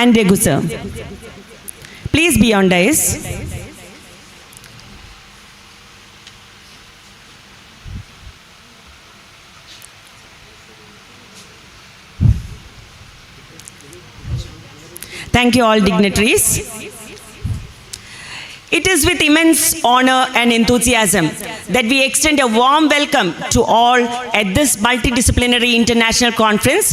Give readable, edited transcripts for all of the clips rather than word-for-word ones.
and Regu sir. Please be on dais. Thank you all dignitaries. It is with immense honor and enthusiasm that we extend a warm welcome to all at this multidisciplinary international conference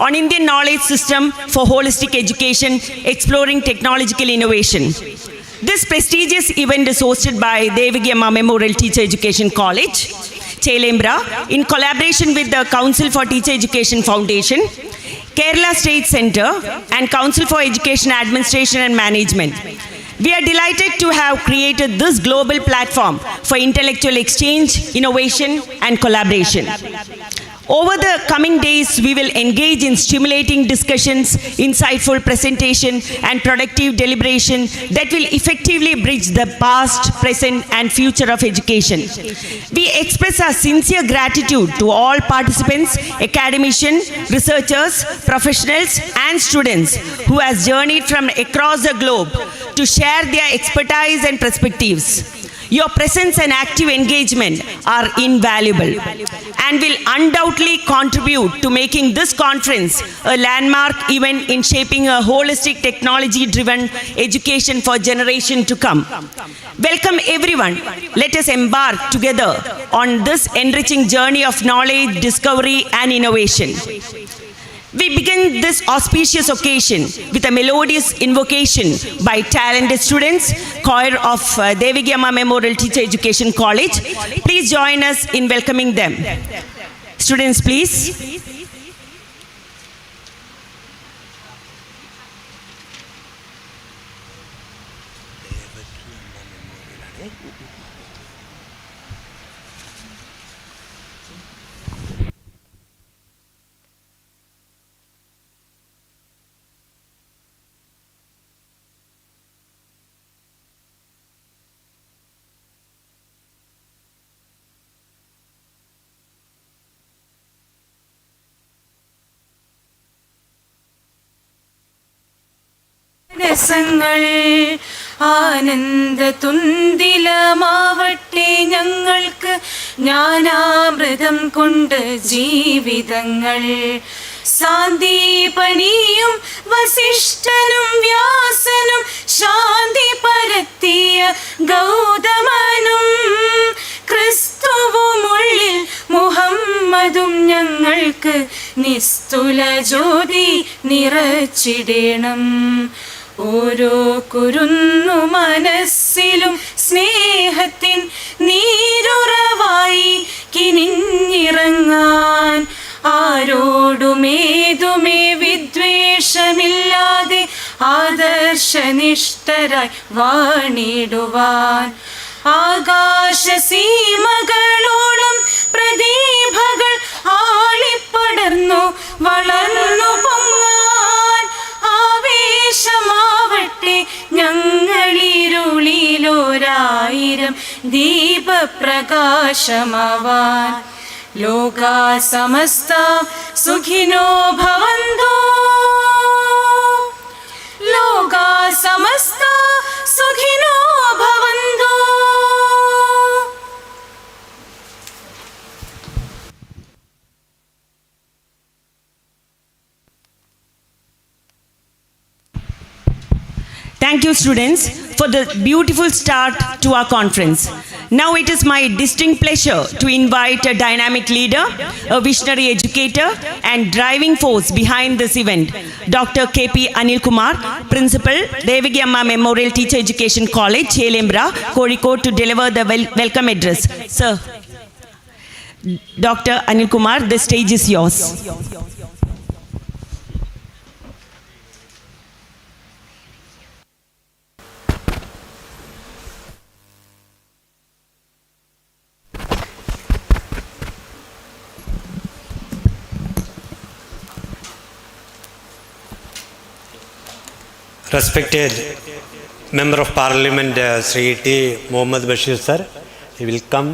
on Indian knowledge system for holistic education, exploring technological innovation. This prestigious event is hosted by Devagi Amma Memorial Teacher Education College, Chelembra, in collaboration with the Council for Teacher Education Foundation, Kerala State Center, and Council for Education Administration and Management. We are delighted to have created this global platform for intellectual exchange, innovation, and collaboration. Over the coming days, we will engage in stimulating discussions, insightful presentation, and productive deliberation that will effectively bridge the past, present, and future of education. We express our sincere gratitude to all participants, academicians, researchers, professionals, and students who have journeyed from across the globe to share their expertise and perspectives. Your presence and active engagement are invaluable and will undoubtedly contribute to making this conference a landmark event in shaping a holistic technology-driven education for generations to come. Welcome everyone. Let us embark together on this enriching journey of knowledge, discovery, and innovation. We begin this auspicious occasion with a melodious invocation by talented students, choir of Devagi Amma Memorial Teacher Education College. Please join us in welcoming them. Students, please. ആനന്ദ തുന്തിലമാവട്ടെ ഞങ്ങൾക്ക് ജ്ഞാനാമൃതം കൊണ്ട് ജീവിതങ്ങൾ സാന്ദീപനിയും വസിഷ്ഠനും വ്യാസനും ശാന്തി പരത്തിയ ഗൗതമനും ക്രിസ്തുവുമുള്ളിൽ മുഹമ്മദും ഞങ്ങൾക്ക് നിസ്തുല ജ്യോതി നിറച്ചിടണം. ഓരോ കുരുന്നു മനസ്സിലും സ്നേഹത്തിൻ നീരുറവായി കിനിഞ്ഞിറങ്ങാൻ ആരോടുമേതുമേ വിദ്വേഷമില്ലാതെ ആദർശനിഷ്ഠരായി വാണിടുവാൻ ആകാശസീമകളോളം പ്രദീപകൾ ആളിപ്പടർന്നു വളർന്നു പൊങ്ങാൻ ആവേശമാവട്ടെ ഞങ്ങളിരുളിലൊരായിരം ദീപപ്രകാശമാവാൻ. ലോകാ സമസ്ത സുഖിനോ ഭവന്തു, ലോകാ സമസ്ത സുഖിനോ ഭവന്തു. Thank you, students, for the beautiful start to our conference. Now it is my distinct pleasure to invite a dynamic leader, a visionary educator, and driving force behind this event, Dr. K.P. Anil Kumar, Principal, Devagi Amma Memorial Teacher Education College, Chelembra, Kozhikode, to deliver the welcome address. Sir, Dr. Anil Kumar, the stage is yours. Respected Member of Parliament, Sri T. Mohammad Bashir sir, he will come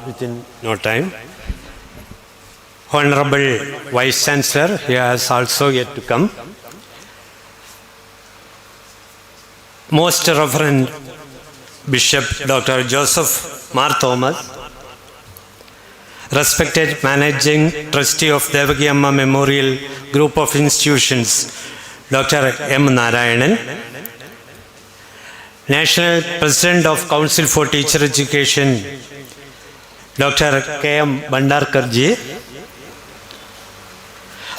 within no time. Honorable Vice Chancellor, he has also yet to come. Most Reverend Bishop Dr. Joseph Mar Thomas, respected Managing Trustee of Devaki Amma Memorial Group of Institutions, Dr. M. Narayanan, National President of Council for Teacher Education, Dr. K. M. Bandarkarji,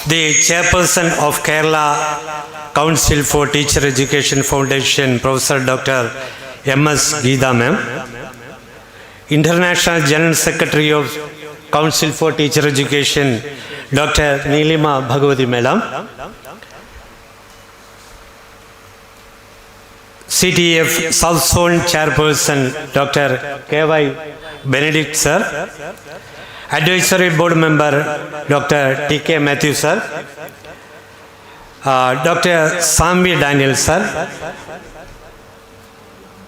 the Chairperson of Kerala Council for Teacher Education Foundation, Professor Dr. M.S. Geeta Ma'am, International General Secretary of Council for Teacher Education, Dr. Neelima Bhagavati Madam, CTEF South Zone Chairperson, Dr. K.Y. Benedict Sir, Advisory Board Member, Dr. T.K. Matthew Sir, Dr. Samvi Daniel Sir,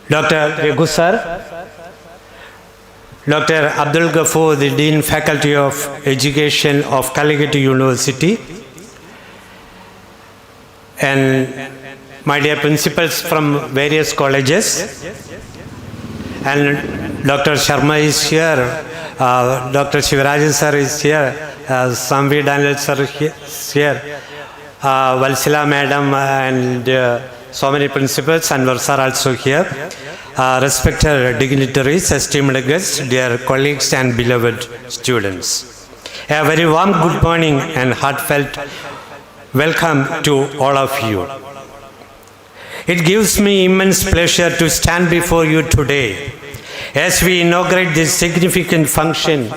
Dr. Raghu Sir, Dr. Abdul Ghafoor, the Dean Faculty of Education of Calicut University, and my dear principals from various colleges, and Dr. Sharma is here, Dr. Shivarajan sir is here, Samvi Daniel sir is here, Valsila madam, and so many principals and sir also here. Respected dignitaries, esteemed guests, dear colleagues and beloved students. A very warm good morning and heartfelt welcome to all of you. It gives me immense pleasure to stand before you today as we inaugurate this significant function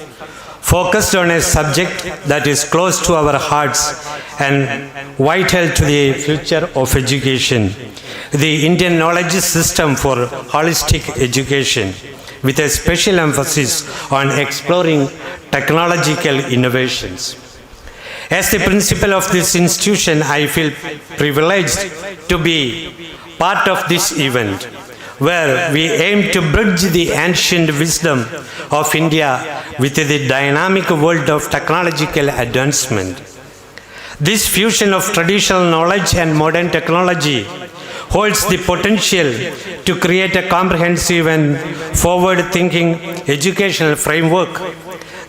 focused on a subject that is close to our hearts and vital to the future of education, the Indian knowledge system for holistic education, with a special emphasis on exploring technological innovations. As the principal of this institution, I feel privileged to be part of this event, where we aim to bridge the ancient wisdom of India with the dynamic world of technological advancement. This fusion of traditional knowledge and modern technology holds the potential to create a comprehensive and forward-thinking educational framework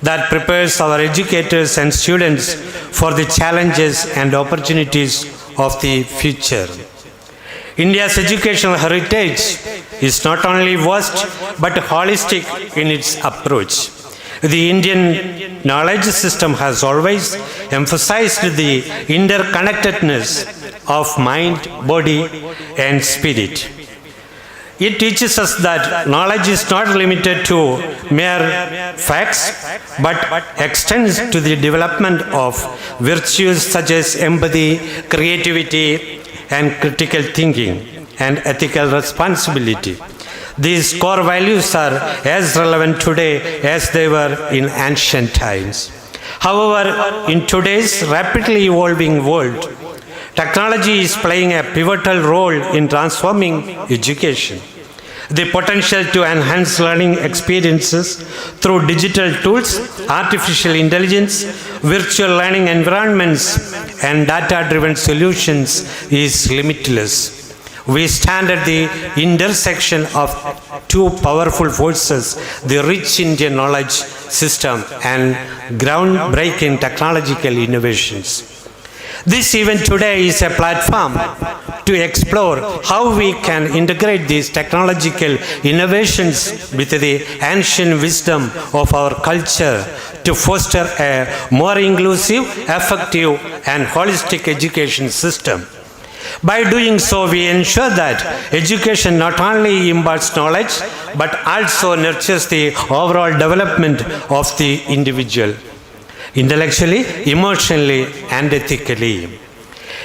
that prepares our educators and students for the challenges and opportunities of the future. India's educational heritage is not only vast but holistic in its approach. The Indian knowledge system has always emphasized the interconnectedness of mind, body, and spirit. It teaches us that knowledge is not limited to mere facts, but extends to the development of virtues such as empathy, creativity, and critical thinking, and ethical responsibility. These core values are as relevant today as they were in ancient times. However, in today's rapidly evolving world, technology is playing a pivotal role in transforming education. The potential to enhance learning experiences through digital tools, artificial intelligence, virtual learning environments, and data-driven solutions is limitless. We stand at the intersection of two powerful forces, the rich Indian knowledge system and groundbreaking technological innovations. This event today is a platform to explore how we can integrate these technological innovations with the ancient wisdom of our culture to foster a more inclusive, effective, and holistic education system. By doing so, we ensure that education not only imparts knowledge but also nurtures the overall development of the individual, intellectually, emotionally, and ethically.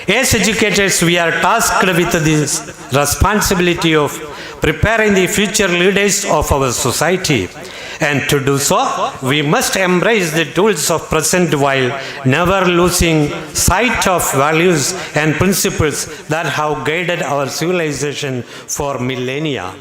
As educators, we are tasked with this responsibility of preparing the future leaders of our society. And to do so, we must embrace the tools of present while never losing sight of values and principles that have guided our civilization for millennia.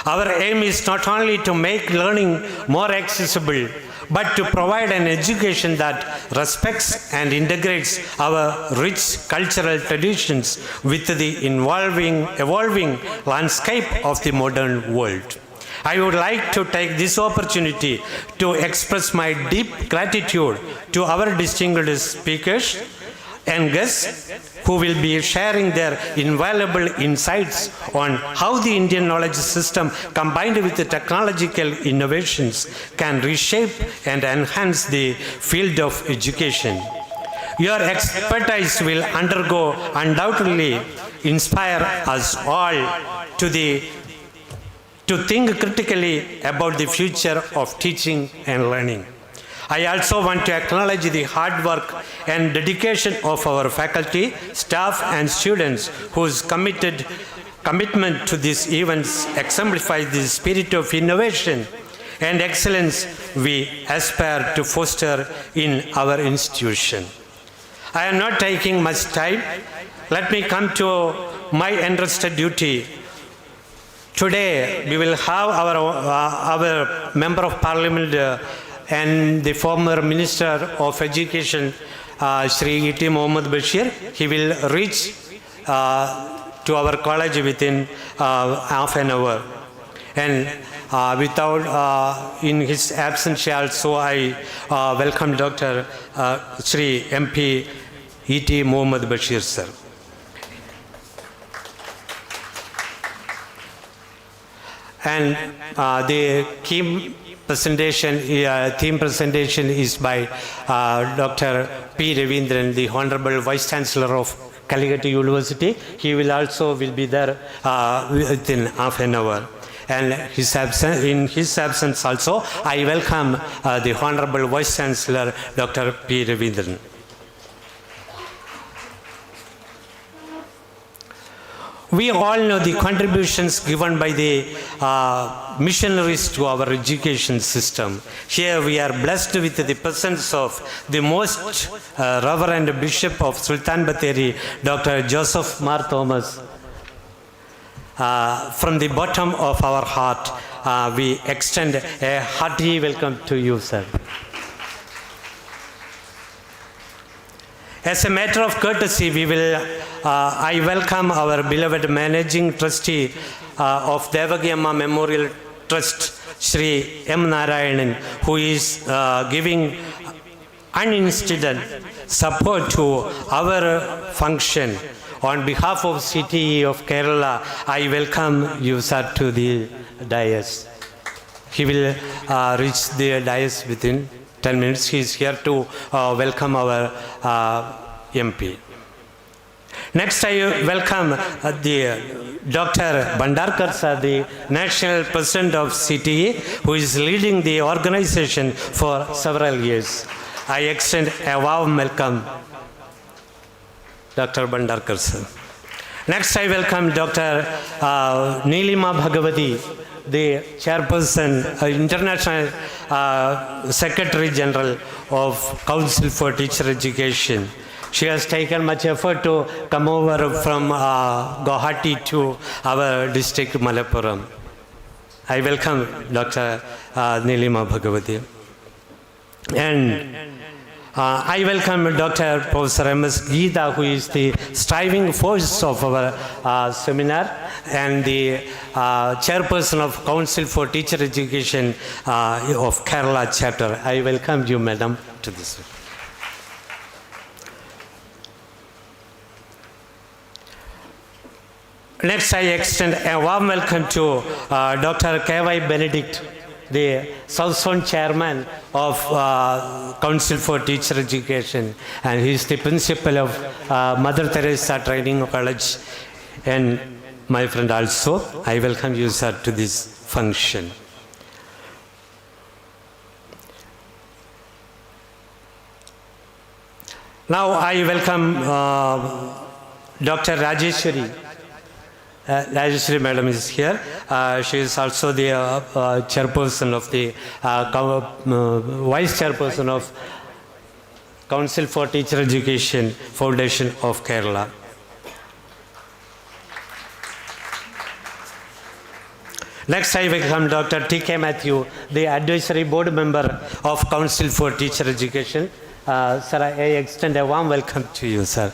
Our aim is not only to make learning more accessible, but to provide an education that respects and integrates our rich cultural traditions with the evolving landscape of the modern world. I would like to take this opportunity to express my deep gratitude to our distinguished speakers and guests who will be sharing their invaluable insights on how the Indian knowledge system combined with the technological innovations can reshape and enhance the field of education. Your expertise will undoubtedly inspire us all to think critically about the future of teaching and learning. I also want to acknowledge the hard work and dedication of our faculty, staff, and students whose commitment to these events exemplifies the spirit of innovation and excellence we aspire to foster in our institution. I am not taking much time. Let me come to my entrusted duty. Today, we will have our Member of Parliament and the former Minister of Education, Shri E.T. Mohammad Bashir. He will reach to our college within half an hour. And in his absence also, I welcome Dr. Shri MP E.T. Mohammad Bashir, sir. And the theme presentation is by Dr. P. Ravindran, the Honorable Vice Chancellor of Calicut University. He will be there within half an hour. And in his absence also, I welcome the Honorable Vice Chancellor, Dr. P. Ravindran. We all know the contributions given by the missionaries to our education system. Here we are blessed with the presence of the most Reverend Bishop of Sultan Batheri, Dr. Joseph Mar Thomas. From the bottom of our heart, we extend a hearty welcome to you, sir. As a matter of courtesy, I welcome our beloved Managing Trustee of Devagi Amma Memorial Trust, Shri M. Narayanan, who is giving uninterrupted support to our function. On behalf of CTE of Kerala, I welcome you, sir, to the dais. He will reach the dais within 10 minutes. He is here to welcome our MP. Next, I welcome the Dr. Bhandarkar, sir, the National President of CTE, who is leading the organization for several years. I extend a warm welcome, Dr. Bhandarkar, sir. Next, I welcome Dr. Neelima Bhagavati, the Chairperson, International Secretary General of Council for Teacher Education. She has taken much effort to come over from Guwahati to our district, Malappuram. I welcome Dr. Neelima Bhagavati. And I welcome Dr. Professor M.S. Geeta, who is the striving force of our seminar and the chairperson of Council for Teacher Education of Kerala chapter. I welcome you, madam, to this. Next, I extend a warm welcome to Dr. K.Y. Benedict, the South Zone Chairman of Council for Teacher Education, and he is the principal of Mother Teresa Training College. And my friend also, I welcome you, sir, to this function. Now I welcome Dr. Rajeshwari. Rajeshwari madam is here. She is also the chairperson of the vice chairperson of Council for Teacher Education Foundation of Kerala. Next, I welcome Dr. T.K. Matthew, the Advisory Board Member of Council for Teacher Education. Sir, I extend a warm welcome to you, sir.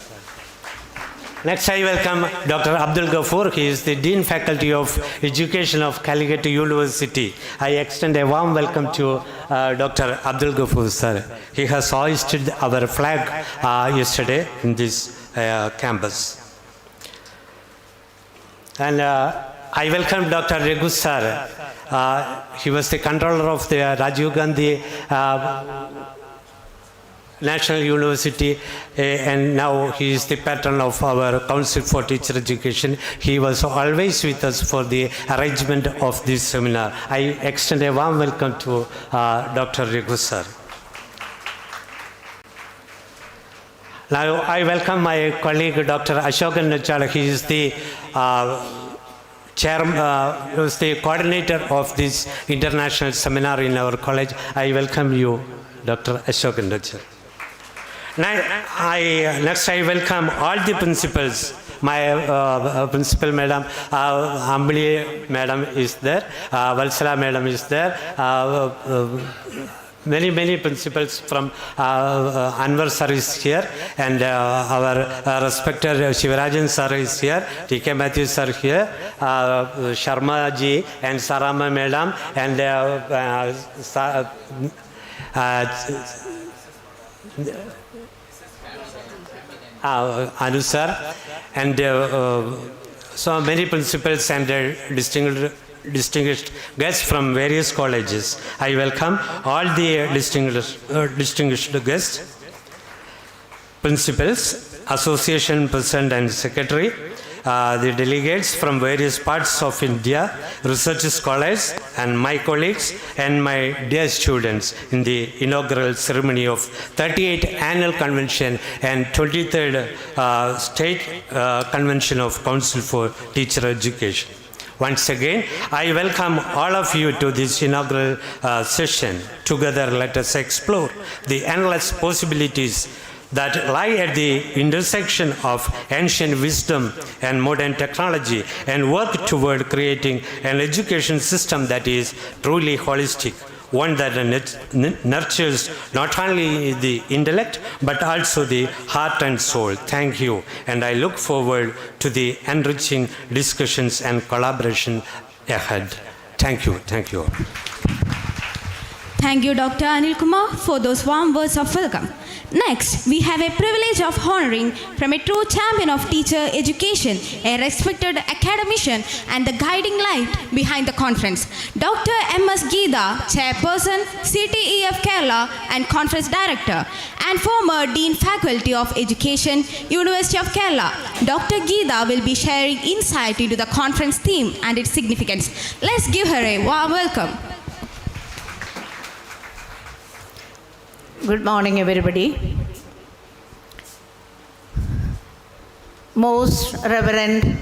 Next, I welcome Dr. Abdul Ghafoor. He is the Dean Faculty of Education of Calicut University. I extend a warm welcome to Dr. Abdul Ghafoor, sir. He has hoisted our flag yesterday in this campus. And I welcome Dr. Regu, sir. He was the controller of the Rajiv Gandhi National University, and now he is the patron of our Council for Teacher Education. He was always with us for the arrangement of this seminar. I extend a warm welcome to Dr. Regu, sir. Now I welcome my colleague Dr. Ashokan Nachala. He is the was the coordinator of this international seminar in our college. I welcome you, Dr. Ashokan Nachala. Next, I welcome all the principals. My principal madam, Ambali madam is there, Valsala madam is there, many principals from Anwar sir is here, and our respected Shivarajan sir is here, T.K. Matthew sir here, Sharma ji and Sarama madam, and Anu sir, and so many principals and distinguished guests from various colleges. I welcome all the distinguished guests, principals, association president and secretary, the delegates from various parts of India, research scholars, and my colleagues and my dear students in the inaugural ceremony of 38th Annual Convention and 23rd State Convention of Council for Teacher Education. Once again, I welcome all of you to this inaugural session. Together, let us explore the endless possibilities that lie at the intersection of ancient wisdom and modern technology, and work toward creating an education system that is truly holistic, one that nurtures not only the intellect but also the heart and soul. Thank you, and I look forward to the enriching discussions and collaboration ahead. Thank you. Thank you. Thank you, Dr. Anil Kumar, for those warm words of welcome. Next, we have a privilege of honoring from a true champion of teacher education, a respected academician and the guiding light behind the conference, Dr. M.S. Geeta, Chairperson, CTEF Kerala and Conference Director, and former Dean Faculty of Education, University of Kerala. Dr. Geeta will be sharing insight into the conference theme and its significance. Let's give her a warm welcome. Good morning, everybody. Most Reverend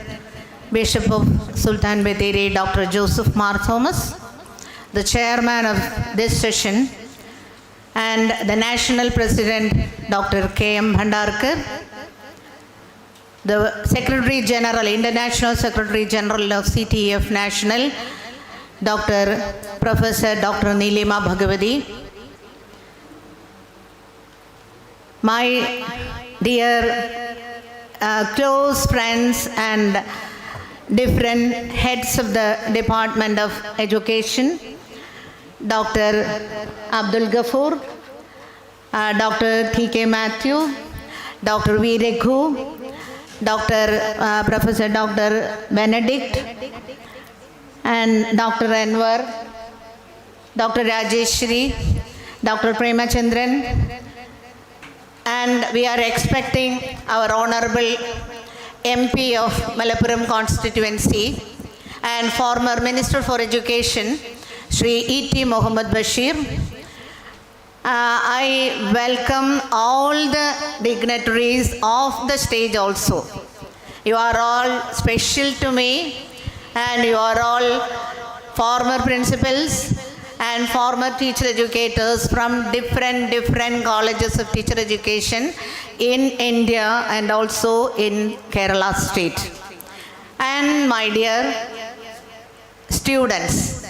Bishop of Sultan Bathery, Dr. Joseph Mar Thomas, the chairman of this session, and the National President, Dr. K.M. Bhandarkar, the Secretary General, International Secretary General of CTEF National, Professor Dr. Nilima Bhagavati, my dear close friends and different heads of the Department of Education, Dr. Abdul Ghafoor, Dr. T.K. Matthew, Dr. V. Regu, Professor Dr. Benedict, and Dr. Anwar, Dr. Rajeshri, Dr. Premachandran, and we are expecting our Honorable MP of Malappuram constituency and former Minister for Education, Shri E.T. Mohammed Bashir. I welcome all the dignitaries of the stage also. You are all special to me, and you are all former principals and former teacher educators from different colleges of teacher education in India and also in Kerala state. And my dear students,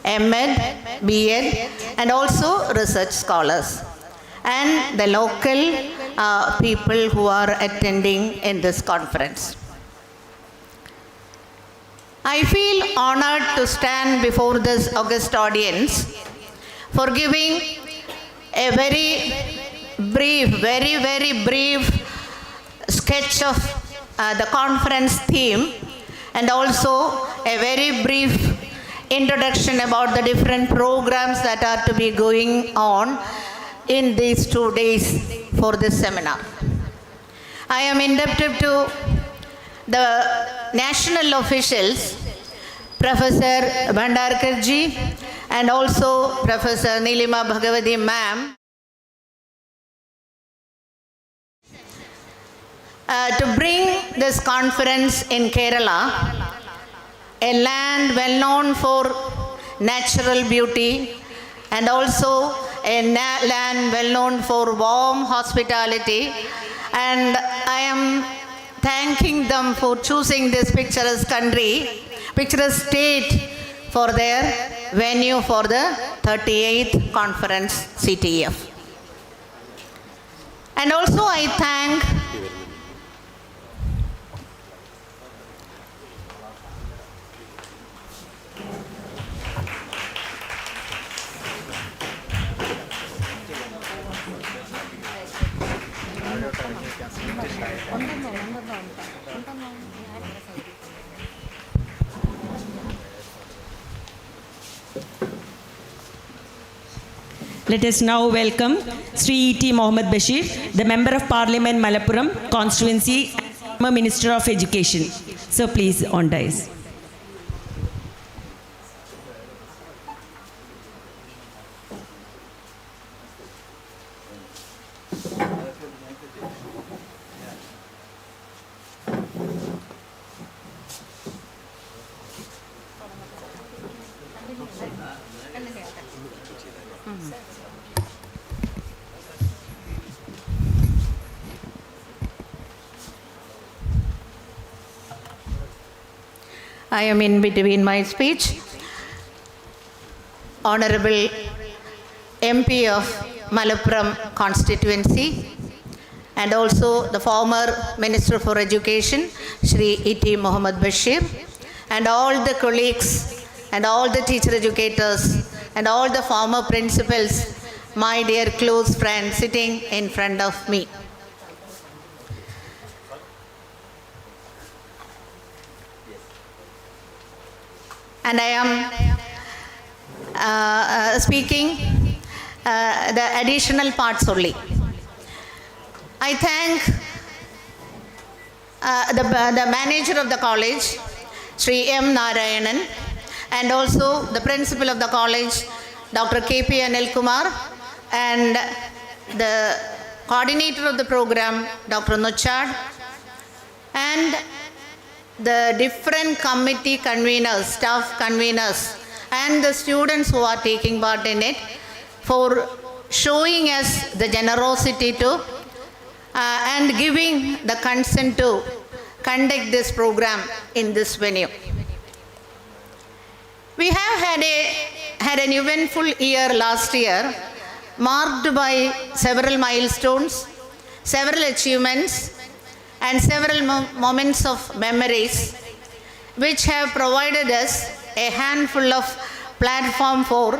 MEd, BEd, and also research scholars, and the local people who are attending in this conference. I feel honored to stand before this august audience for giving a very brief sketch of the conference theme, and also a very brief introduction about the different programs that are to be going on in these 2 days for this seminar. I am indebted to the national officials, Professor Bhandarkarji and also Professor Nilima Bhagavati ma'am, to bring this conference in Kerala, a land well known for natural beauty and also a land well known for warm hospitality, and I am thanking them for choosing this picturesque state for their venue for the 38th conference CTEF. And also I thank Let us now welcome Sri E.T. Mohammed Bashir, the Member of Parliament Malappuram Constituency and former Minister of Education. So please on dais. I am in between my speech. Honorable MP of Malappuram constituency and also the former Minister for Education, Shri E.T. Mohammed Bashir, and all the colleagues and all the teacher educators and all the former principals, my dear close friends sitting in front of me. And I am speaking the additional parts only. I thank the manager of the college, Sri M. Narayanan, and also the principal of the college, Dr. K.P. Anil Kumar, and the coordinator of the program, Dr. Nuchad, and the different committee conveners, staff conveners, and the students who are taking part in it for showing us the generosity to and giving the consent to conduct this program in this venue. We have had an eventful year last year, marked by several milestones, several achievements, and several moments of memories, which have provided us a handful of platform for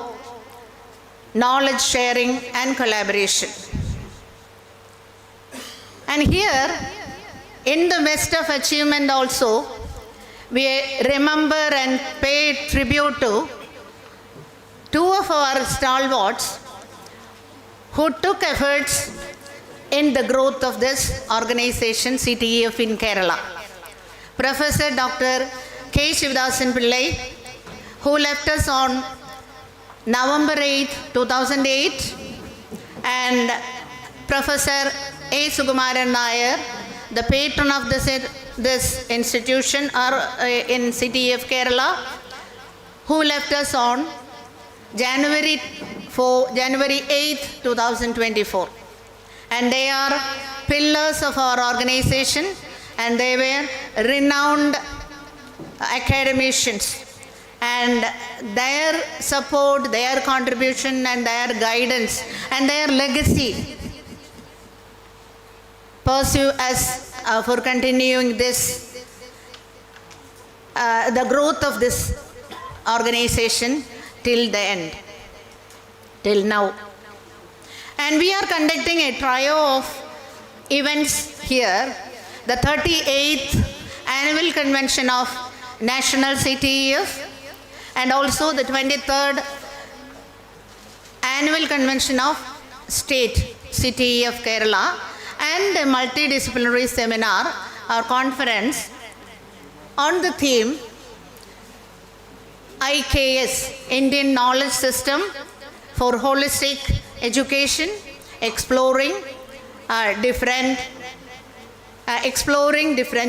knowledge sharing and collaboration. And here, in the midst of achievement also, we remember and pay tribute to two of our stalwarts who took efforts in the growth of this organization, CTEF in Kerala. Professor Dr. K. Shivadasan Pillai, who left us on November 8, 2008, and Professor A. Sukumaran Nair, the patron of this institution in CTEF Kerala, who left us on January 8, 2024. And they are pillars of our organization, and they were renowned academicians and their support, their contribution, and their guidance, and their legacy pursue us for continuing this, the growth of this organization till the end, till now. And we are conducting a trio of events here, the 38th Annual Convention of National CTEF, and also the 23rd Annual Convention of State CTEF Kerala, and a multidisciplinary seminar or conference on the theme IKS, Indian Knowledge System for Holistic Education, exploring different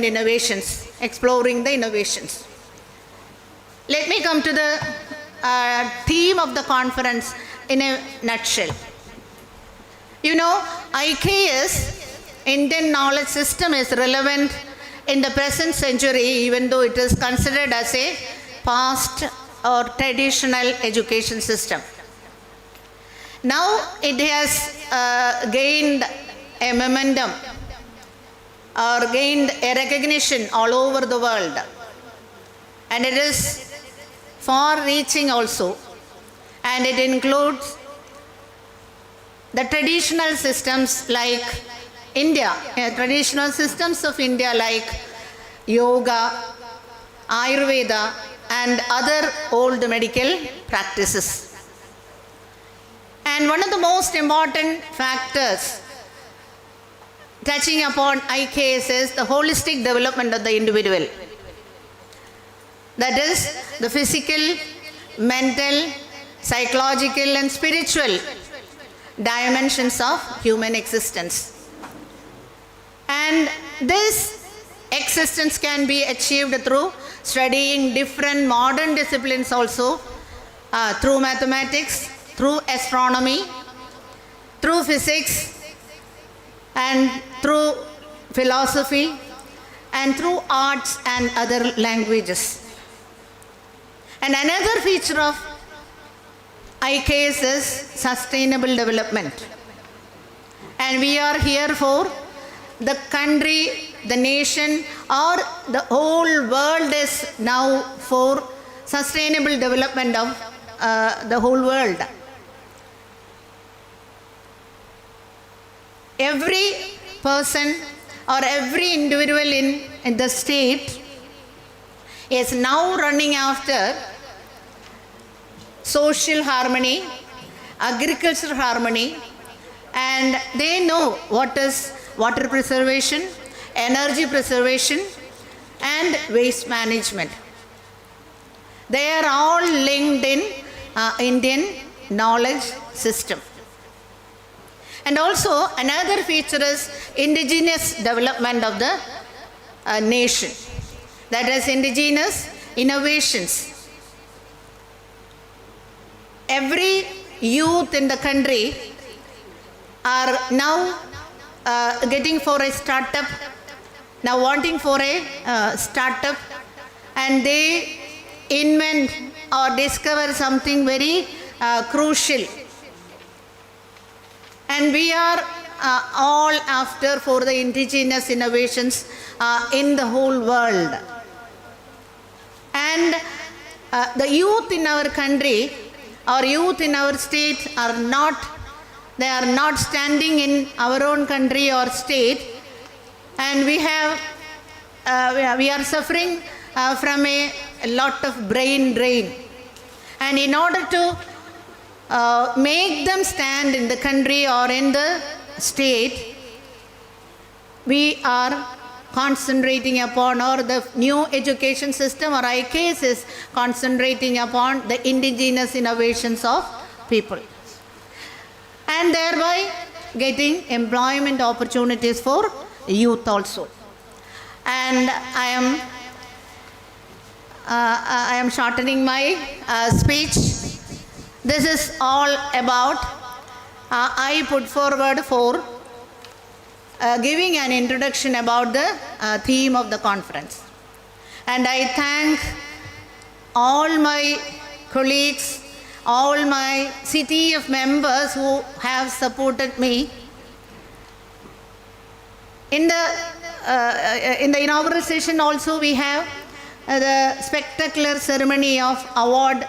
innovations, exploring the innovations. Let me come to the theme of the conference in a nutshell. You know, IKS, Indian Knowledge System, is relevant in the present century, even though it is considered as a past or traditional education system. Now it has gained a momentum or gained a recognition all over the world, and it is far reaching also, and it includes the traditional systems like India, traditional systems of India like yoga, Ayurveda, and other old medical practices. And one of the most important factors touching upon IKS is the holistic development of the individual. That is, the physical, mental, psychological, and spiritual dimensions of human existence. And this existence can be achieved through studying different modern disciplines also, through mathematics, through astronomy, through physics, and through philosophy, and through arts and other languages. And another feature of IKS is sustainable development. And we are here for the country, the nation, or the whole world is now for sustainable development of the whole world. Every person or every individual in the state is now running after social harmony, agricultural harmony, and they know what is water preservation, energy preservation, and waste management. They are all linked in Indian knowledge system. And also another feature is indigenous development of the nation. That is indigenous innovations. Every youth in the country are now getting for a startup, now wanting for a startup, and they invent or discover something very crucial. And we are all after for the indigenous innovations in the whole world. And the youth in our country or youth in our state are not standing in our own country or state, and we are suffering from a lot of brain drain. And in order to make them stand in the country or in the state, we are concentrating upon, or the new education system or IKS is concentrating upon the indigenous innovations of people, and thereby getting employment opportunities for youth also. And I am shortening my speech. This is all about, I put forward for giving an introduction about the theme of the conference. And I thank all my colleagues, all my CTEF members who have supported me. In the inaugural session also we have the spectacular ceremony of award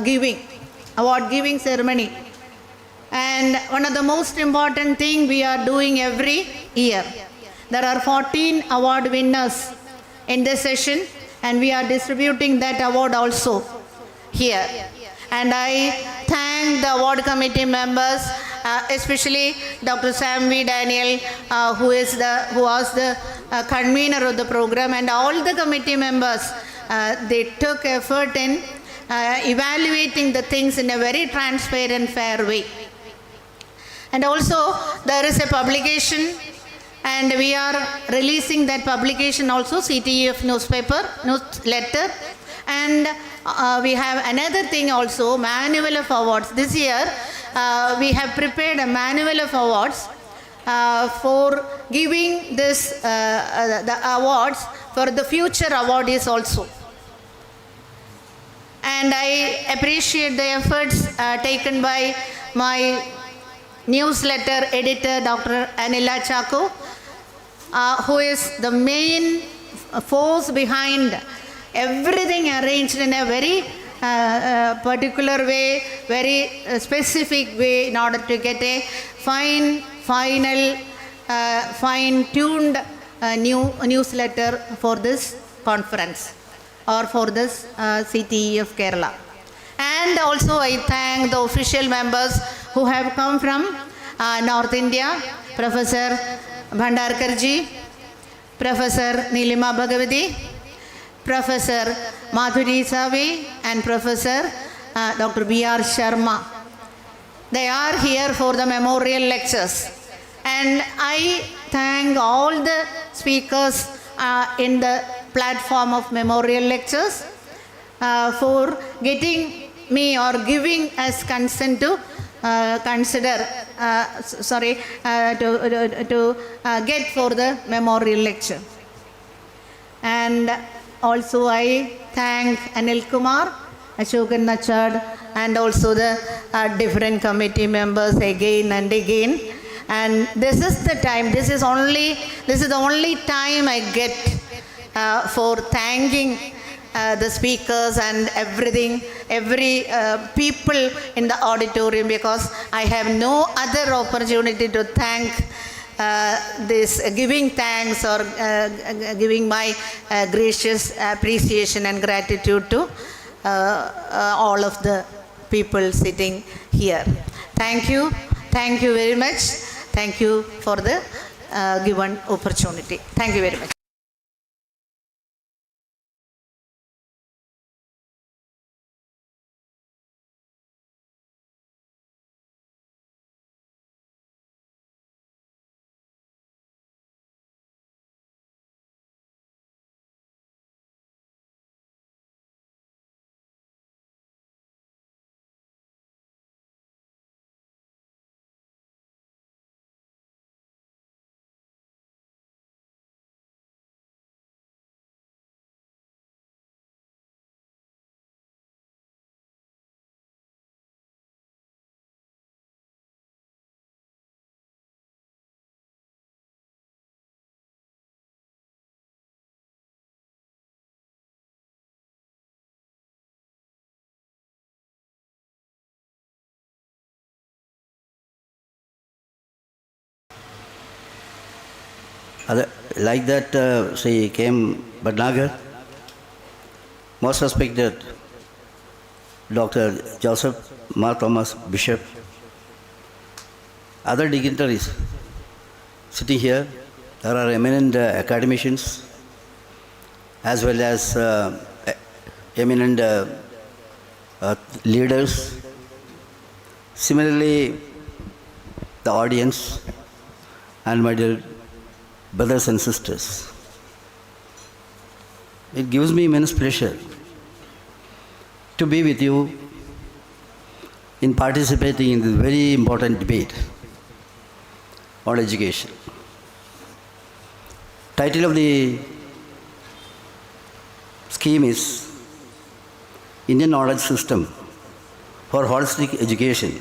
giving ceremony. And one of the most important thing we are doing every year. There are 14 award winners in this session, and we are distributing that award also here. And I thank the award committee members, especially Dr. Sam V. Daniel, who was the convener of the program, and all the committee members. They took effort in evaluating the things in a very transparent, fair way. And also there is a publication, and we are releasing that publication also, CTEF newsletter. And we have another thing also, manual of awards. This year we have prepared a manual of awards for giving this the awards for the future awardees also. And I appreciate the efforts taken by my newsletter editor, Dr. Anila Chako, who is the main force behind everything, arranged in a very particular way, very specific way, in order to get a fine-tuned newsletter for this conference, or for this CTEF Kerala. And also I thank the official members who have come from North India, Professor Bhandarkarji, Professor Nilima Bhagavati, Professor Madhuri Savi, and Professor Dr. B.R. Sharma. They are here for the memorial lectures. And I thank all the speakers in the platform of memorial lectures for getting me or giving us consent to get for the memorial lecture. And also I thank Anil Kumar, Ashokan Nachad, and also the different committee members again and again. And this is the time, this is the only time I get for thanking the speakers and every people in the auditorium, because I have no other opportunity to thank this, giving thanks or giving my gracious appreciation and gratitude to all of the people sitting here. Thank you very much. Thank you for the given opportunity. Thank you very much. Like that, Sri K.M. Bhatnagar, most respected Dr. Joseph Mar Thomas Bishop, other dignitaries sitting here. There are eminent academicians as well as eminent leaders. Similarly, the audience and my dear brothers and sisters. It gives me immense pleasure to be with you in participating in this very important debate on education. Title of the scheme is Indian knowledge system for holistic education,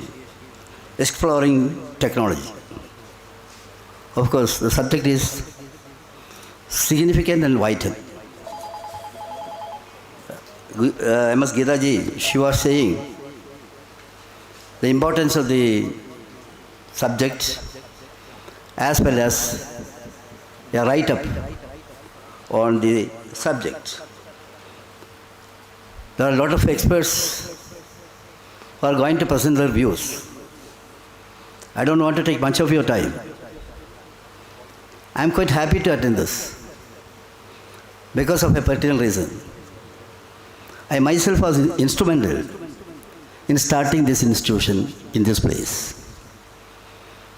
exploring technology. Of course, the subject is significant and vital. MS Gita ji, she was saying the importance of the subject as well as a write-up on the subject. There are a lot of experts who are going to present their views. I don't want to take much of your time. I am quite happy to attend this because of a particular reason. I myself was instrumental in starting this institution in this place.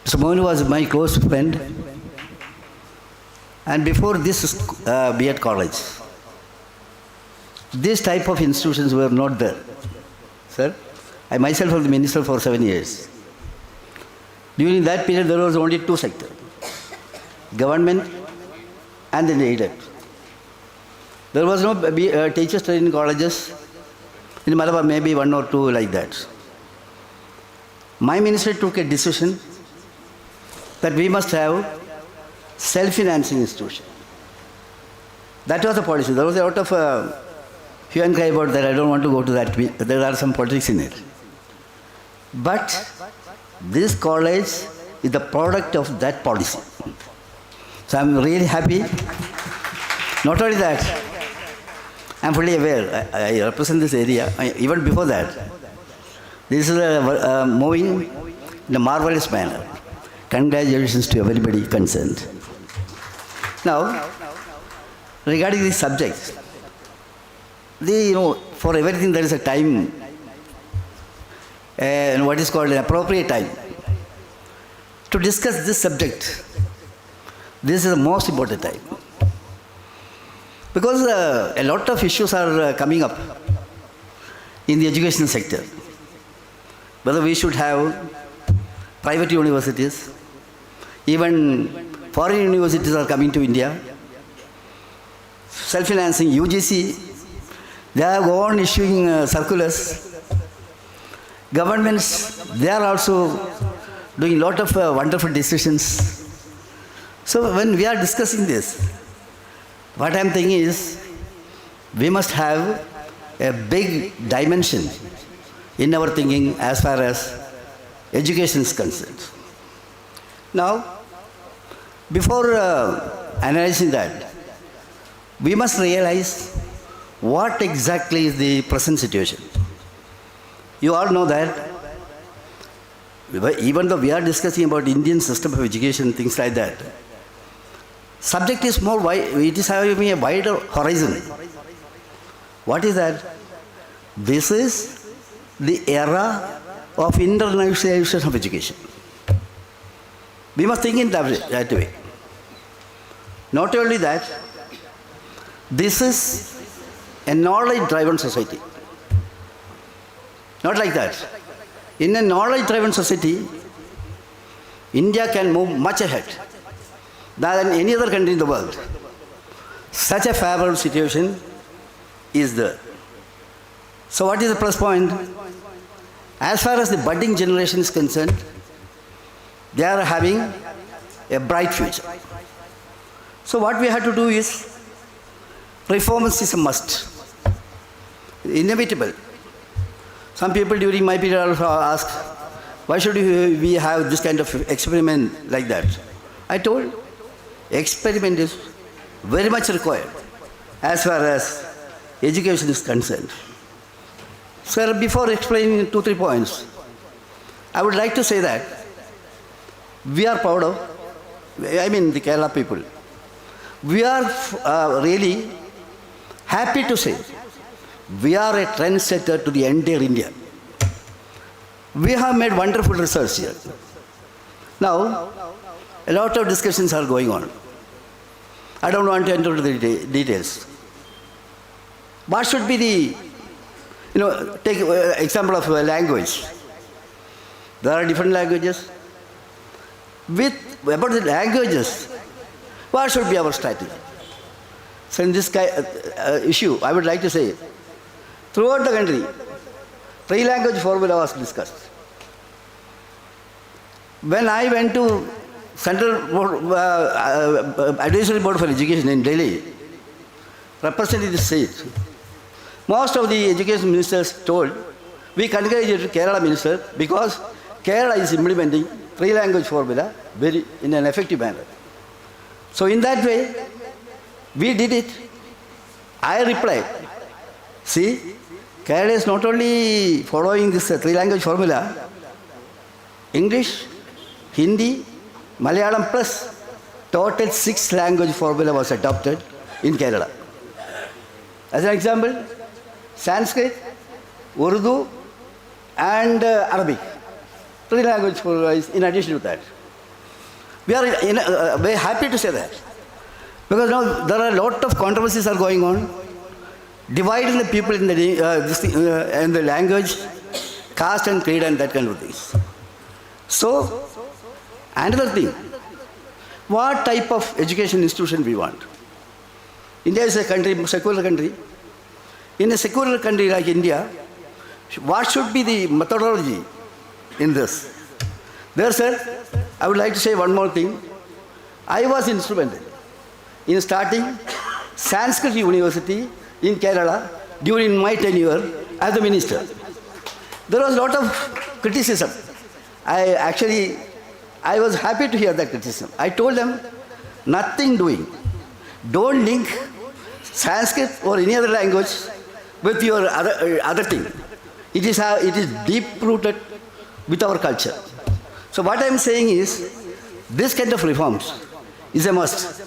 Mr. Mohan was my close friend, and before this B.Ed college, this type of institutions were not there. Sir, I myself was the minister for 7 years. During that period, there was only two sectors, government and then aided. There was no teachers training colleges. In Malabar, maybe one or two like that. My ministry took a decision that we must have self-financing institution. That was the policy. There was a lot of hue and cry about that. I don't want to go to that. There are some politics in it. But this college is the product of that policy. So I'm really happy. Not only that, I'm fully aware. I represent this area. Even before that, this is moving in a marvelous manner. Congratulations to everybody concerned. Now, regarding this subject, for everything there is a time, and what is called an appropriate time. To discuss this subject, this is the most important time. Because a lot of issues are coming up in the education sector. Whether we should have private universities, even foreign universities are coming to India. Self-financing, UGC, they have gone issuing circulars. Governments, they are also doing a lot of wonderful decisions. So when we are discussing this, what I am thinking is, we must have a big dimension in our thinking as far as education is concerned. Now, before analyzing that, we must realize what exactly is the present situation. You all know that even though we are discussing about Indian system of education, things like that, subject is more wide, it is having a wider horizon. What is that? This is the era of internationalization of education. We must think in that way. Not only that, this is a knowledge-driven society. Not like that. In a knowledge-driven society, India can move much ahead than any other country in the world. Such a favorable situation is there. So what is the plus point? As far as the budding generation is concerned, they are having a bright future. So what we have to do is, reforms is a must. Inevitable. Some people during my period also ask, why should we have this kind of experiment like that? I told, experiment is very much required as far as education is concerned. Sir, before explaining 2-3 points, I would like to say that we are proud of, the Kerala people. We are really happy to say we are a trendsetter to the entire India. We have made wonderful research here. Now, a lot of discussions are going on. I don't want to enter into the details. What should be the, take example of language. There are different languages. About the languages, what should be our strategy? So in this issue, I would like to say, throughout the country, three-language formula was discussed. When I went to Central Advisory Board for Education in Delhi, representing the state, most of the education ministers told, we congratulate Kerala minister because Kerala is implementing three-language formula in an effective manner. So in that way, we did it. I replied, see, Kerala is not only following this three-language formula, English, Hindi, Malayalam plus total 6-language formula was adopted in Kerala. As an example, Sanskrit, Urdu, and Arabic. Three-language formula is in addition to that. We are very happy to say that. Because now there are a lot of controversies are going on, dividing the people in the language, caste and creed and that kind of things. So, another thing, what type of education institution we want? India is a country, secular country. In a secular country like India, what should be the methodology in this? There, sir, I would like to say one more thing. I was instrumental in starting Sanskrit University in Kerala during my tenure as a minister. There was a lot of criticism. I was happy to hear that criticism. I told them, nothing doing. Don't link Sanskrit or any other language with your other thing. It is deep-rooted with our culture. So what I am saying is, this kind of reforms is a must.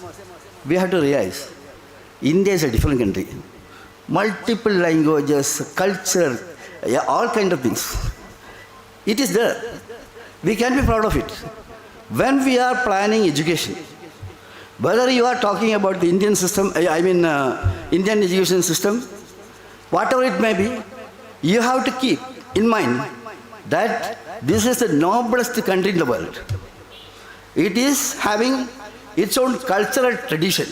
We have to realize, India is a different country. Multiple languages, culture, all kind of things. It is there. We can be proud of it. When we are planning education, whether you are talking about the Indian system, Indian education system, whatever it may be, you have to keep in mind that this is the noblest country in the world. It is having its own cultural tradition.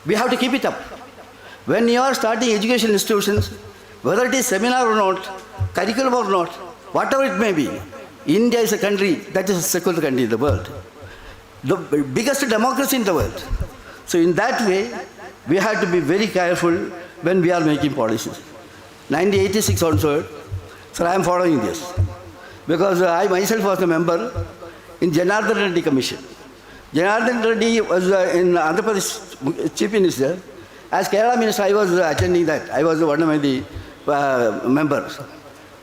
We have to keep it up. When you are starting education institutions, whether it is seminar or not, curriculum or not, whatever it may be, India is a country that is a secular country in the world. The biggest democracy in the world. So in that way, we have to be very careful when we are making policies. 1986 onward, so I am following this. Because I myself was a member in Janardhan Reddy Commission. Janardhan Reddy was in Andhra Pradesh Chief Minister. As Kerala Minister, I was attending that. I was one of the members.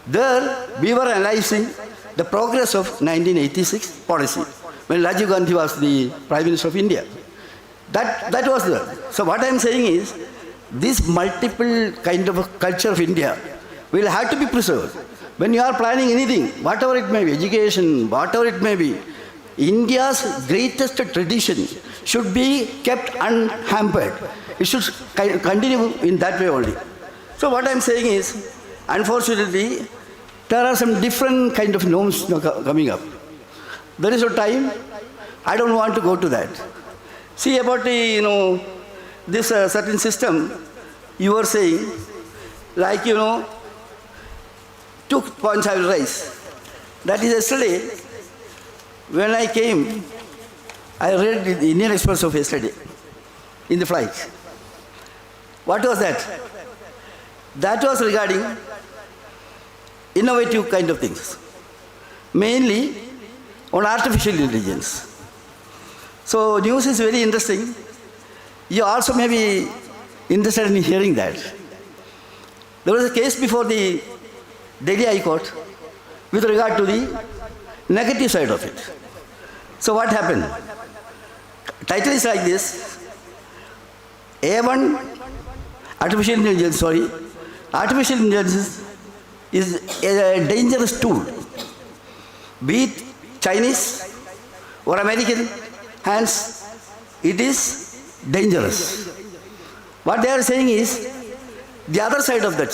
There, we were analyzing the progress of 1986 policy, when Rajiv Gandhi was the Prime Minister of India. That was there. So what I am saying is, this multiple kind of a culture of India will have to be preserved. When you are planning anything, whatever it may be, education, whatever it may be, India's greatest tradition should be kept unhampered. It should continue in that way only. So what I am saying is, unfortunately, there are some different kind of norms coming up. There is no time. I don't want to go to that. See about the, this certain system, you are saying, like, 2 points I will raise. That is yesterday, when I came, I read the Indian Express of yesterday, in the flight. What was that? That was regarding innovative kind of things, mainly on artificial intelligence. So news is very interesting. You also may be interested in hearing that. There was a case before the Delhi High Court with regard to the negative side of it. So what happened? Title is like this: A1 artificial intelligence, artificial intelligence is a dangerous tool. Be it Chinese or American hands, it is dangerous. What they are saying is the other side of that.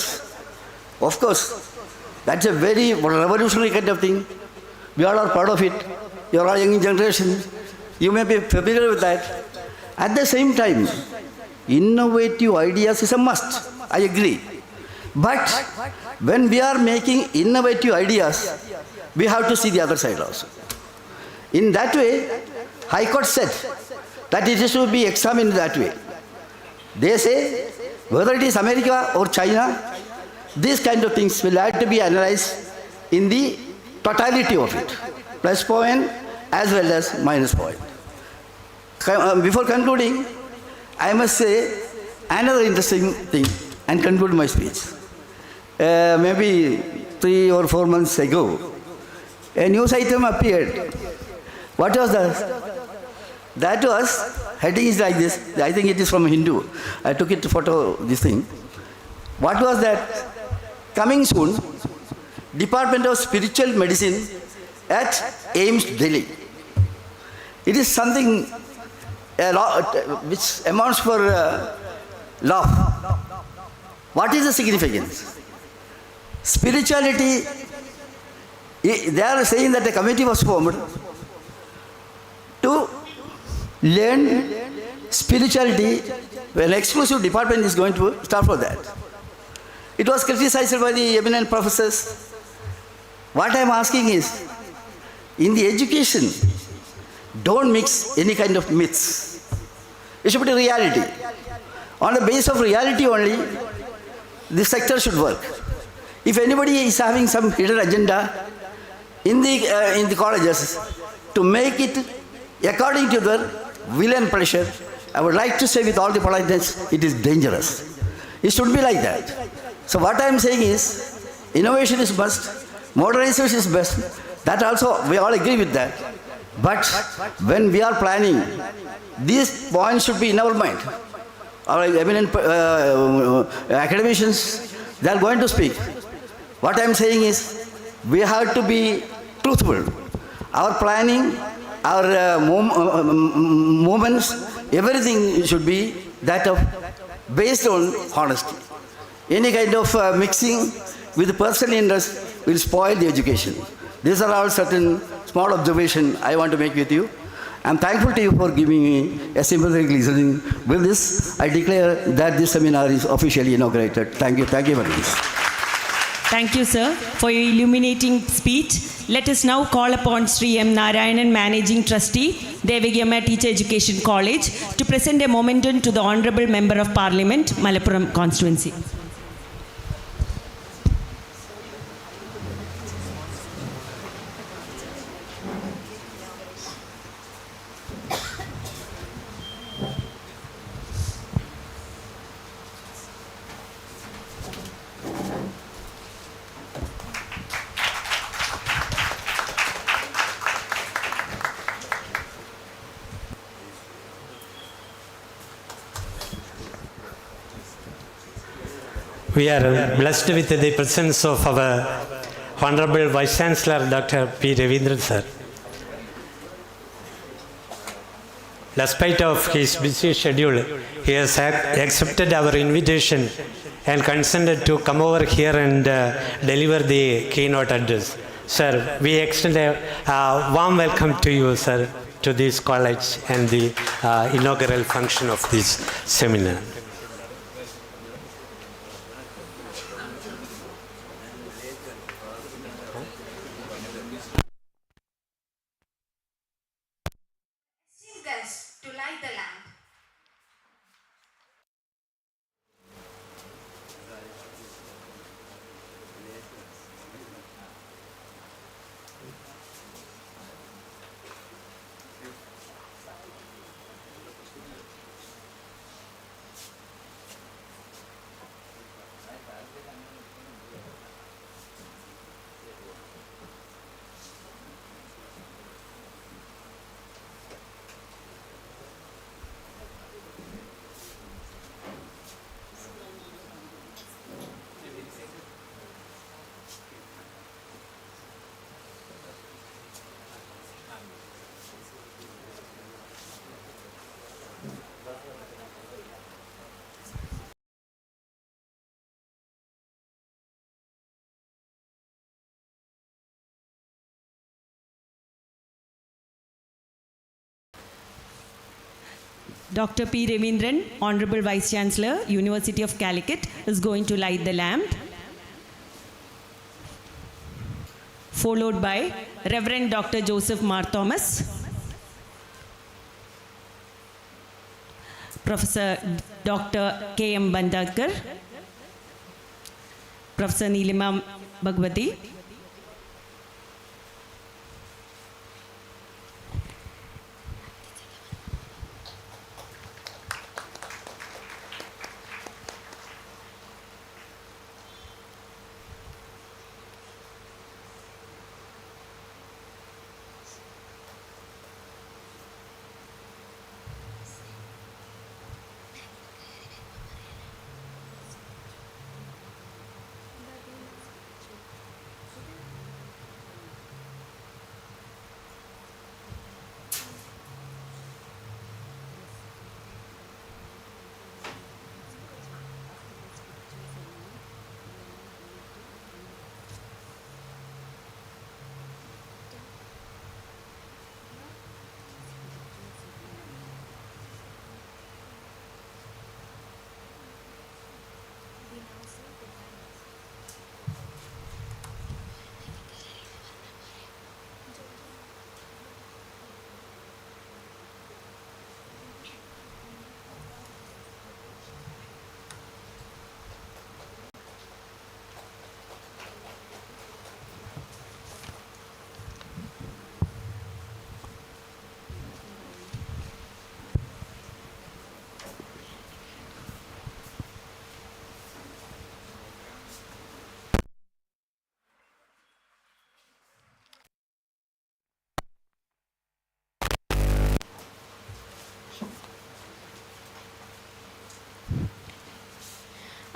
Of course, that's a very revolutionary kind of thing. We all are proud of it. You are all young generation. You may be familiar with that. At the same time, innovative ideas is a must. I agree. But when we are making innovative ideas, we have to see the other side also. In that way, High Court said that it should be examined that way. They say whether it is America or China, these kind of things will have to be analyzed in the totality of it, plus point as well as minus point. Before concluding, I must say another interesting thing and conclude my speech. Maybe 3 or 4 months ago, a news item appeared. What was that? That was, heading is like this. I think it is from Hindu. I took it to photo this thing. What was that? Coming soon, Department of Spiritual Medicine at AIIMS, Delhi. It is something which amounts for love. What is the significance? Spirituality, they are saying that a committee was formed to learn spirituality. An exclusive department is going to start for that. It was criticized by the eminent professors. What I am asking is, in the education, don't mix any kind of myths. It should be reality. On the basis of reality only, this sector should work. If anybody is having some hidden agenda in the colleges to make it according to their will and pleasure, I would like to say with all the politeness, it is dangerous. It should be like that. So what I am saying is, innovation is must, modernization is best. That also, we all agree with that. But when we are planning, these points should be in our mind. Our eminent academicians, they are going to speak. What I am saying is, we have to be truthful. Our planning, our movements, everything should be that of based on honesty. Any kind of mixing with personal interest will spoil the education. These are all certain small observations I want to make with you. I am thankful to you for giving me a sympathetic listening. With this, I declare that this seminar is officially inaugurated. Thank you very much. Thank you, sir, for your illuminating speech. Let us now call upon Sri M. Narayanan, Managing Trustee, Devagiyamma Teacher Education College, to present a memento to the Honourable Member of Parliament, Malappuram Constituency. We are blessed with the presence of our Honorable Vice Chancellor, Dr. P. Ravindran sir. Despite of his busy schedule, he has accepted our invitation and consented to come over here and deliver the keynote address. Sir, we extend a warm welcome to you, sir, to this college and the inaugural function of this seminar. To light the lamp. Dr. P. Ravindran, Honorable Vice Chancellor, University of Calicut, is going to light the lamp. followed by Reverend Dr. Joseph Mar Thomas, Professor Dr. K.M. Bandakar, Professor Neelima Bhagwati,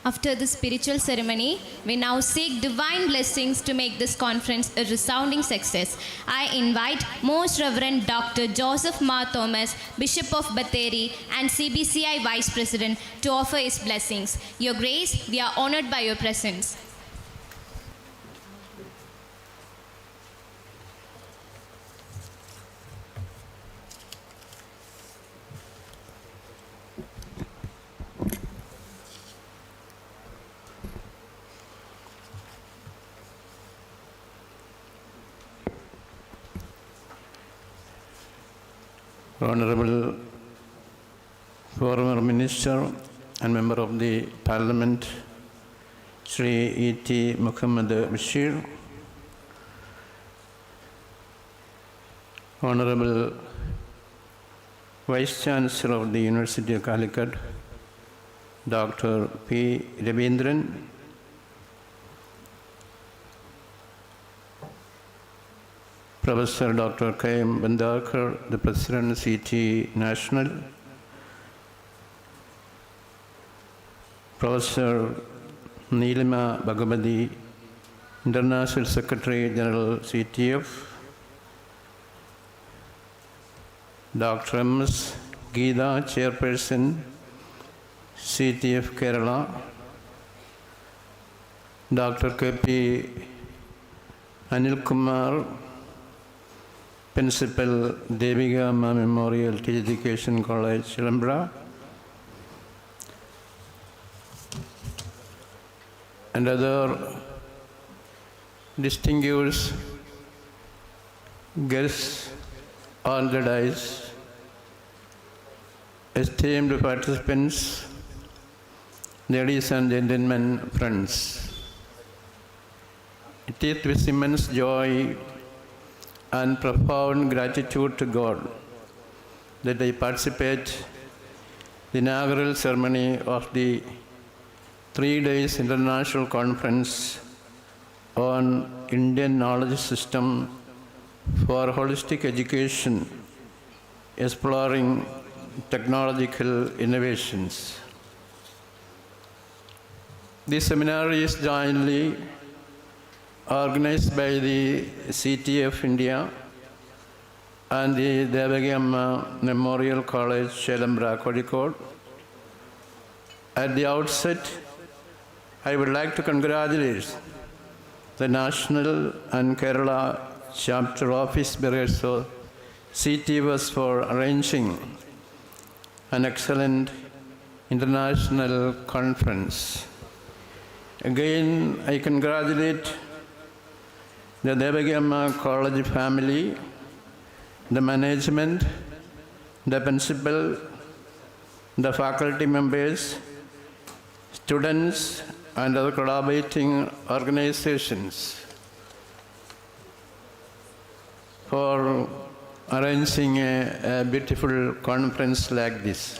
After the spiritual ceremony, we now seek divine blessings to make this conference a resounding success. I invite Most Reverend Dr. Joseph Mar Thomas, Bishop of Batheri and CBCI Vice President, to offer his blessings. Your Grace, we are honored by your presence. Honorable former Minister and Member of the Parliament, Sri E.T. Muhammad Bashir, Honorable Vice Chancellor of the University of Calicut, Dr. P. Rabindran, Professor Dr. K.M. Bandakar, the President, CTEF, Professor Neelima Bhagwati, International Secretary General, CTEF, Dr. M.S. Geeta, Chairperson, CTEF Kerala, Dr. K.P. Anil Kumar, Principal Devika Amma Memorial Education College, Chilambra, and other distinguished guests on the dais, esteemed participants, ladies and gentlemen, friends. It is with immense joy and profound gratitude to God that I participate the inaugural ceremony of the 3 days international conference on Indian knowledge system for holistic education, exploring technological innovations. This seminar is jointly organized by the CTEF India and the Devaki Amma Memorial College, Chilambra, Kozhikode. At the outset, I would like to congratulate the National and Kerala Chapter Office Bearers of CTEF for arranging an excellent international conference. Again, I congratulate the Devagamma College family, the management, the principal, the faculty members, students, and other collaborating organizations for arranging a beautiful conference like this.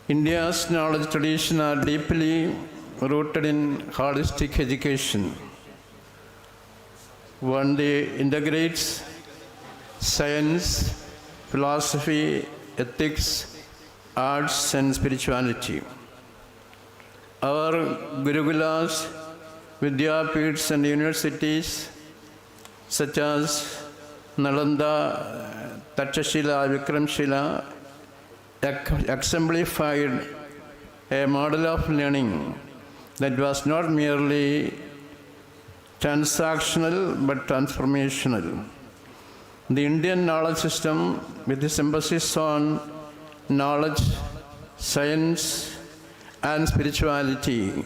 India's knowledge tradition are deeply rooted in holistic education. One that integrates science, philosophy, ethics, arts, and spirituality. Our Gurukulas, Vidyapiths, and universities such as Nalanda, Takshashila, Vikramshila exemplified a model of learning that was not merely transactional but transformational. The Indian knowledge system, with its emphasis on knowledge, science, and spirituality,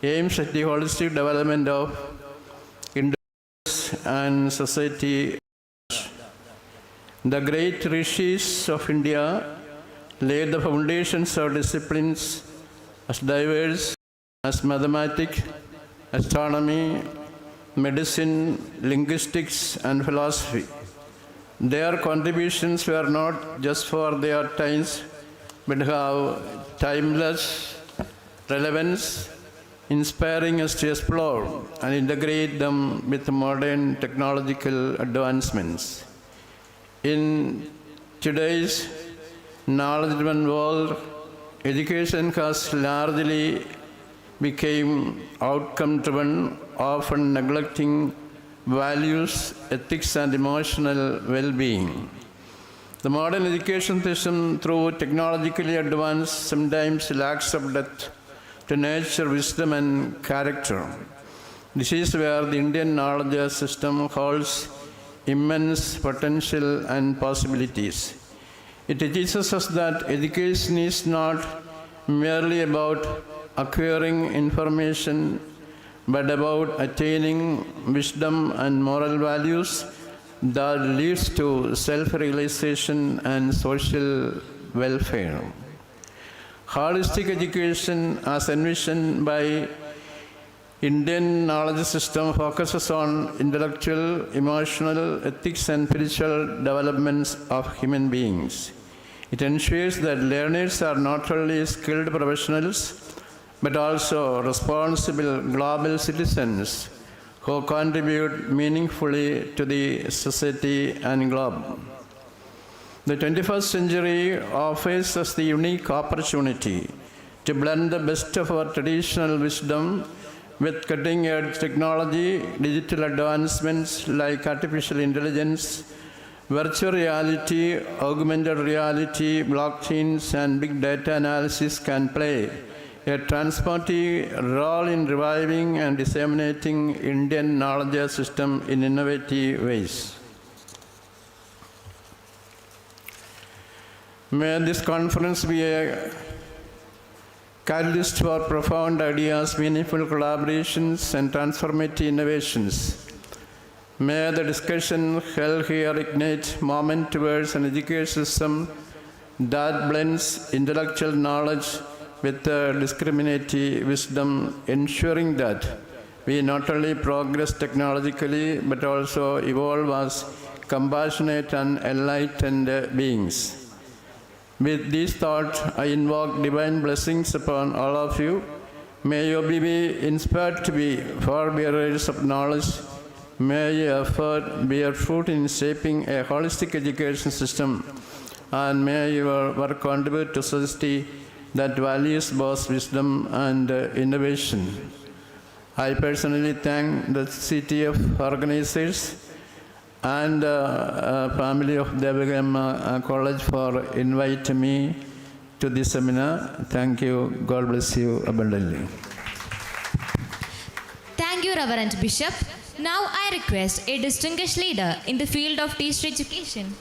aims at the holistic development of individuals and society. The great rishis of India laid the foundations of disciplines as diverse as mathematics, astronomy, medicine, linguistics, and philosophy. Their contributions were not just for their times, but have timeless relevance, inspiring us to explore and integrate them with modern technological advancements. In today's knowledge-driven world, education has largely become outcome-driven, often neglecting values, ethics, and emotional well-being. The modern education system, though technologically advanced, sometimes lacks of depth to nurture wisdom and character. This is where the Indian knowledge system holds immense potential and possibilities. It teaches us that education is not merely about acquiring information, but about attaining wisdom and moral values that leads to self-realization and social welfare. Holistic education, as envisioned by Indian knowledge system, focuses on intellectual, emotional, ethics, and spiritual developments of human beings. It ensures that learners are not only skilled professionals, but also responsible global citizens who contribute meaningfully to the society and globe. The 21st century offers us the unique opportunity to blend the best of our traditional wisdom with cutting-edge technology, digital advancements like artificial intelligence, virtual reality, augmented reality, blockchains, and big data analysis can play a transformative role in reviving and disseminating Indian knowledge system in innovative ways. May this conference be a catalyst for profound ideas, meaningful collaborations, and transformative innovations. May the discussion held here ignite moment towards an education system that blends intellectual knowledge with discriminating wisdom, ensuring that we not only progress technologically, but also evolve as compassionate and enlightened beings. With these thoughts, I invoke divine blessings upon all of you. May you be inspired to be forebearers of knowledge. May your effort bear fruit in shaping a holistic education system, and may your work contribute to society that values both wisdom and innovation. I personally thank the CTEF organizers and family of Devagamma College for inviting me to this seminar. Thank you. God bless you abundantly. Thank you, Reverend Bishop. Now I request a distinguished leader in the field of teacher education.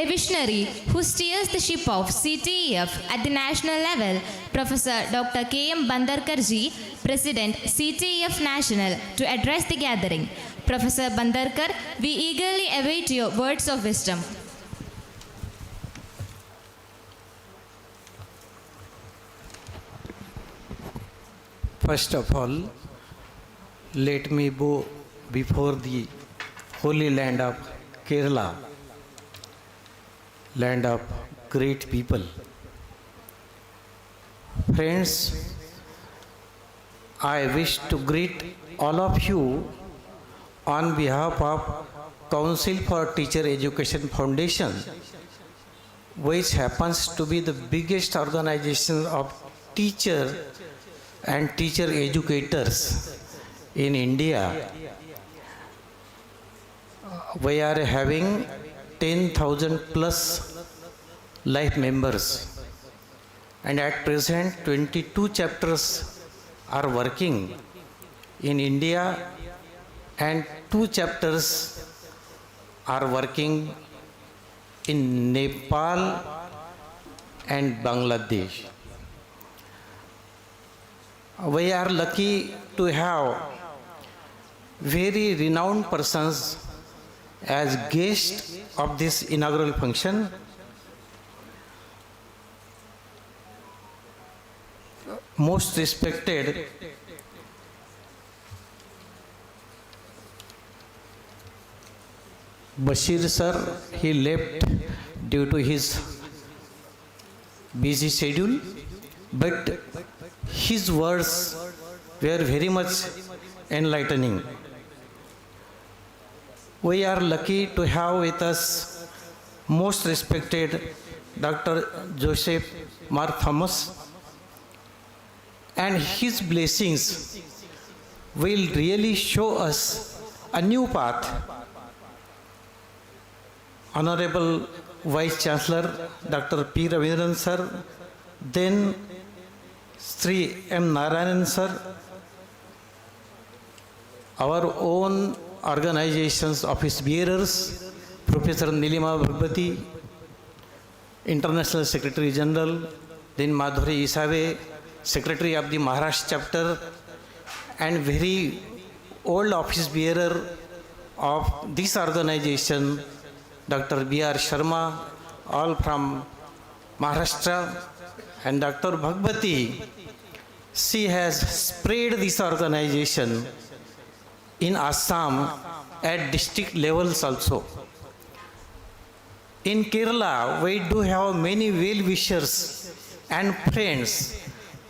A visionary who steers the ship of CTEF at the national level, Professor Dr. K.M. Bandarkarji, President CTEF National, to address the gathering. Professor Bandarkar, we eagerly await your words of wisdom. First of all, let me bow before the holy land of Kerala, land of great people. Friends, I wish to greet all of you on behalf of Council for Teacher Education Foundation, which happens to be the biggest organization of teacher and teacher educators in India. We are having 10,000 plus life members, and at present 22 chapters are working in India and 2 chapters are working in Nepal and Bangladesh. We are lucky to have very renowned persons as guests of this inaugural function. Most respected Bashir sir, he left due to his busy schedule, but his words were very much enlightening. We are lucky to have with us most respected Dr. Joseph Mark Thomas, and his blessings will really show us a new path. Honorable Vice Chancellor Dr. P. Ravindran sir, then Sri M. Narayanan sir, our own organization's office bearers, Professor Nilima Bhagwati, International Secretary General, then Madhuri Isave, Secretary of the Maharashtra chapter, and very old office bearer of this organization, Dr. B.R. Sharma, all from Maharashtra, and Dr. Bhagwati. She has spread this organization in Assam at district levels also. In Kerala, we do have many well-wishers and friends.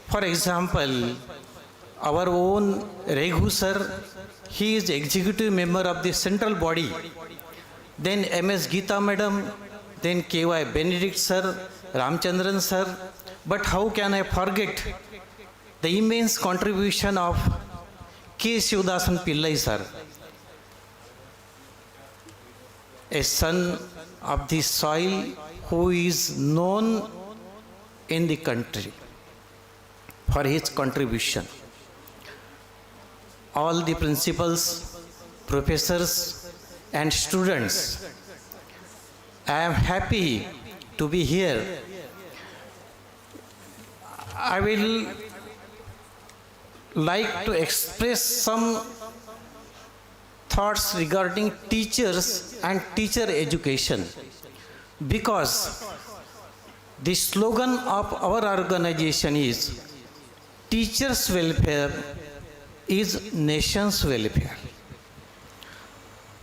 For example, our own Raghu sir, he is executive member of the central body. Then MS Geeta madam, then KY Benedict sir, Ramchandran sir. But how can I forget the immense contribution of K. Shivdasan Pillai sir, a son of the soil who is known in the country for his contribution. All the principals, professors, and students, I am happy to be here. I will like to express some thoughts regarding teachers and teacher education, because the slogan of our organization is teachers' welfare is nation's welfare.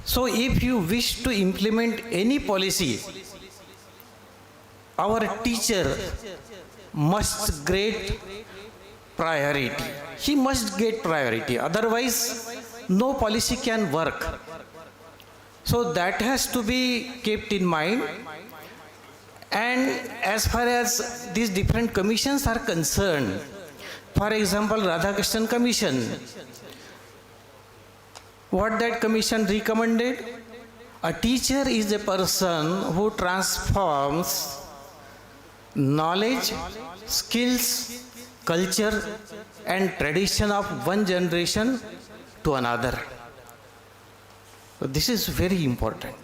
So if you wish to implement any policy, our teacher must get priority. He must get priority. Otherwise, no policy can work. So that has to be kept in mind. And as far as these different commissions are concerned, for example, Radhakrishnan Commission, what that commission recommended? A teacher is a person who transforms knowledge, skills, culture, and tradition of one generation to another. So this is very important.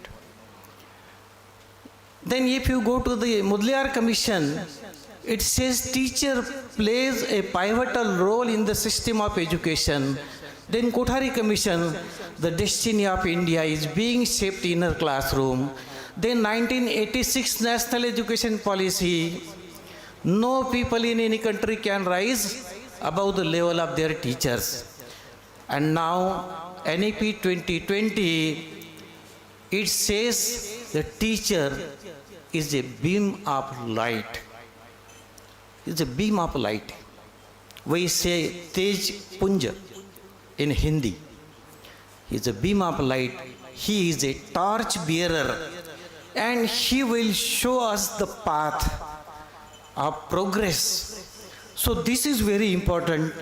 Then if you go to the Mudliar Commission, it says teacher plays a pivotal role in the system of education. Then Kothari Commission, the destiny of India is being shaped in her classroom. Then 1986 National Education Policy, no people in any country can rise above the level of their teachers. And now NEP 2020, it says the teacher is a beam of light. It's a beam of light. We say Tej Punja in Hindi. He's a beam of light. He is a torch bearer, and he will show us the path of progress. So this is very important.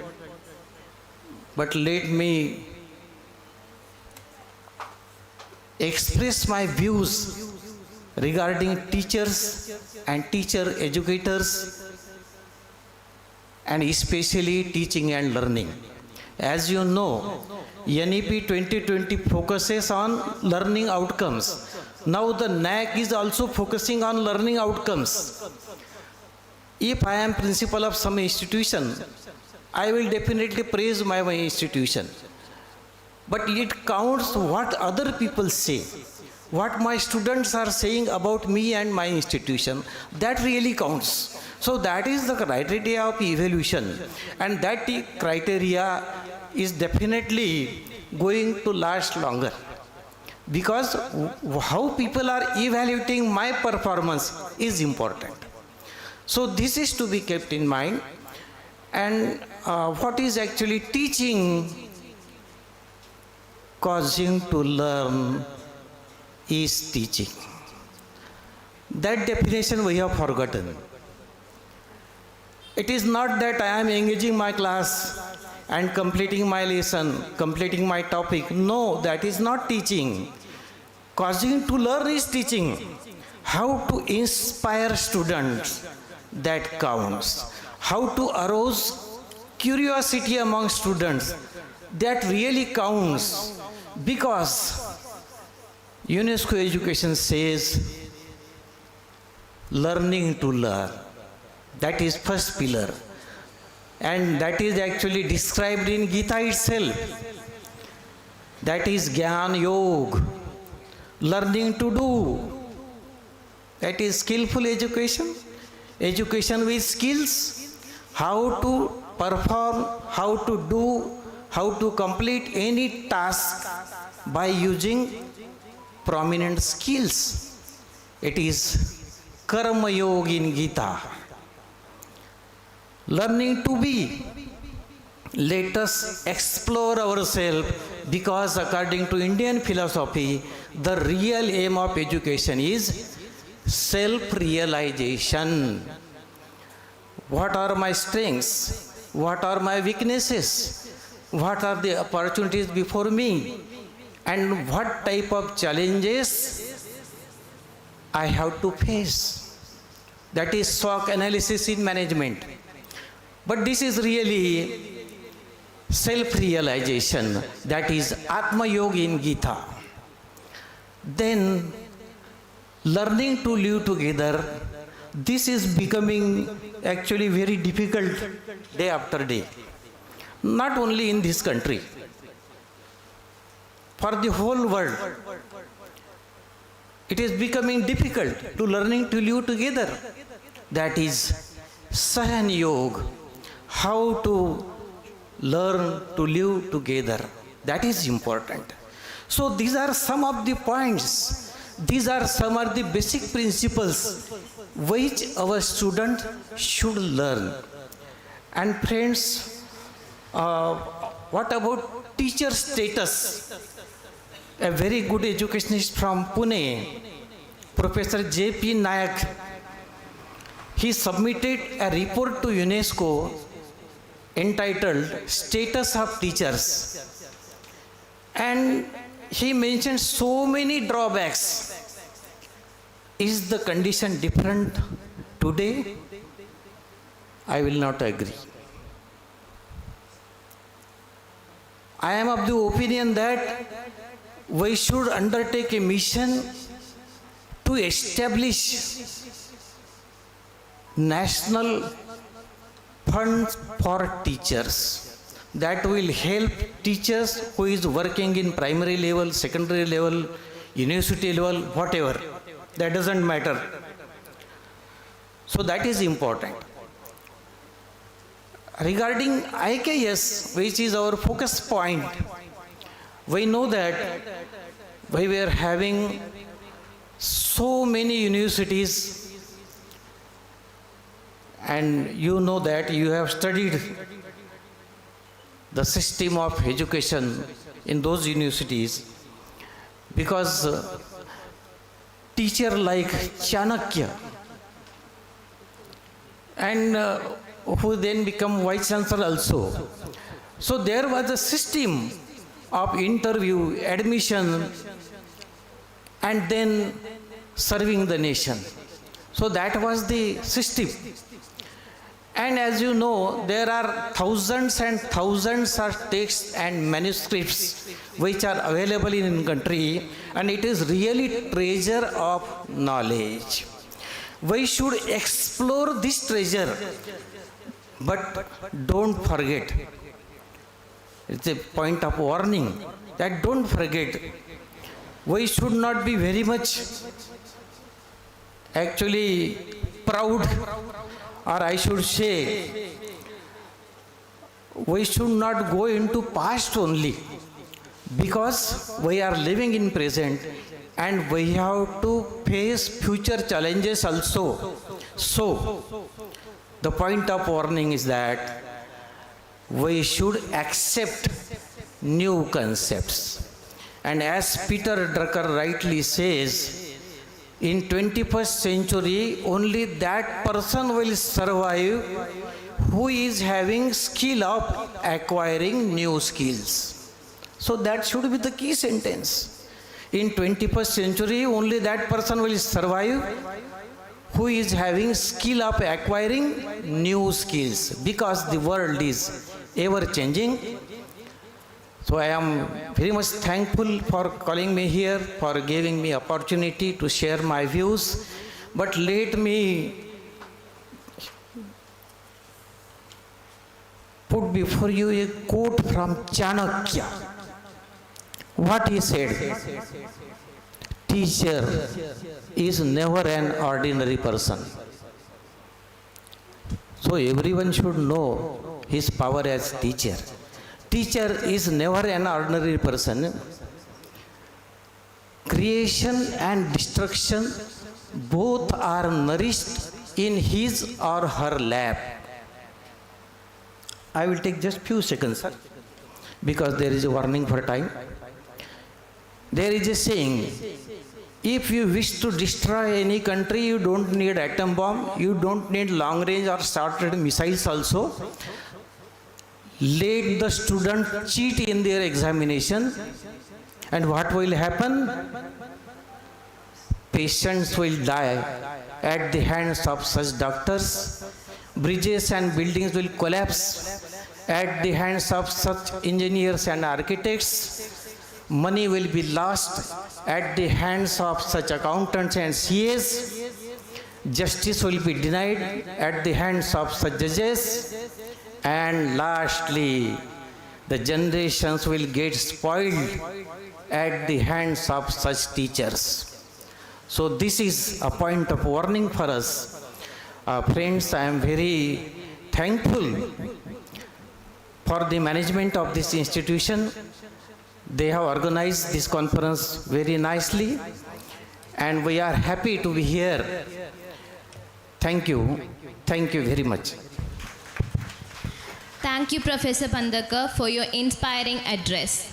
But let me express my views regarding teachers and teacher educators, and especially teaching and learning. As you know, NEP 2020 focuses on learning outcomes. Now the NAC is also focusing on learning outcomes. If I am principal of some institution, I will definitely praise my institution. But it counts what other people say, what my students are saying about me and my institution. That really counts. So that is the criteria of evaluation, and that criteria is definitely going to last longer, because how people are evaluating my performance is important. So this is to be kept in mind. And what is actually teaching, causing to learn is teaching. That definition we have forgotten. It is not that I am engaging my class and completing my lesson, completing my topic. No, that is not teaching. Causing to learn is teaching. How to inspire students, that counts. How to arouse curiosity among students, that really counts. Because UNESCO education says learning to learn. That is first pillar. And that is actually described in Gita itself. That is Gyan Yog, learning to do. That is skillful education, education with skills, how to perform, how to do, how to complete any task by using prominent skills. It is Karma Yoga in Gita. Learning to be. Let us explore ourselves, because according to Indian philosophy, the real aim of education is self-realization. What are my strengths? What are my weaknesses? What are the opportunities before me? And what type of challenges I have to face? That is SWOT analysis in management. But this is really self-realization. That is Atma Yoga in Gita. Then learning to live together, this is becoming actually very difficult day after day. Not only in this country, for the whole world. It is becoming difficult to learning to live together. That is Sahan Yoga, how to learn to live together. That is important. So these are some of the points. These are some of the basic principles which our student should learn. And friends, what about teacher status? A very good educationist from Pune, Professor J.P. Nayak, he submitted a report to UNESCO entitled Status of Teachers. And he mentioned so many drawbacks. Is the condition different today? I will not agree. I am of the opinion that we should undertake a mission to to establish national funds for teachers that will help teachers who is working in primary level, secondary level, university level, whatever. That doesn't matter. So that is important. Regarding IKS, which is our focus point, we know that we were having so many universities, and you know that you have studied the system of education in those universities, because teacher like Chanakya and who then become vice chancellor also. So there was a system of interview, admission, and then serving the nation. So that was the system. And as you know, there are thousands and thousands of texts and manuscripts which are available in country, and it is really treasure of knowledge. We should explore this treasure, but don't forget. It's a point of warning that don't forget. We should not be very much actually proud, or I should say, we should not go into past only, because we are living in present and we have to face future challenges also. So, the point of warning is that we should accept new concepts. And as Peter Drucker rightly says, in 21st century, only that person will survive who is having skill of acquiring new skills. So that should be the key sentence. In 21st century, only that person will survive who is having skill of acquiring new skills, because the world is ever changing. So I am very much thankful for calling me here, for giving me opportunity to share my views. But let me put before you a quote from Chanakya. What he said: teacher is never an ordinary person. So everyone should know his power as teacher. Teacher is never an ordinary person. Creation and destruction both are nourished in his or her lap. I will take just few seconds, sir, because there is a warning for time. There is a saying, if you wish to destroy any country, you don't need atom bomb, you don't need long range or short range missiles also. Let the student cheat in their examination, and what will happen? Patients will die at the hands of such doctors. Bridges and buildings will collapse at the hands of such engineers and architects. Money will be lost at the hands of such accountants and CAs. Justice will be denied at the hands of such judges. And lastly, the generations will get spoiled at the hands of such teachers. So this is a point of warning for us. Friends, I am very thankful for the management of this institution. They have organized this conference very nicely, and we are happy to be here. Thank you. Thank you very much. Thank you, Professor Pandaka, for your inspiring address.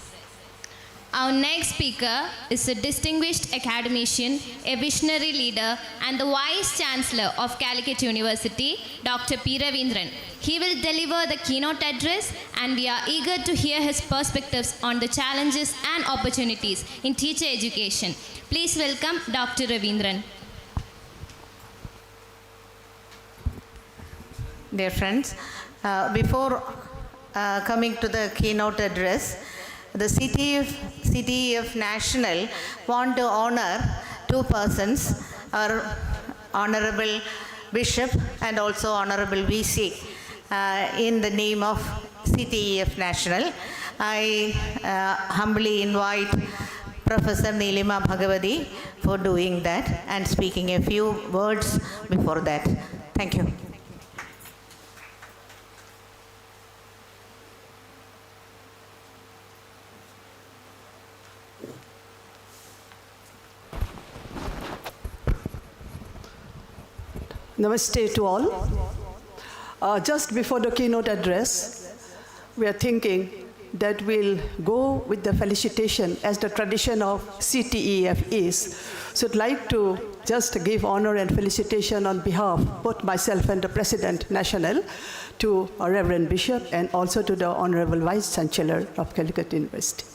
Our next speaker is a distinguished academician, a visionary leader, and the Vice Chancellor of Calicut University, Dr. P. Ravindran. He will deliver the keynote address, and we are eager to hear his perspectives on the challenges and opportunities in teacher education. Please welcome Dr. Ravindran. Dear friends, before coming to the keynote address, the CTEF National want to honor two persons, our Honorable Bishop and also Honorable VC, in the name of CTEF National. I humbly invite Professor Nilima Bhagavati for doing that and speaking a few words before that. Thank you. Namaste to all. Just before the keynote address, we are thinking that we'll go with the felicitation as the tradition of CTEF is. So I'd like to just give honor and felicitation on behalf of both myself and the President National to our Reverend Bishop and also to the Honorable Vice Chancellor of Calicut University.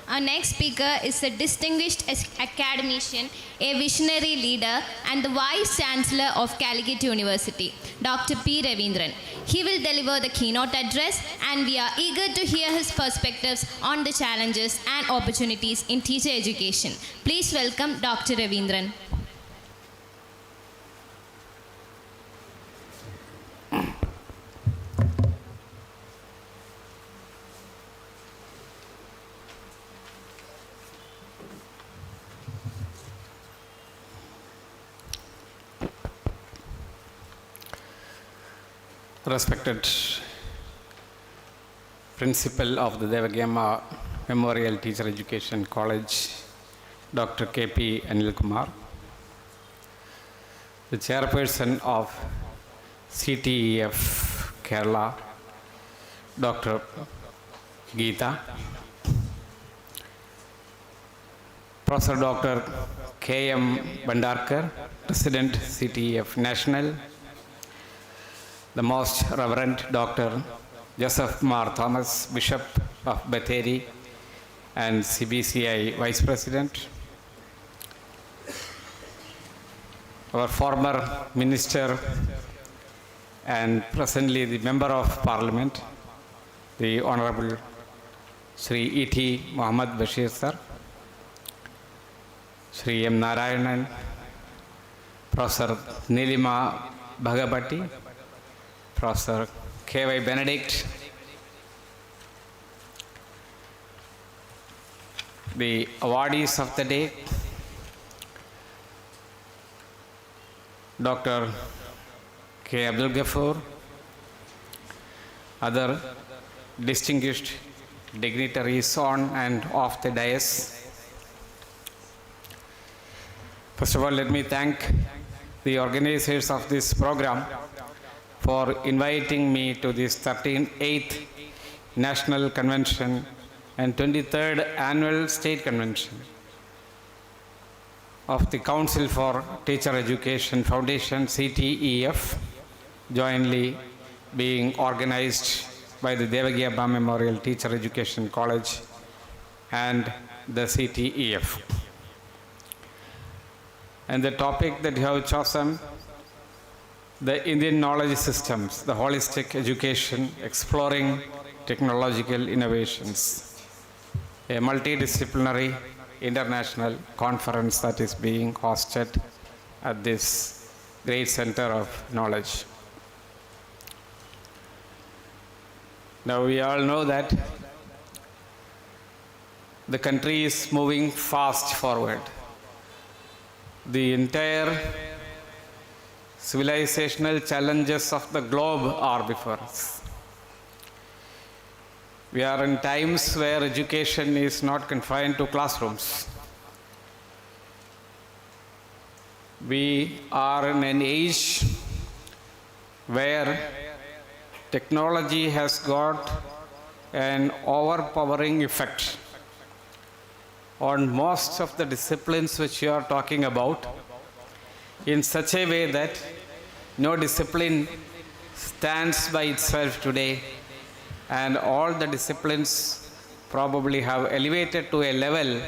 Our next speaker is a distinguished academician, a visionary leader, and the Vice Chancellor of Calicut University, Dr. P. Ravindran. He will deliver the keynote address, and we are eager to hear his perspectives on the challenges and opportunities in teacher education. Please welcome Dr. Ravindran. Respected Principal of the Devagama Memorial Teacher Education College, Dr. K.P. Anil Kumar, the Chairperson of CTEF Kerala, Dr. Geeta, Professor Dr. K.M. Bandarkar, President CTEF National, the Most Reverend Dr. Joseph Mar Thomas, Bishop of Bethany and CBCI Vice President, our former Minister and presently the Member of Parliament, the Honorable Sri E.T. Muhammad Bashir Sir, Sri M. Narayanan, Professor Nilima Bhagavati, Professor K.Y. Benedict, the awardees of the day, Dr. K. Abdul Ghaffur, other distinguished dignitaries on and off the dais. First of all, let me thank the organizers of this program for inviting me to this 38th National Convention and 23rd Annual State Convention of the Council for Teacher Education Foundation, CTEF, jointly being organized by the Devagya Abba Memorial Teacher Education College and the CTEF. And the topic that you have chosen, the Indian knowledge systems, the holistic education, exploring technological innovations, a multidisciplinary international conference that is being hosted at this great center of knowledge. Now we all know that the country is moving fast forward. The entire civilizational challenges of the globe are before us. We are in times where education is not confined to classrooms. We are in an age where technology has got an overpowering effect on most of the disciplines which you are talking about, in such a way that no discipline stands by itself today, and all the disciplines probably have elevated to a level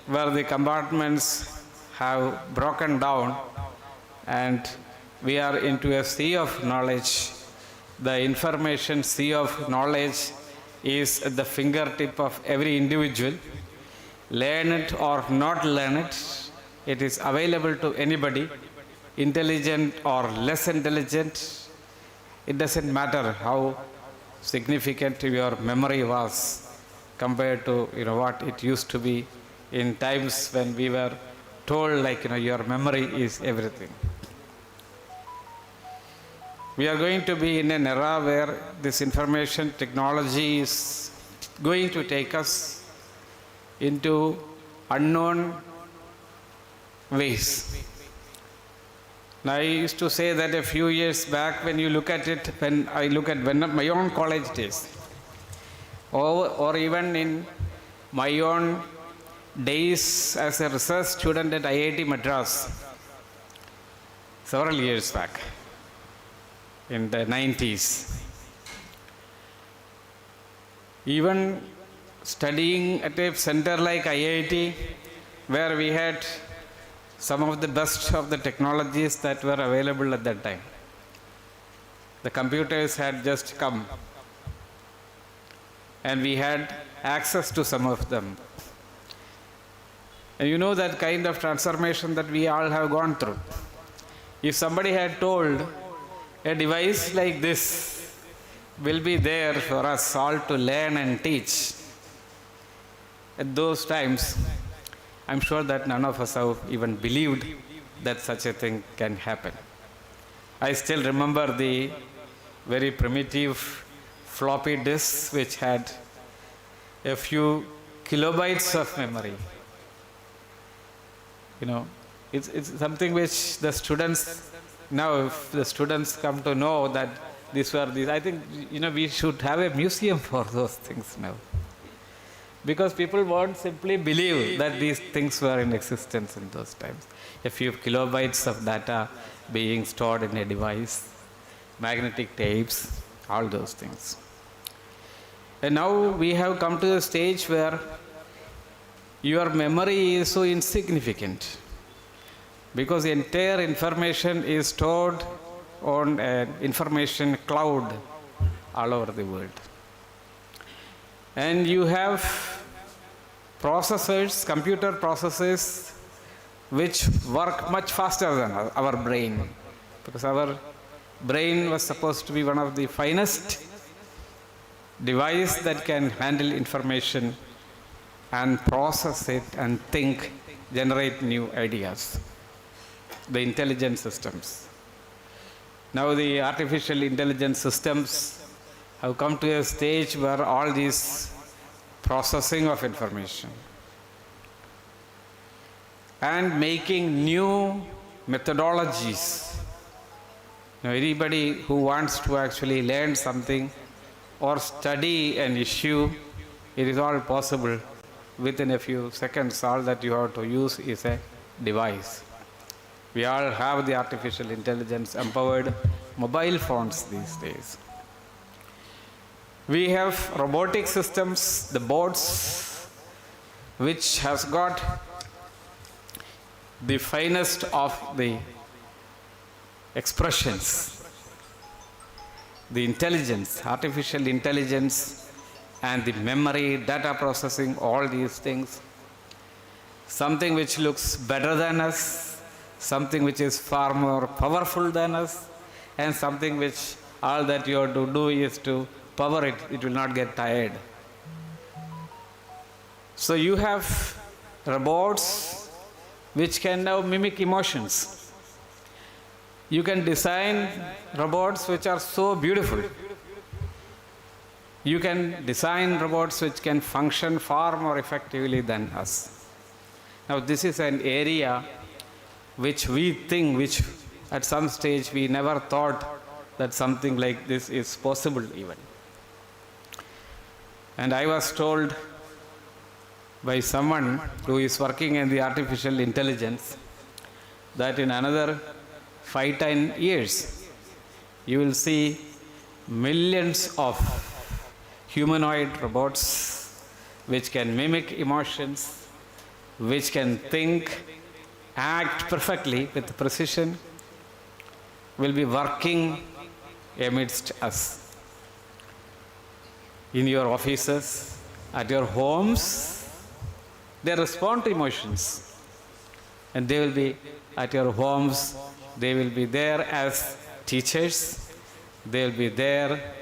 where the compartments have broken down and we are into a sea of knowledge. The information sea of knowledge is at the fingertip of every individual. Learn it or not learn it, it is available to anybody, intelligent or less intelligent. It doesn't matter how significant your memory was compared to what it used to be in times when we were told your memory is everything. We are going to be in an era where this information technology is going to take us into unknown ways. Now, I used to say that a few years back, when you look at it, when I look at my own college days, or even in my own days as a research student at IIT Madras, several years back, in the 90s, even studying at a center like IIT, where we had some of the best of the technologies that were available at that time. The computers had just come and we had access to some of them. And you know that kind of transformation that we all have gone through. If somebody had told a device like this will be there for us all to learn and teach, at those times, I'm sure that none of us have even believed that such a thing can happen. I still remember the very primitive floppy disks which had a few kilobytes of memory. It's something which the students, now if the students come to know that these were these, I think we should have a museum for those things now. Because people won't simply believe that these things were in existence in those times. A few kilobytes of data being stored in a device, magnetic tapes, all those things. And now we have come to a stage where your memory is so insignificant, because the entire information is stored on an information cloud all over the world. And you have processors, computer processors, which work much faster than our brain, because our brain was supposed to be one of the finest device that can handle information and process it and think, generate new ideas, the intelligent systems. Now the artificial intelligence systems have come to a stage where all these processing of information and making new methodologies. Anybody who wants to actually learn something or study an issue, it is all possible within a few seconds. All that you have to use is a device. We all have the artificial intelligence empowered mobile phones these days. We have robotic systems, the bots, which has got the finest of the expressions. The intelligence, artificial intelligence and the memory, data processing, all these things. Something which looks better than us, something which is far more powerful than us, and something which all that you have to do is to power it, it will not get tired. So you have robots which can now mimic emotions. You can design robots which are so beautiful. You can design robots which can function far more effectively than us. Now this is an area which we think, which at some stage we never thought that something like this is possible even. And I was told by someone who is working in the artificial intelligence that in another 5-10 years you will see millions of humanoid robots which can mimic emotions, which can think, act perfectly with precision, will be working amidst us. In your offices, at your homes, they respond to emotions. And they will be at your homes, they will be there as teachers, they will be there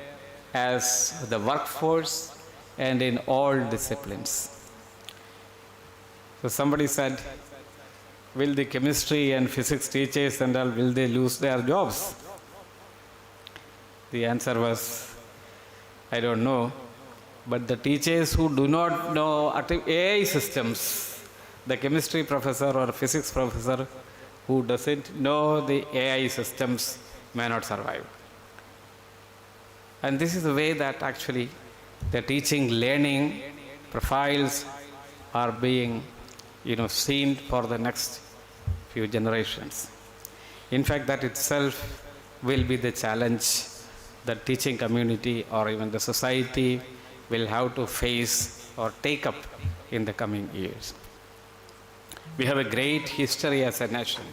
as the workforce, and in all disciplines. So somebody said, will the chemistry and physics teachers and all, will they lose their jobs? The answer was, I don't know. But the teachers who do not know AI systems, the chemistry professor or physics professor who doesn't know the AI systems may not survive. And this is the way that actually the teaching learning profiles are being seen for the next few generations. In fact, that itself will be the challenge that teaching community or even the society will have to face or take up in the coming years. We have a great history as a nation.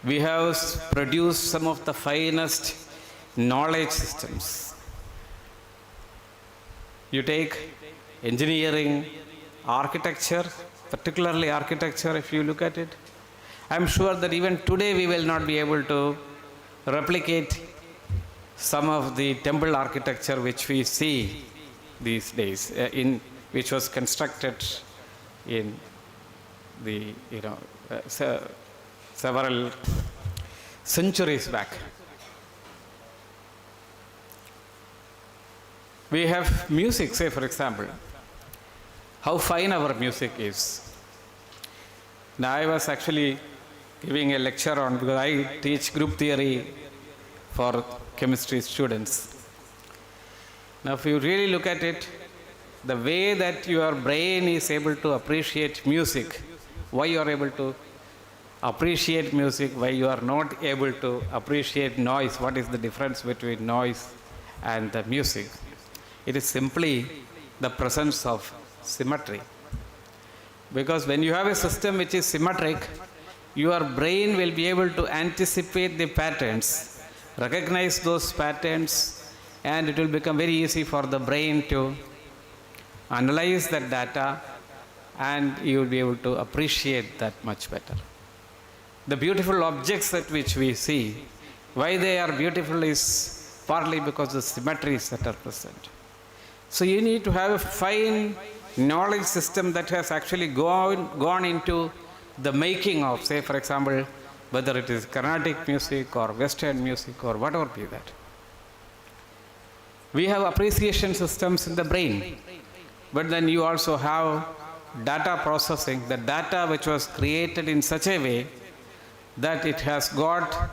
We have produced some of the finest knowledge systems. You take engineering, architecture, particularly architecture, if you look at it, I'm sure that even today we will not be able to replicate some of the temple architecture which we see these days, which was constructed in the several centuries back. We have music, say for example, how fine our music is. Now I was actually giving a lecture on, because I teach group theory for chemistry students. Now if you really look at it, the way that your brain is able to appreciate music, why you are able to appreciate music, why you are not able to appreciate noise, what is the difference between noise and the music? It is simply the presence of symmetry. Because when you have a system which is symmetric, your brain will be able to anticipate the patterns, recognize those patterns, and it will become very easy for the brain to analyze that data, and you will be able to appreciate that much better. The beautiful objects that which we see, why they are beautiful is partly because the symmetries that are present. So you need to have a fine knowledge system that has actually gone into the making of, say for example, whether it is Carnatic music or Western music or whatever be that. We have appreciation systems in the brain, but then you also have data processing, the data which was created in such a way that it has got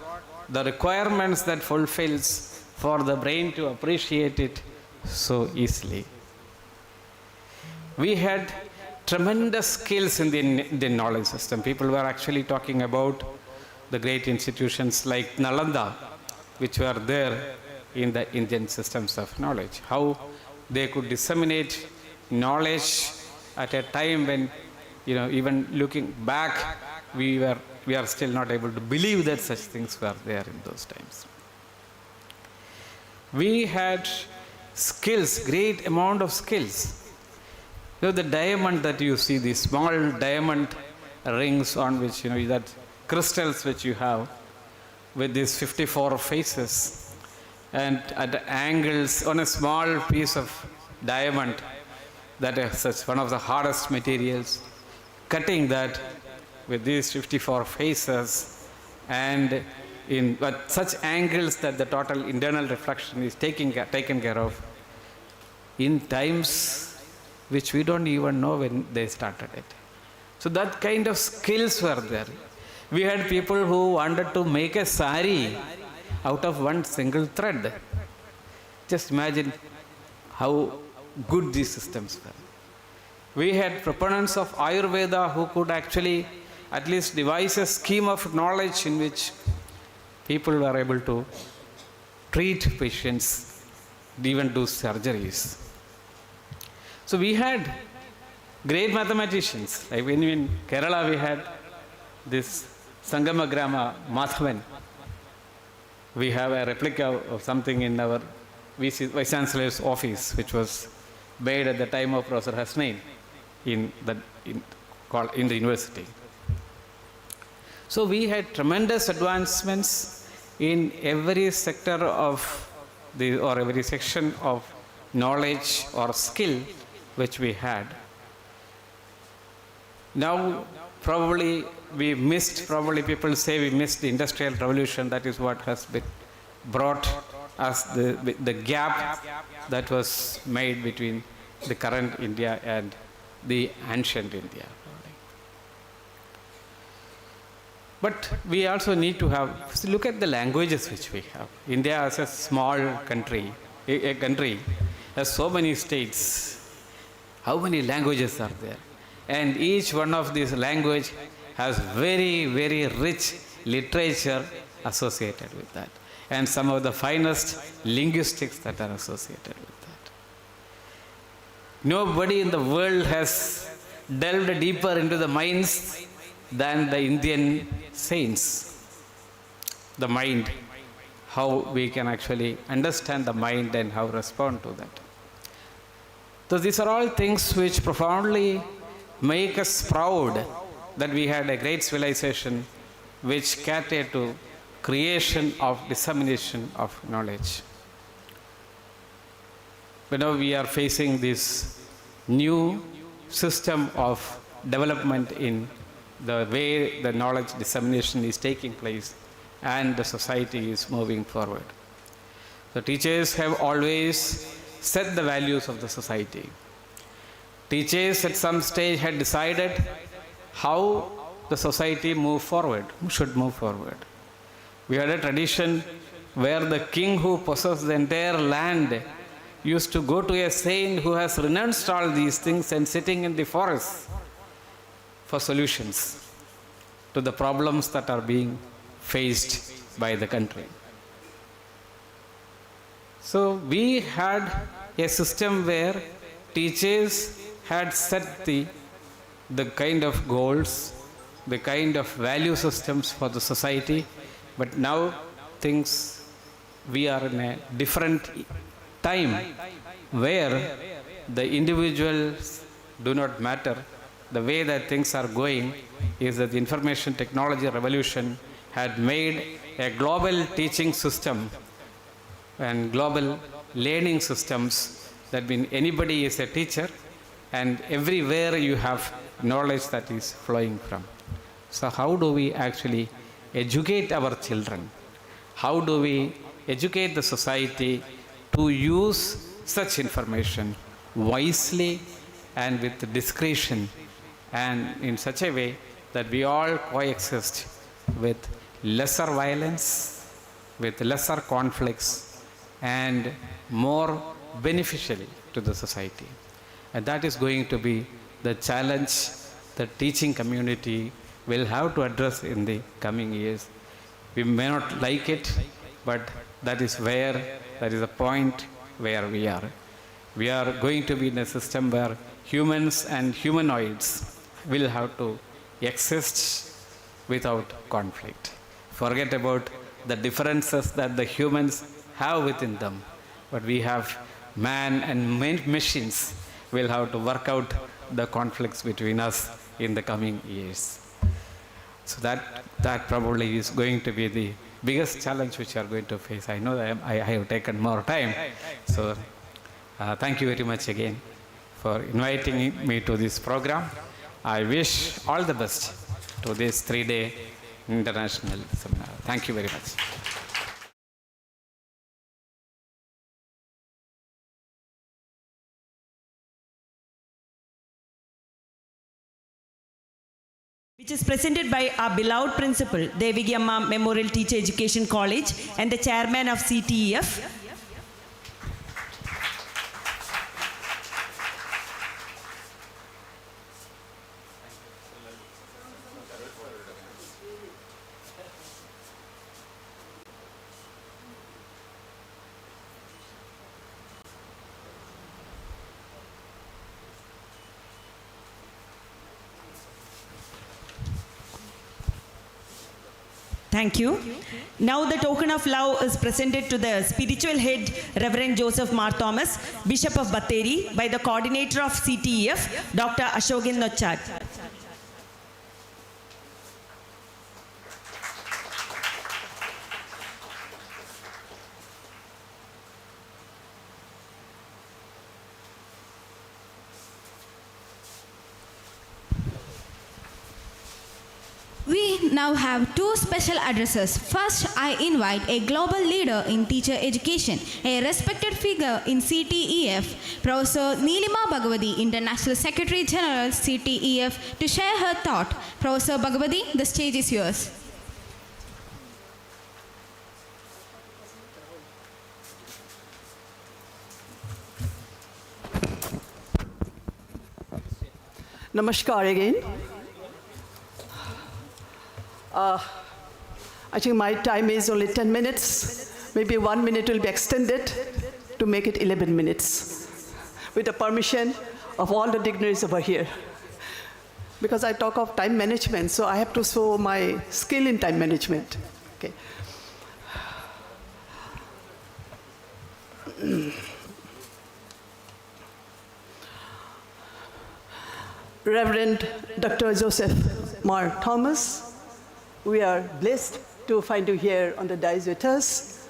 the requirements that fulfills for the brain to appreciate it so easily. We had tremendous skills in the knowledge system. People were actually talking about the great institutions like Nalanda, which were there in the Indian systems of knowledge. How they could disseminate knowledge at a time when, even looking back, we are still not able to believe that such things were there in those times. We had skills, great amount of skills. You know, the diamond that you see, the small diamond rings on which, that crystals which you have with these 54 faces, and at angles on a small piece of diamond that is such one of the hardest materials, cutting that with these 54 faces and in such angles that the total internal reflection is taken care of in times which we don't even know when they started it. So that kind of skills were there. We had people who wanted to make a sari out of one single thread. Just imagine how good these systems were. We had proponents of Ayurveda who could actually at least devise a scheme of knowledge in which people were able to treat patients, even do surgeries. So we had great mathematicians. Like when in Kerala we had this Sangamagrama Madhavan. We have a replica of something in our Vice Chancellor's office, which was made at the time of Professor Hasnain in the university. So we had tremendous advancements in every sector of or every section of knowledge or skill which we had. Now probably people say we missed the Industrial Revolution. That is what has been brought us the gap that was made between the current India and the ancient India. But we also need to look at the languages which we have. India is a small country, a country has so many states. How many languages are there? And each one of these language has very, very rich literature associated with that. And some of the finest linguistics that are associated with that. Nobody in the world has delved deeper into the minds than the Indian saints. The mind, how we can actually understand the mind and how respond to that. So these are all things which profoundly make us proud that we had a great civilization which catered to creation of dissemination of knowledge. But now we are facing this new system of development in the way the knowledge dissemination is taking place and the society is moving forward. The teachers have always set the values of the society. Teachers at some stage had decided how the society should move forward. We had a tradition where the king who possessed the entire land used to go to a saint who has renounced all these things and sitting in the forest for solutions to the problems that are being faced by the country. So we had a system where teachers had set the kind of goals, the kind of value systems for the society, but now we are in a different time where the individuals do not matter. The way that things are going is that the information technology revolution had made a global teaching system and global learning systems that mean anybody is a teacher and everywhere you have knowledge that is flowing from. So how do we actually educate our children? How do we educate the society to use such information wisely and with discretion and in such a way that we all coexist with lesser violence, with lesser conflicts and more beneficially to the society? And that is going to be the challenge the teaching community will have to address in the coming years. We may not like it, but that is a point where we are. We are going to be in a system where humans and humanoids will have to exist without conflict. Forget about the differences that the humans have within them, but we have man and machines will have to work out the conflicts between us in the coming years. So that probably is going to be the biggest challenge which you are going to face. I know that I have taken more time. So thank you very much again for inviting me to this program. I wish all the best to this 3-day international seminar. Thank you very much. Which is presented by our beloved principal, Devigi Amma Memorial Teacher Education College, and the chairman of CTEF. Thank you. Now the token of love is presented to the spiritual head, Reverend Joseph Mar Thomas, Bishop of Batteri, by the coordinator of CTEF, Dr. Ashogin Nochat. We now have two special addresses. First, I invite a global leader in teacher education, a respected figure in CTEF, Professor Neelima Bhagavati, International Secretary General, CTEF, to share her thought. Professor Bhagavati, the stage is yours. Namaskar again. I think my time is only 10 minutes. Maybe 1 minute will be extended to make it 11 minutes. With the permission of all the dignitaries over here. Because I talk of time management, so I have to show my skill in time management. Okay. Reverend Dr. Joseph Mar Thomas, we are blessed to find you here on the dais with us.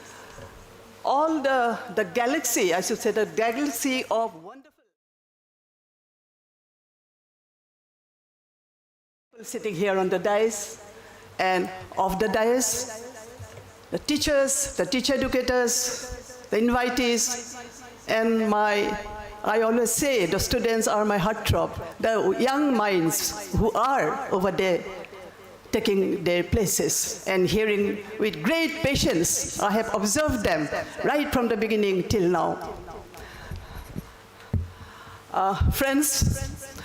All the galaxy, I should say, the galaxy of wonderful people sitting here on the dais and off the dais, the teachers, the teacher educators, the invitees, and I always say the students are my heartthrob, the young minds who are over there taking their places and hearing with great patience. I have observed them right from the beginning till now. Friends,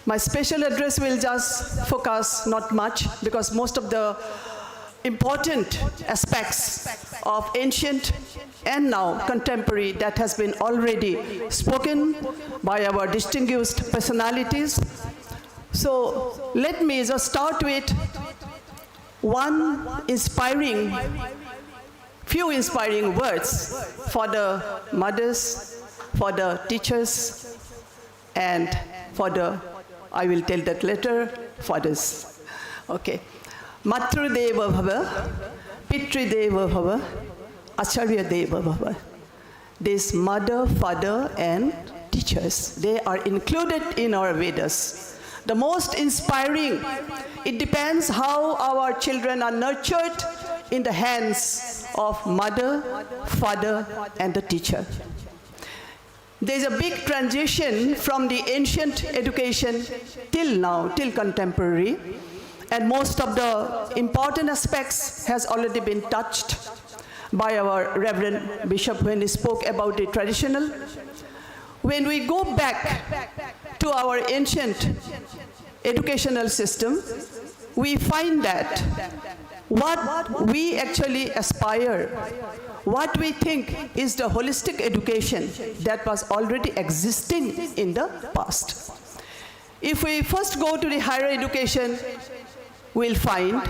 my special address will just focus not much because most of the important aspects of ancient and now contemporary that has been already spoken by our distinguished personalities. So let me just start with few inspiring words for the mothers, for the teachers, and for the, I will tell that later, fathers. Okay. Matrudeva Bhava, Pitrideva Bhava, Acharya Deva Bhava. This mother, father, and teachers, they are included in our Vedas. The most inspiring, it depends how our children are nurtured in the hands of mother, father, and the teacher. There is a big transition from the ancient education till now, till contemporary, and most of the important aspects has already been touched by our Reverend Bishop when he spoke about the traditional. When we go back to our ancient educational system, we find that what we actually aspire, what we think is the holistic education that was already existing in the past. If we first go to the higher education, we'll find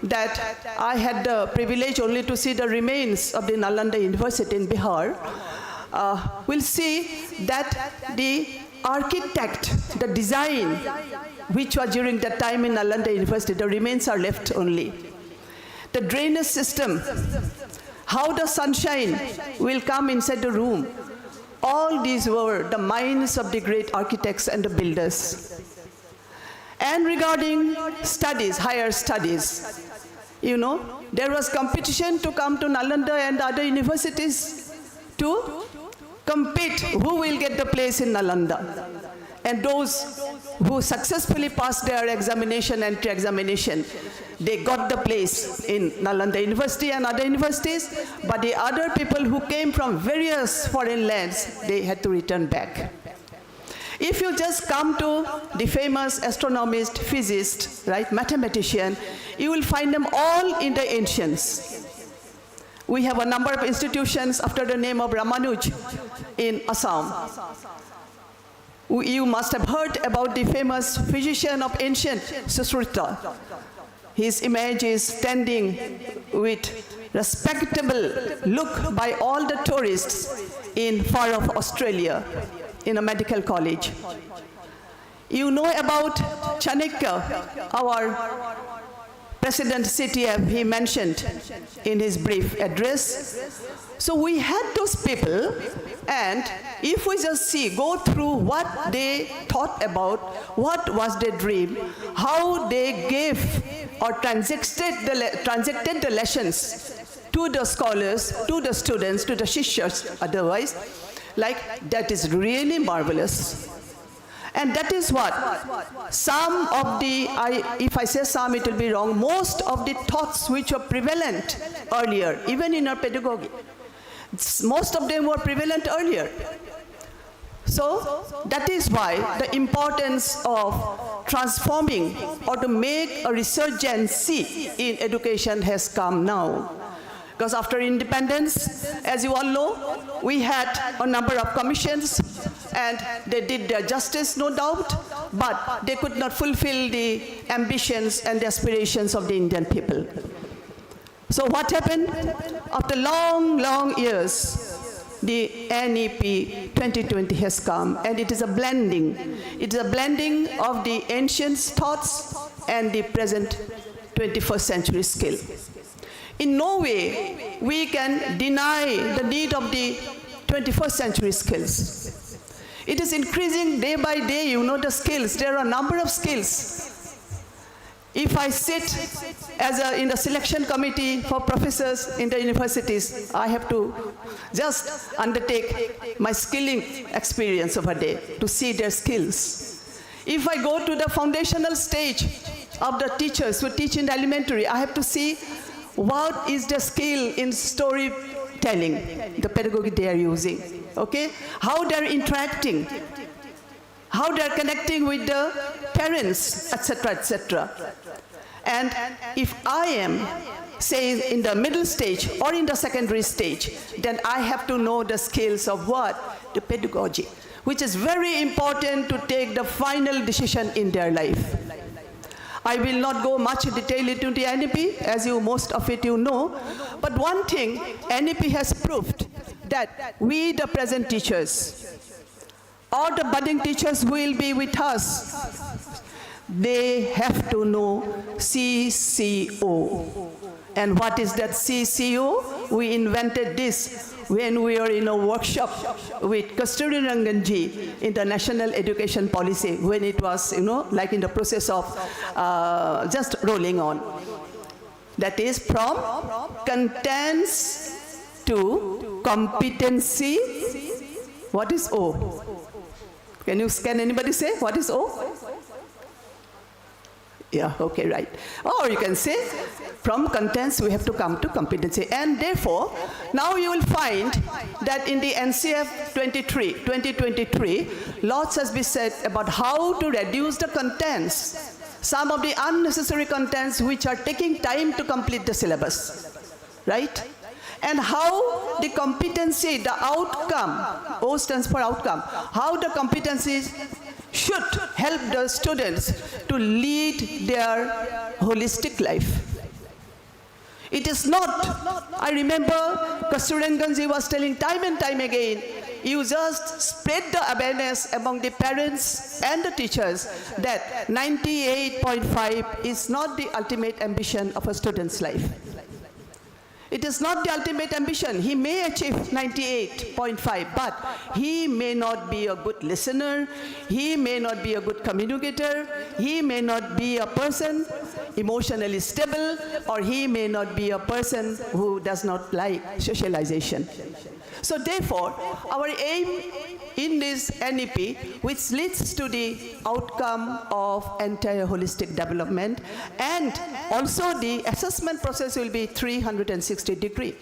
that I had the privilege only to see the remains of the Nalanda University in Bihar. we'll see that the architect, the design, which was during that time in Nalanda University, the remains are left only. The drainage system, how the sunshine will come inside the room. All these were the minds of the great architects and the builders. And regarding studies, higher studies, you know, there was competition to come to Nalanda and other universities to compete who will get the place in Nalanda. And those who successfully passed their examination, entry examination, they got the place in Nalanda University and other universities, but the other people who came from various foreign lands, they had to return back. If you just come to the famous astronomist, physicist, right, mathematician, you will find them all in the ancients. We have a number of institutions after the name of Ramanuj in Assam. You must have heard about the famous physician of ancient Susruta. His image is standing with respectable look by all the tourists in far-off Australia in a medical college. You know about Chanakya, our President CTEF, he mentioned in his brief address. So we had those people, and if we just see, go through what they thought about, what was their dream, how they gave or transacted the lessons to the scholars, to the students, to the shishyas otherwise, like that is really marvelous. And that is what some of the, if I say some, it will be wrong, most of the thoughts which were prevalent earlier, even in our pedagogy, most of them were prevalent earlier. So that is why the importance of transforming or to make a resurgency in education has come now. Because after independence, as you all know, we had a number of commissions and they did their justice, no doubt, but they could not fulfill the ambitions and the aspirations of the Indian people. So what happened? After long, long years, the NEP 2020 has come, and it is a blending. It is a blending of the ancient thoughts and the present 21st century skill. In no way we can deny the need of the 21st century skills. It is increasing day by day, you know, the skills. There are a number of skills. If I sit as in the selection committee for professors in the universities, I have to just undertake my skilling experience of a day to see their skills. If I go to the foundational stage of the teachers who teach in elementary, I have to see what is the skill in storytelling, the pedagogy they are using, okay? How they are interacting, how they are connecting with the parents, etc., etc. And if I am, say, in the middle stage or in the secondary stage, then I have to know the skills of what? The pedagogy, which is very important to take the final decision in their life. I will not go much detail into the NEP, as you most of it you know, but one thing NEP has proved, that we, the present teachers, or the budding teachers who will be with us, they have to know CCO. And what is that CCO? We invented this when we were in a workshop with Kasturi Ranganji in the National Education Policy, when it was, you know, like in the process of just rolling on. That is from contents to competency. What is O? Can anybody say what is O? Yeah, okay, right. Or you can say from contents we have to come to competency. And therefore, now you will find that in the NCF 2023, lots has been said about how to reduce the contents, some of the unnecessary contents which are taking time to complete the syllabus, right? And how the competency, the outcome, O stands for outcome, how the competencies should help the students to lead their holistic life. It is not. I remember Kasturanganji was telling time and time again, you just spread the awareness among the parents and the teachers that 98.5 is not the ultimate ambition of a student's life. It is not the ultimate ambition. He may achieve 98.5, but he may not be a good listener, he may not be a good communicator, he may not be a person emotionally stable, or he may not be a person who does not like socialization. So therefore, our aim in this NEP, which leads to the outcome of entire holistic development, and also the assessment process will be 360 degree.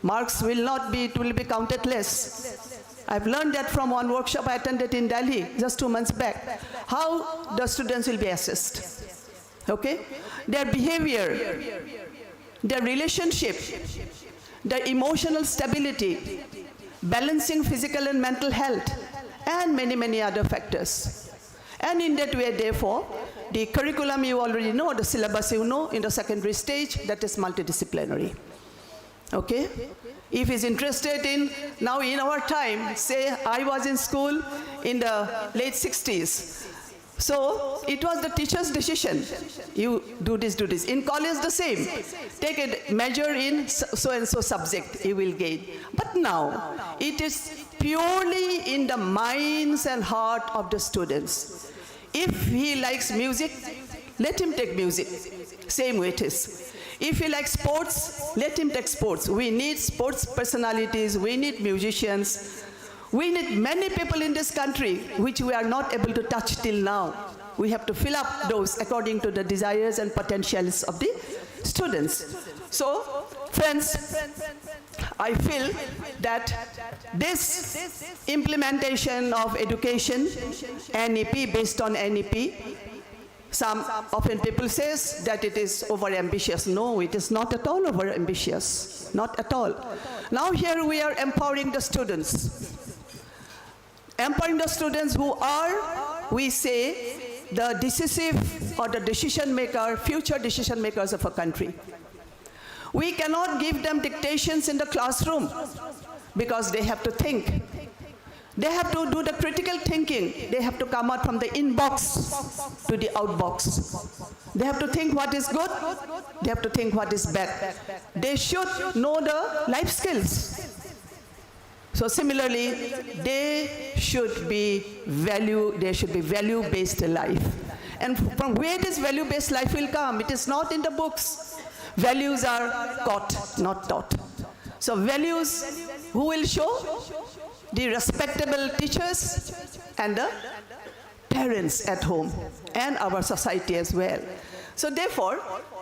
Marks will not be, it will be counted less. I've learned that from one workshop I attended in Delhi just 2 months back, how the students will be assessed. Okay? Their behavior, their relationship, their emotional stability, balancing physical and mental health, and many, many other factors. And in that way, therefore, the curriculum you already know, the syllabus you know in the secondary stage, that is multidisciplinary. Okay? If he's interested in, now in our time, say I was in school in the late 60s. So it was the teacher's decision. You do this, do this. In college, the same. Take a major in so-and-so subject, you will gain. But now, it is purely in the minds and heart of the students. If he likes music, let him take music. Same way it is. If he likes sports, let him take sports. We need sports personalities, we need musicians. We need many people in this country which we are not able to touch till now. We have to fill up those according to the desires and potentials of the students. So, friends, I feel that this implementation of education, NEP, based on NEP, some often people says that it is over-ambitious. No, it is not at all over-ambitious. Not at all. Now here we are empowering the students. Empowering the students who are, we say, the decisive or the decision maker, future decision makers of a country. We cannot give them dictations in the classroom because they have to think. They have to do the critical thinking. They have to come out from the inbox to the outbox. They have to think what is good. They have to think what is bad. They should know the life skills. So similarly, there should be value-based life. And from where this value-based life will come? It is not in the books. Values are taught, not taught. So values, who will show? The respectable teachers and the parents at home and our society as well. So therefore,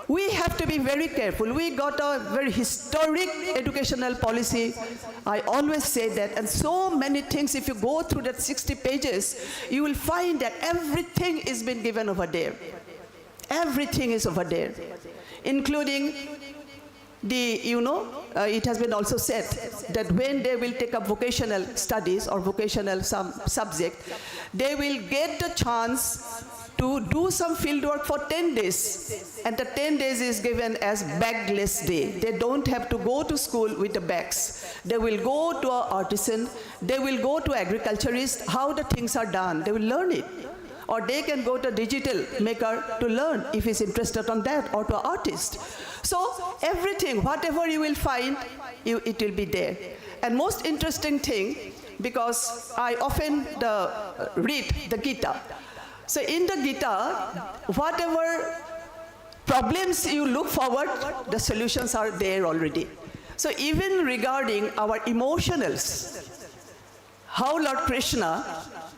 we have to be very careful. We got a very historic educational policy. I always say that, and so many things, if you go through that 60 pages, you will find that everything is been given over there. Everything is over there, including the, it has been also said that when they will take up vocational studies or vocational some subject, they will get the chance to do some field work for 10 days. And the 10 days is given as bagless day. They don't have to go to school with the bags. They will go to an artisan, they will go to agriculturist, how the things are done. They will learn it. Or they can go to a digital maker to learn if he's interested on that, or to an artist. So everything, whatever you will find, it will be there. And most interesting thing, because I often read the Gita. So in the Gita, whatever problems you look forward, the solutions are there already. So even regarding our emotionals, how Lord Krishna,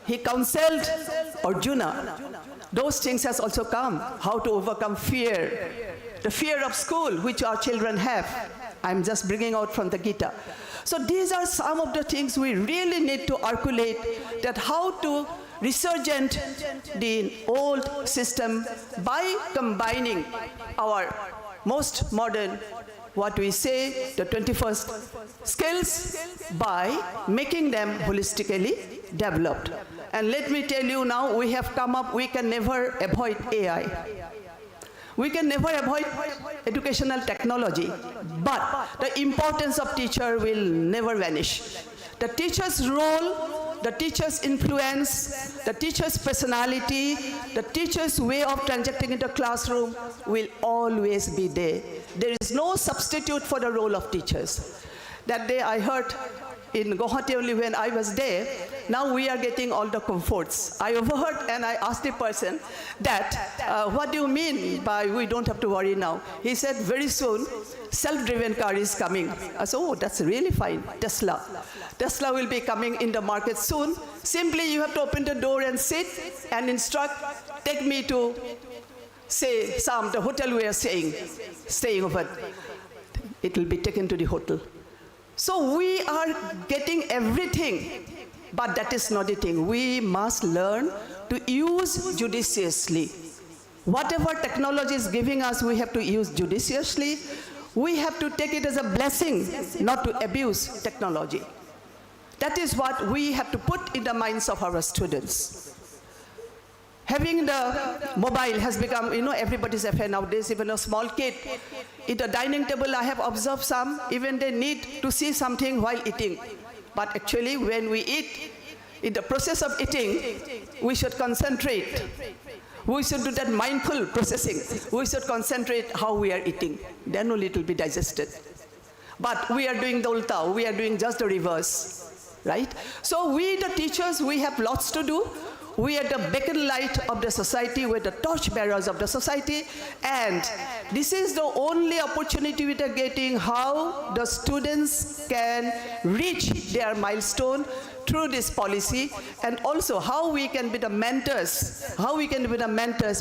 he counseled Arjuna, those things has also come. How to overcome fear, the fear of school, which our children have. I'm just bringing out from the Gita. So these are some of the things we really need to articulate, that how to resurgent the old system by combining our most modern, what we say, the 21st skills, by making them holistically developed. And let me tell you now, we have come up, we can never avoid AI. We can never avoid educational technology, but the importance of teacher will never vanish. The teacher's role, the teacher's influence, the teacher's personality, the teacher's way of transacting in the classroom will always be there. There is no substitute for the role of teachers. That day I heard in Guwahati only when I was there, now we are getting all the comforts. I overheard and I asked the person that, what do you mean by we don't have to worry now? He said, very soon, self-driven car is coming. I said, oh, that's really fine, Tesla. Tesla will be coming in the market soon. Simply you have to open the door and sit and instruct, take me to, say, the hotel we are staying over. It will be taken to the hotel. So we are getting everything, but that is not the thing. We must learn to use judiciously. Whatever technology is giving us, we have to use judiciously. We have to take it as a blessing, not to abuse technology. That is what we have to put in the minds of our students. Having the mobile has become, everybody's affair nowadays, even a small kid. At the dining table, I have observed some, even they need to see something while eating. But actually, when we eat, in the process of eating, we should concentrate. We should do that mindful processing. We should concentrate how we are eating. Then only it will be digested. But we are doing the ulta, we are doing just the reverse, right? So we, the teachers, we have lots to do. We are the beacon light of the society, we're the torch bearers of the society, and this is the only opportunity we are getting how the students can reach their milestone through this policy, and also how we can be the mentors,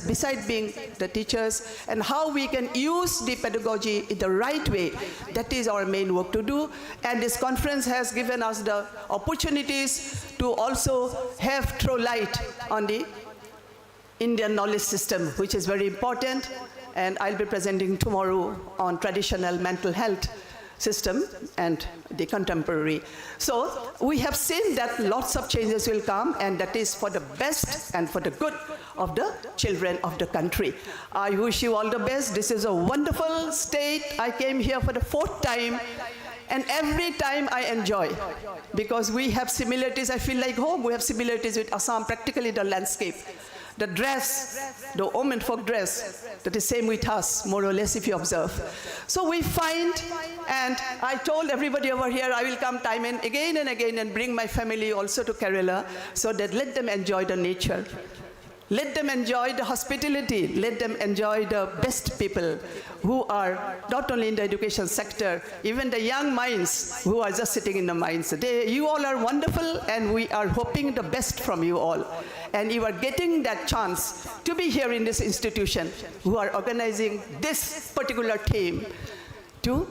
besides being the teachers, and how we can use the pedagogy in the right way. That is our main work to do, and this conference has given us the opportunities to also throw light on the Indian knowledge system, which is very important, and I'll be presenting tomorrow on traditional mental health system and the contemporary. So we have seen that lots of changes will come, and that is for the best and for the good of the children of the country. I wish you all the best. This is a wonderful state. I came here for the 4th time, and every time I enjoy, because we have similarities. I feel like home. We have similarities with Assam, practically the landscape. The dress, the women folk dress, that is same with us, more or less, if you observe. So we find, and I told everybody over here, I will come time and again and bring my family also to Kerala, so that let them enjoy the nature. Let them enjoy the hospitality. Let them enjoy the best people who are not only in the education sector, even the young minds who are just sitting in the mines. You all are wonderful, and we are hoping the best from you all. And you are getting that chance to be here in this institution, who are organizing this particular theme to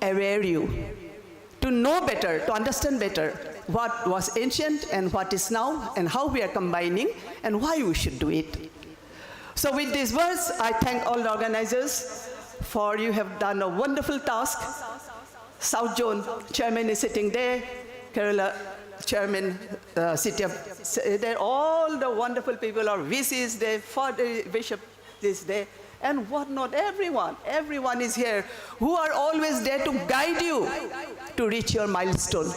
aware you, to know better, to understand better what was ancient and what is now, and how we are combining, and why we should do it. So with these words, I thank all the organizers, for you have done a wonderful task. South Zone Chairman is sitting there, Kerala Chairman, CTEF, there, all the wonderful people, our VCs there, Father Bishop is there, and whatnot, everyone is here, who are always there to guide you to reach your milestone.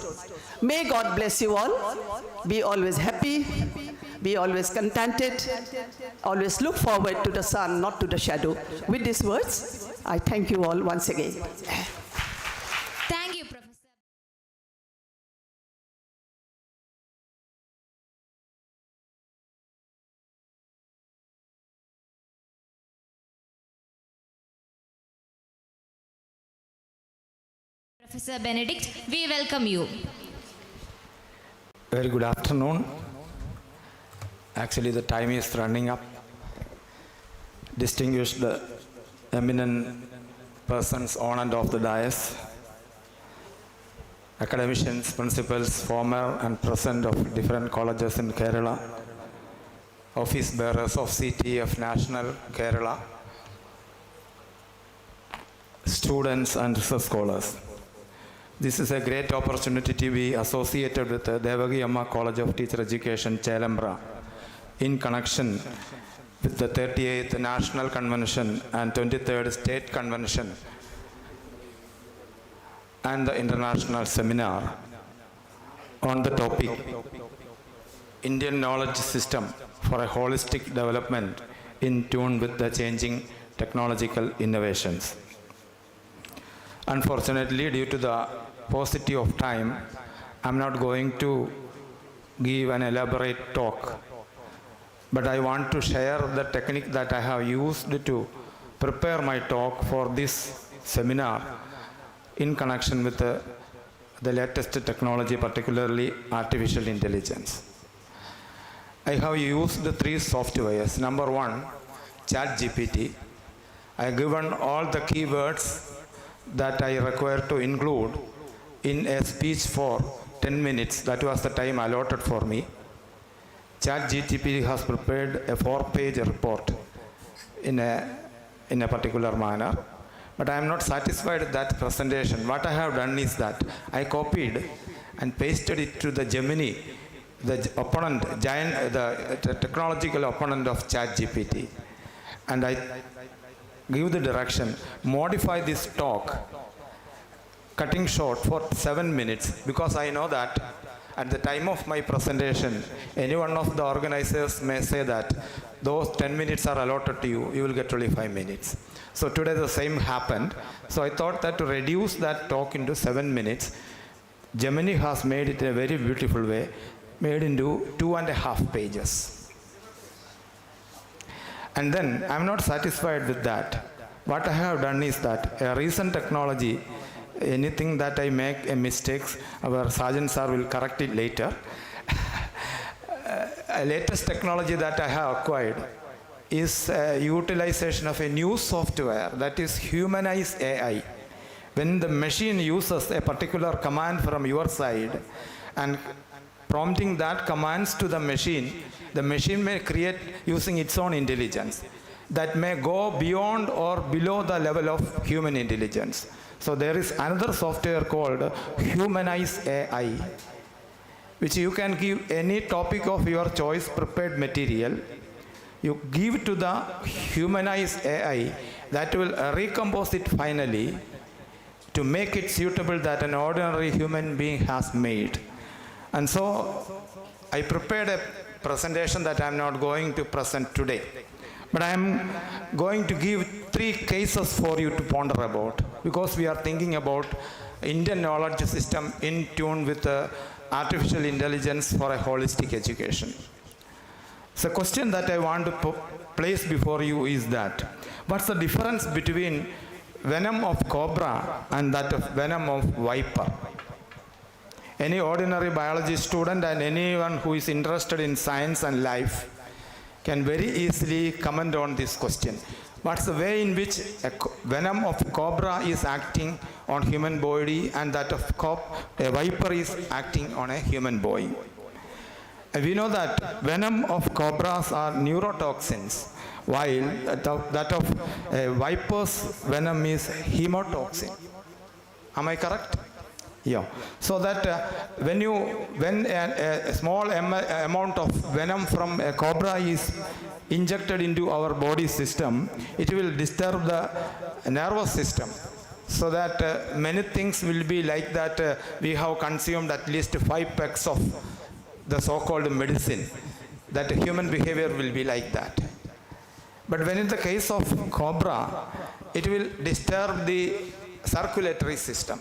May God bless you all. Be always happy, be always contented, always look forward to the sun, not to the shadow. With these words, I thank you all once again. Thank you, Professor. Professor Benedict, we welcome you. Very good afternoon. Actually, the time is running up. Distinguished eminent persons on and off the dais, academicians, principals, former and present of different colleges in Kerala, office bearers of CTEF National Kerala, students and research scholars. This is a great opportunity to be associated with the Devagi Amma College of Teacher Education, Chelambra, in connection with the 38th National Convention and 23rd State Convention and the international seminar on the topic Indian Knowledge System for a Holistic Development in Tune with the Changing Technological Innovations. Unfortunately, due to the paucity of time, I'm not going to give an elaborate talk, but I want to share the technique that I have used to prepare my talk for this seminar in connection with the latest technology, particularly artificial intelligence. I have used the 3 softwares. Number 1, ChatGPT. I have given all the keywords that I require to include in a speech for 10 minutes. That was the time allotted for me. ChatGPT has prepared a 4-page report in a particular manner. But I am not satisfied with that presentation. What I have done is that I copied and pasted it to the Gemini, the opponent, the technological opponent of ChatGPT. And I give the direction, modify this talk, cutting short for 7 minutes, because I know that at the time of my presentation, any one of the organizers may say that those 10 minutes are allotted to you, you will get only 5 minutes. So today the same happened. So I thought that to reduce that talk into 7 minutes, Gemini has made it in a very beautiful way, made into 2.5 pages. And then I'm not satisfied with that. What I have done is that a recent technology, anything that I make a mistakes, our sergeant sir will correct it later. A latest technology that I have acquired is utilization of a new software, that is humanized AI. When the machine uses a particular command from your side and prompting that commands to the machine may create using its own intelligence that may go beyond or below the level of human intelligence. So there is another software called humanized AI, which you can give any topic of your choice prepared material. You give to the humanized AI that will recompose it finally to make it suitable that an ordinary human being has made. And so I prepared a presentation that I am not going to present today. But I am going to give 3 cases for you to ponder about, because we are thinking about Indian knowledge system in tune with artificial intelligence for a holistic education. So the question that I want to place before you is that, what's the difference between venom of cobra and that of venom of viper? Any ordinary biology student and anyone who is interested in science and life can very easily comment on this question. What's the way in which a venom of cobra is acting on human body and that of a viper is acting on a human body? We know that venom of cobras are neurotoxins, while that of viper's venom is hemotoxin. Am I correct? Yeah. So that when a small amount of venom from a cobra is injected into our body system, it will disturb the nervous system. So that many things will be like that. We have consumed at least 5 packs of the so-called medicine, that human behavior will be like that. But when in the case of cobra, it will disturb the circulatory system.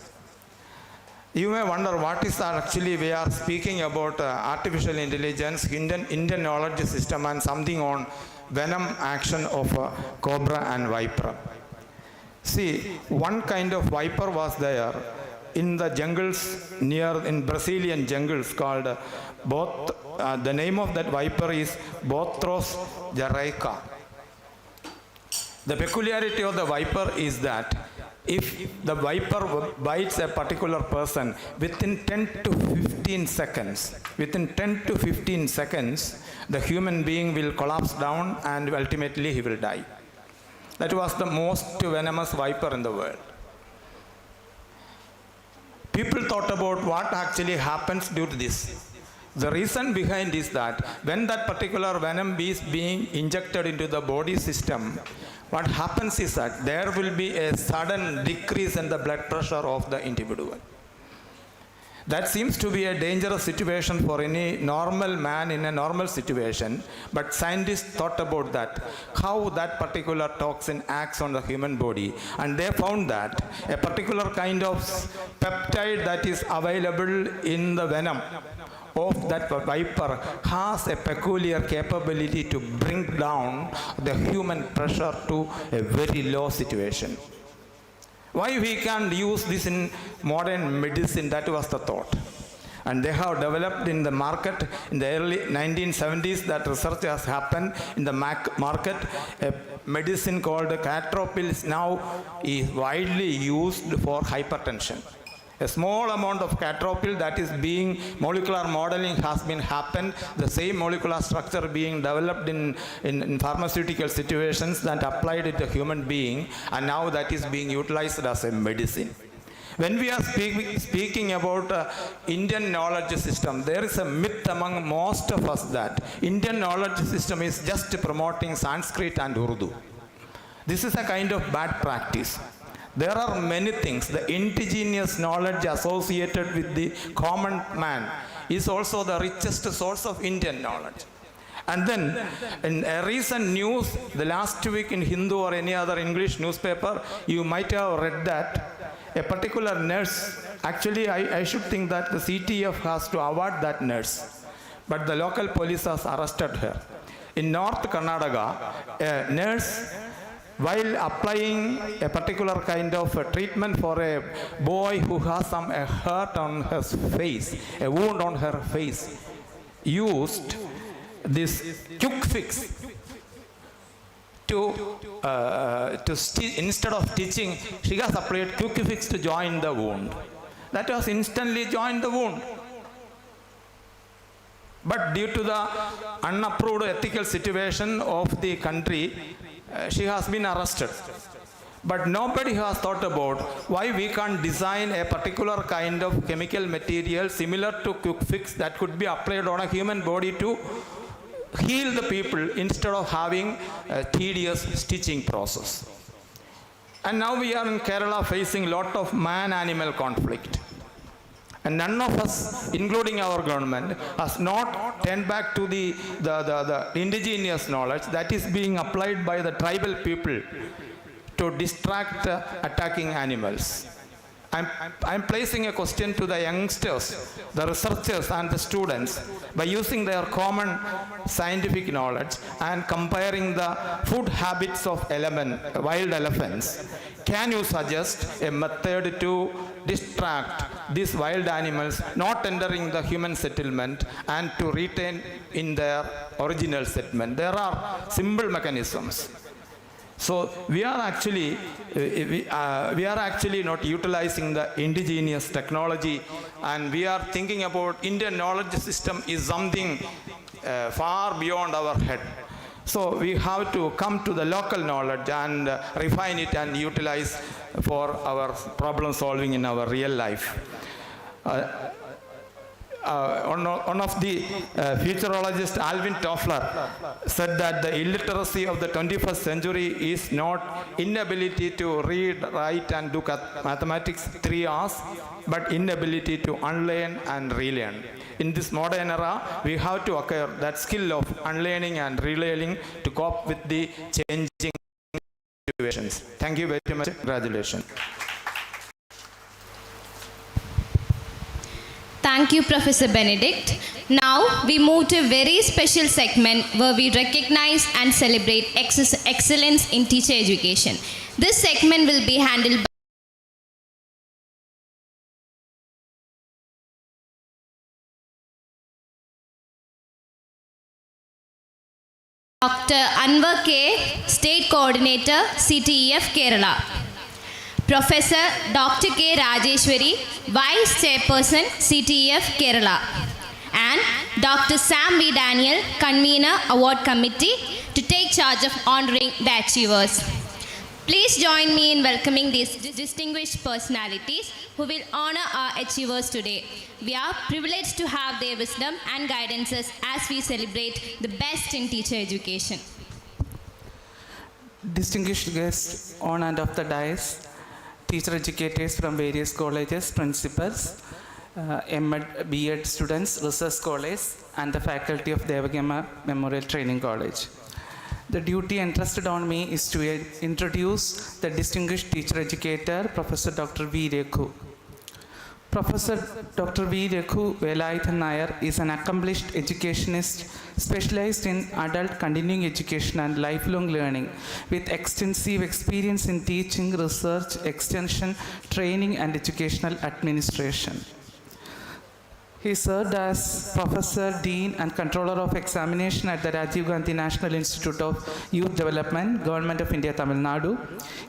You may wonder what is actually we are speaking about artificial intelligence, Indian knowledge system, and something on venom action of cobra and viper. See, one kind of viper was there in the jungles in Brazilian jungles called the name of that viper is Bothros jaraica. The peculiarity of the viper is that if the viper bites a particular person within 10 to 15 seconds, the human being will collapse down and ultimately he will die. That was the most venomous viper in the world. People thought about what actually happens due to this. The reason behind is that when that particular venom is being injected into the body system, what happens is that there will be a sudden decrease in the blood pressure of the individual. That seems to be a dangerous situation for any normal man in a normal situation, but scientists thought about that, how that particular toxin acts on the human body, and they found that a particular kind of peptide that is available in the venom of that viper has a peculiar capability to bring down the human pressure to a very low situation. Why we can't use this in modern medicine? That was the thought. And they have developed in the market in the early 1970s, that research has happened in the market. A medicine called catropil now is widely used for hypertension. A small amount of catropil that is being, molecular modeling has been happened, the same molecular structure being developed in pharmaceutical situations that applied it to human being, and now that is being utilized as a medicine. When we are speaking about Indian knowledge system, there is a myth among most of us that Indian knowledge system is just promoting Sanskrit and Urdu. This is a kind of bad practice. There are many things. The indigenous knowledge associated with the common man is also the richest source of Indian knowledge. And then, in a recent news, the last week in Hindu or any other English newspaper, you might have read that a particular nurse, actually I should think that the CTEF has to award that nurse, but the local police has arrested her. In North Karnataka, a nurse, while applying a particular kind of treatment for a boy who has some hurt on his face, a wound on her face, used this quick fix to instead of stitching, she has applied quick fix to join the wound. That was instantly joined the wound. But due to the unapproved ethical situation of the country, she has been arrested. But nobody has thought about why we can't design a particular kind of chemical material similar to quick fix that could be applied on a human body to heal the people instead of having a tedious stitching process. And now we are in Kerala facing a lot of man-animal conflict. And none of us, including our government, has not turned back to the indigenous knowledge that is being applied by the tribal people to distract attacking animals. I'm placing a question to the youngsters, the researchers and the students, by using their common scientific knowledge and comparing the food habits of wild elephants. Can you suggest a method to distract these wild animals not entering the human settlement and to retain in their original settlement? There are simple mechanisms. So we are actually not utilizing the indigenous technology, and we are thinking about Indian knowledge system is something far beyond our head. So we have to come to the local knowledge and refine it and utilize for our problem solving in our real life. One of the futurologists, Alvin Toffler, said that the illiteracy of the 21st century is not inability to read, write and do mathematics 3 hours, but inability to unlearn and relearn. In this modern era, we have to acquire that skill of unlearning and relearning to cope with the changing situations. Thank you very much. Congratulations. Thank you, Professor Benedict. Now we move to a very special segment where we recognize and celebrate excellence in teacher education. This segment will be handled by Dr. Anwar K, State Coordinator, CTEF, Kerala. Professor Dr. K. Rajeshwari, Vice Chairperson, CTEF, Kerala. And Dr. Sam B. Daniel, Convener, Award Committee, to take charge of honoring the achievers. Please join me in welcoming these distinguished personalities. who will honor our achievers today. We are privileged to have their wisdom and guidances as we celebrate the best in teacher education. Distinguished guests on and off the dais, teacher educators from various colleges, principals, M.Ed, B.Ed students, research scholars, and the faculty of Devagama Memorial Training College. The duty entrusted on me is to introduce the distinguished teacher educator, Professor Dr. V. Rekhu. Professor Dr. V. Rekhu Velayathan Nair is an accomplished educationist specialized in adult continuing education and lifelong learning with extensive experience in teaching, research, extension, training, and educational administration. He served as Professor, Dean, and Controller of Examination at the Rajiv Gandhi National Institute of Youth Development, Government of India, Tamil Nadu.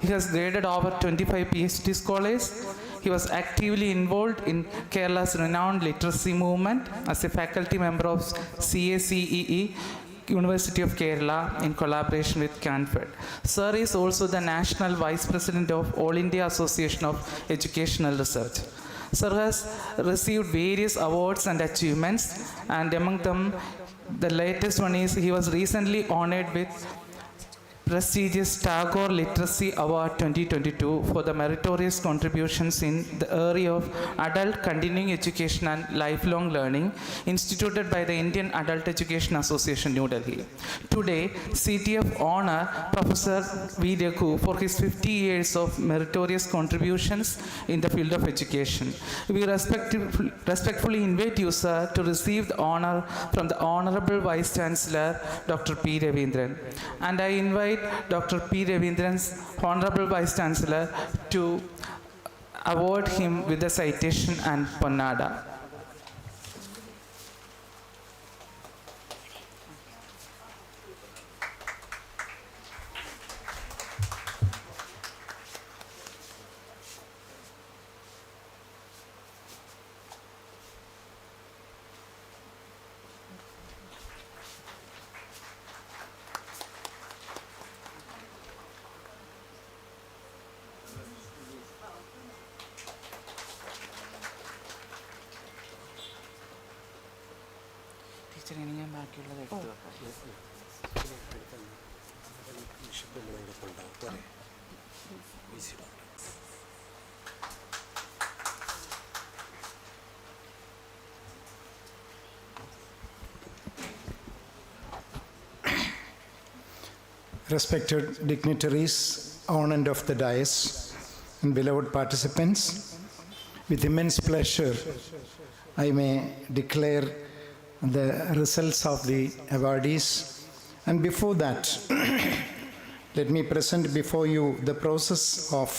He has graded over 25 PhD scholars. He was actively involved in Kerala's renowned literacy movement as a faculty member of CACEE, University of Kerala, in collaboration with Canford. Sir is also the National Vice President of All India Association of Educational Research. Sir has received various awards and achievements, and among them, the latest one is he was recently honored with prestigious Tagore Literacy Award 2022 for the meritorious contributions in the area of adult continuing education and lifelong learning, instituted by the Indian Adult Education Association, New Delhi. Today, CTEF honor Professor V. Rekhu for his 50 years of meritorious contributions in the field of education. We respectfully invite you, sir, to receive the honor from the Honorable Vice Chancellor, Dr. P. Ravindran. And I invite Dr. P. Ravindran's Honorable Vice Chancellor to award him with the citation and Ponnada. Respected dignitaries on and off the dais and beloved participants, with immense pleasure I may declare the results of the awardees, and before that let me present before you the process of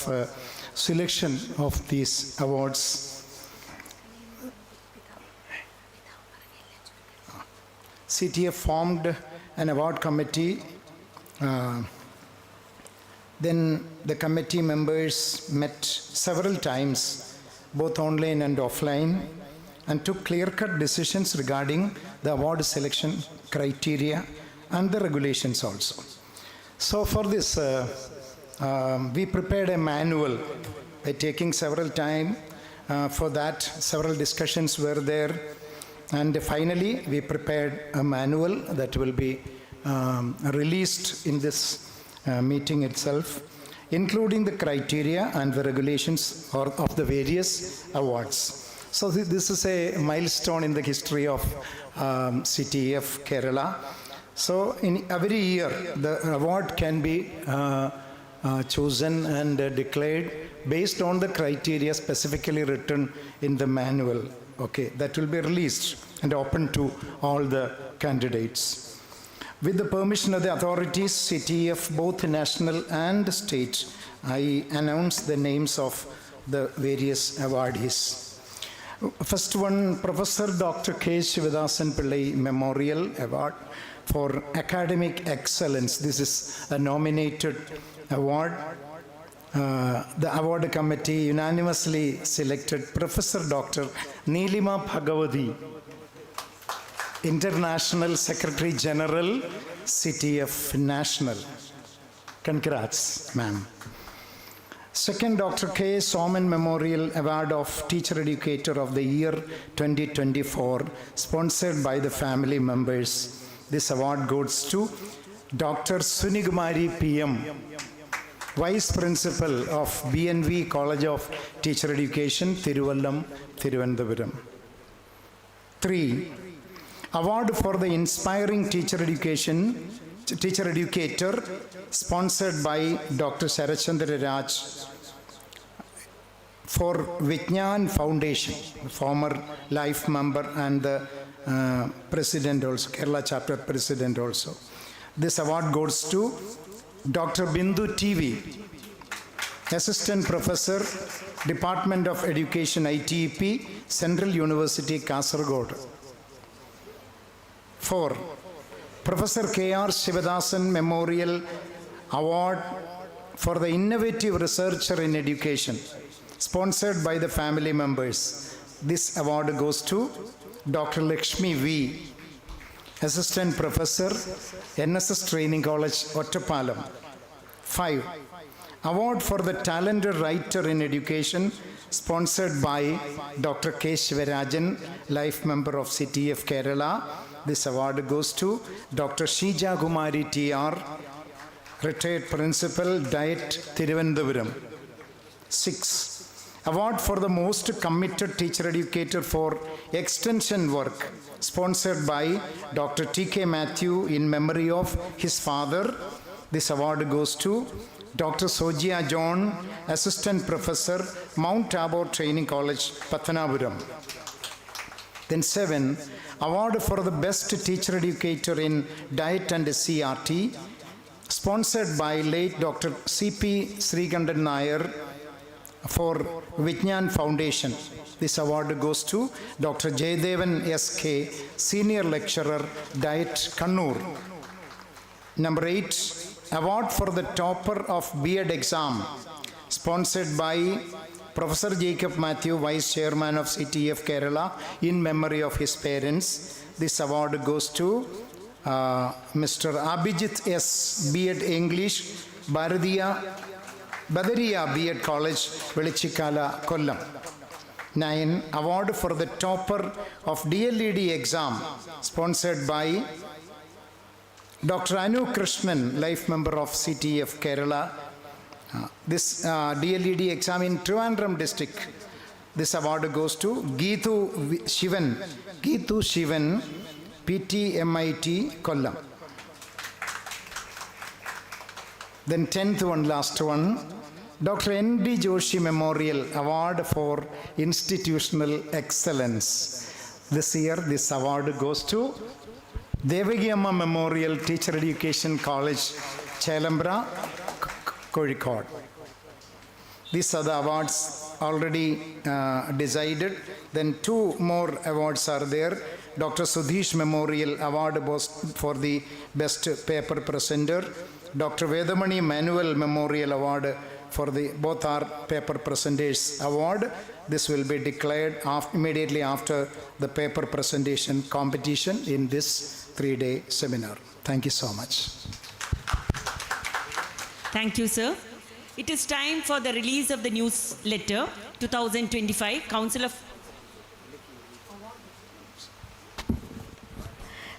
selection of these awards. CTF formed an award committee. Then the committee members met several times, both online and offline, and took clear-cut decisions regarding the award selection criteria and the regulations also. So for this, we prepared a manual by taking several time. For that, several discussions were there, and finally we prepared a manual that will be released in this meeting itself, including the criteria and the regulations of the various awards. So this is a milestone in the history of CTEF Kerala. So in every year the award can be chosen and declared based on the criteria specifically written in the manual. Okay, that will be released and open to all the candidates. With the permission of the authorities, CTEF, both national and state, I announce the names of the various awardees. First one, Professor Dr. K. Shivadasan Pillai Memorial Award for Academic Excellence. This is a nominated award. The award committee unanimously selected Professor Dr. Neelima Bhagavati, International Secretary General, CTF National. Congrats, ma'am. Second, Dr. K. Soman Memorial Award of Teacher Educator of the Year 2024, sponsored by the family members. This award goes to Dr. Sunigumari PM, Vice Principal of BNV College of Teacher Education, Thiruvallam, Thiruvananthapuram. 3. Award for the Inspiring Teacher Educator, sponsored by Dr. Sarachandra Raj for Vijnan Foundation, former life member and the president also, Kerala chapter president also. This award goes to Dr. Bindu TV, Assistant Professor, Department of Education, ITEP, Central University, Kasaragod. 4. Professor K.R. Shivadasan Memorial Award for the Innovative Researcher in Education, sponsored by the family members. This award goes to Dr. Lakshmi V., Assistant Professor, NSS Training College, Ottapalam. 5. Award for the Talented Writer in Education, sponsored by Dr. K. Shivarajan, Life Member of CTEF Kerala. This award goes to Dr. Shija Kumari TR, Retired Principal, Diet, Thiruvananthapuram. 6. Award for the Most Committed Teacher Educator for Extension Work, sponsored by Dr. T.K. Matthew in memory of his father. This award goes to Dr. Sojia John, Assistant Professor, Mount Tabor Training College, Pathanapuram. Then 7, Award for the Best Teacher Educator in Diet and CRT, sponsored by late Dr. C.P. Srikandan Nair for Vijnan Foundation. This award goes to Dr. Jaydevan S.K., Senior Lecturer, Diet, Kannur. Number 8, Award for the Topper of B.Ed Exam, sponsored by Professor Jacob Matthew, Vice Chairman of CTEF Kerala, in memory of his parents. This award goes to Mr. Abhijit S., B.Ed English, Badaria B.Ed College, Velichikala, Kollam. 9, Award for the Topper of DLED Exam, sponsored by Dr. Anu Krishnan, Life Member of CTEF Kerala. This DLED exam in Trivandrum district. This award goes to Geethu Shivan, PTMIT, Kollam. Then 10th one, last one, Dr. N.D. Joshi Memorial Award for Institutional Excellence. This year, this award goes to Devagi Amma Memorial Teacher Education College, Chelambra, Kozhikode. These are the awards already decided. Then 2 more awards are there. Dr. Sudhish Memorial Award was for the Best Paper Presenter. Dr. Vedamani Manual Memorial Award for the both are Paper Presenters Award. This will be declared immediately after the paper presentation competition in this 3-day seminar. Thank you so much. Thank you, sir. It is time for the release of the newsletter 2025 Council of.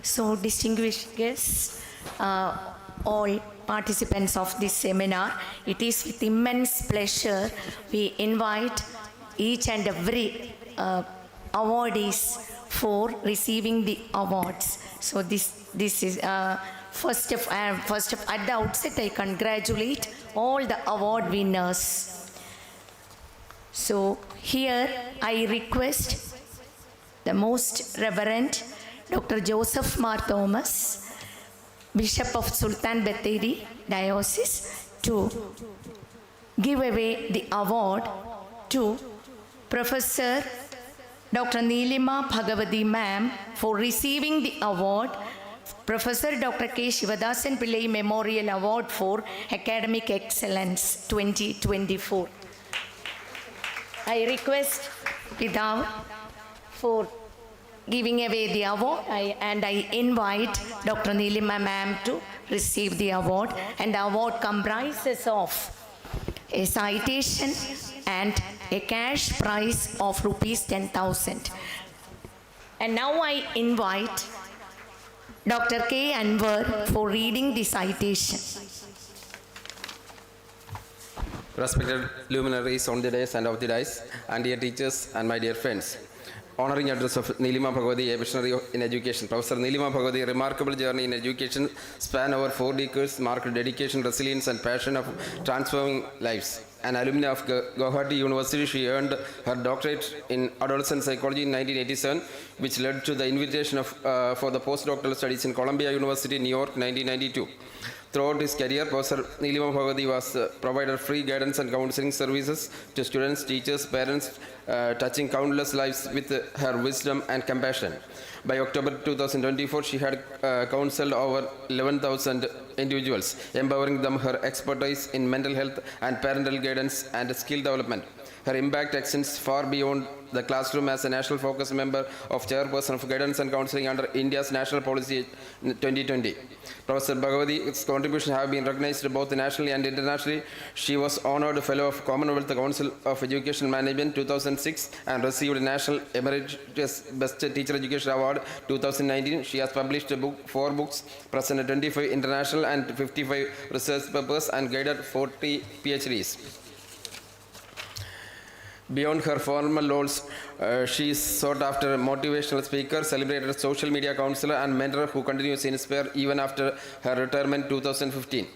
So, distinguished guests, all participants of this seminar, it is with immense pleasure we invite each and every awardees for receiving the awards. So this is first of at the outset I congratulate all the award winners. So here I request the Most Reverend Dr. Joseph Mar Thomas, Bishop of Sultan Bathery Diocese, to give away the award to Professor Dr. Neelima Bhagavati Ma'am for receiving the award, Professor Dr. K. Shivadasan Pillai Memorial Award for Academic Excellence 2024. I request Pidav for giving away the award, and I invite Dr. Neelima Ma'am to receive the award. And the award comprises of a citation, and a cash prize of rupees 10,000. And now I invite Dr. K. Anwar for reading the citation. Respected luminaries on the dais and off the dais, and dear teachers and my dear friends. Honoring address of Nilima Bhagwati, a visionary in education. Professor Nilima Bhagwati, remarkable journey in education, span over 4 decades, marked dedication, resilience and passion of transforming lives. An alumna of Guwahati University, she earned her doctorate in adolescent psychology in 1987, which led to the invitation for the postdoctoral studies in Columbia University, New York, 1992. Throughout his career, Professor Nilima Bhagwati was provided free guidance and counseling services to students, teachers, parents, touching countless lives with her wisdom and compassion. By October 2024, she had counseled over 11,000 individuals, empowering them her expertise in mental health and parental guidance and skill development. Her impact extends far beyond the classroom as a national focus member of Chairperson of Guidance and Counseling under India's National Policy 2020. Professor Bhagwati's contributions have been recognized both nationally and internationally. She was honored Fellow of Commonwealth Council of Education Management 2006 and received National Emeritus Best Teacher Education Award 2019. She has published 4 books, presented 25 international and 55 research papers, and guided 40 PhDs. Beyond her formal roles, she is sought after motivational speaker, celebrated social media counselor, and mentor who continues to inspire even after her retirement 2015.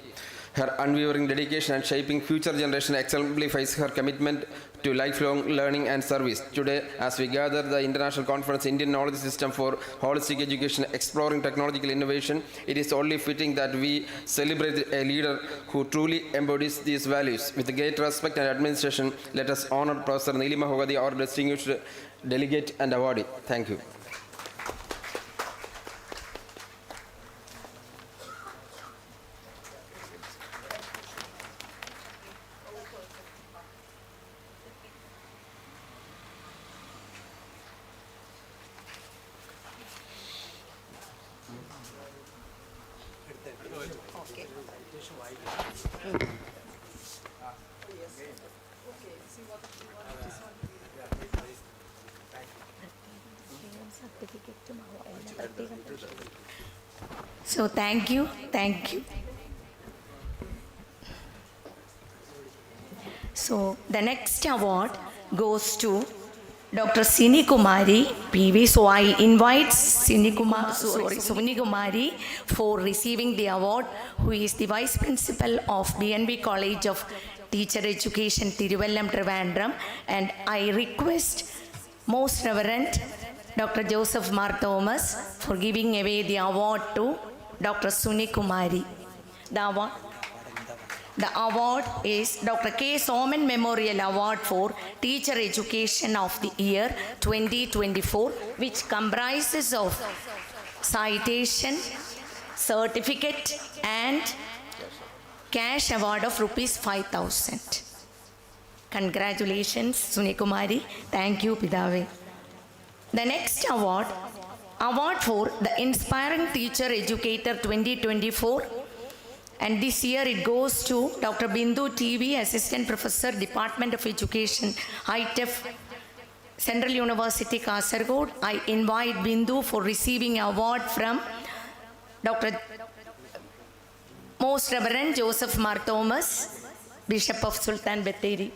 Her unwavering dedication and shaping future generation exemplifies her commitment to lifelong learning and service. Today, as we gather the International Conference Indian Knowledge System for Holistic Education Exploring Technological Innovation, it is only fitting that we celebrate a leader who truly embodies these values. With great respect and administration, let us honor Professor Nilima Bhagwati, our distinguished delegate and awardee. Thank you. So thank you. So the next award goes to Dr. Sini Kumari PV. So I invite Sini Kumari for receiving the award, who is the Vice Principal of BNB College of Teacher Education, Tiruvallam, Trivandrum. And I request Most Reverend Dr. Joseph Mar Thomas for giving away the award to Dr. Suni Kumari. The award is Dr. K. Soman Memorial Award for Teacher Education of the Year 2024, which comprises of citation, certificate, and cash award of rupees 5,000. Congratulations, Suni Kumari. Thank you, Pidave. The next award for the Inspiring Teacher Educator 2024, and this year it goes to Dr. Bindu TV, Assistant Professor, Department of Education, CTEF, Central University, Kasaragod. I invite Bindu for receiving award from Dr. Most Reverend Joseph Mar Thomas, Bishop of Sultan Bathery.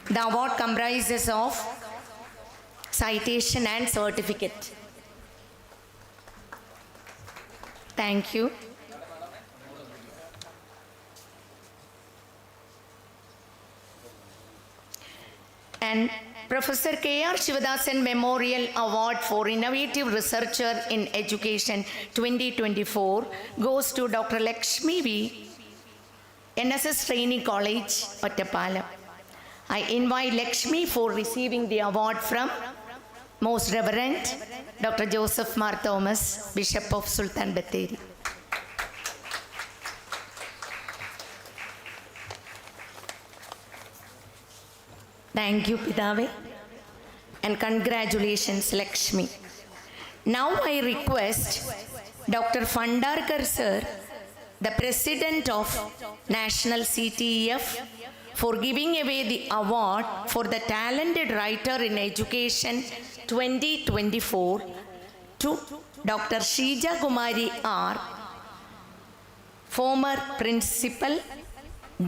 The award comprises of citation and certificate. Thank you. And Professor K.R. Shivadasan Memorial Award for Innovative Researcher in Education 2024 goes to Dr. Lakshmi V, NSS Training College, Ottapalam. I invite Lakshmi for receiving the award from Most Reverend Dr. Joseph Mar Thomas, Bishop of Sultan Bathery. Thank you, Pidave, and congratulations, Lakshmi. Now I request Dr. Fandarkar sir, the President of National CTEF for giving away the award for the Talented Writer in Education 2024 to Dr. Shrija Kumari R., former Principal,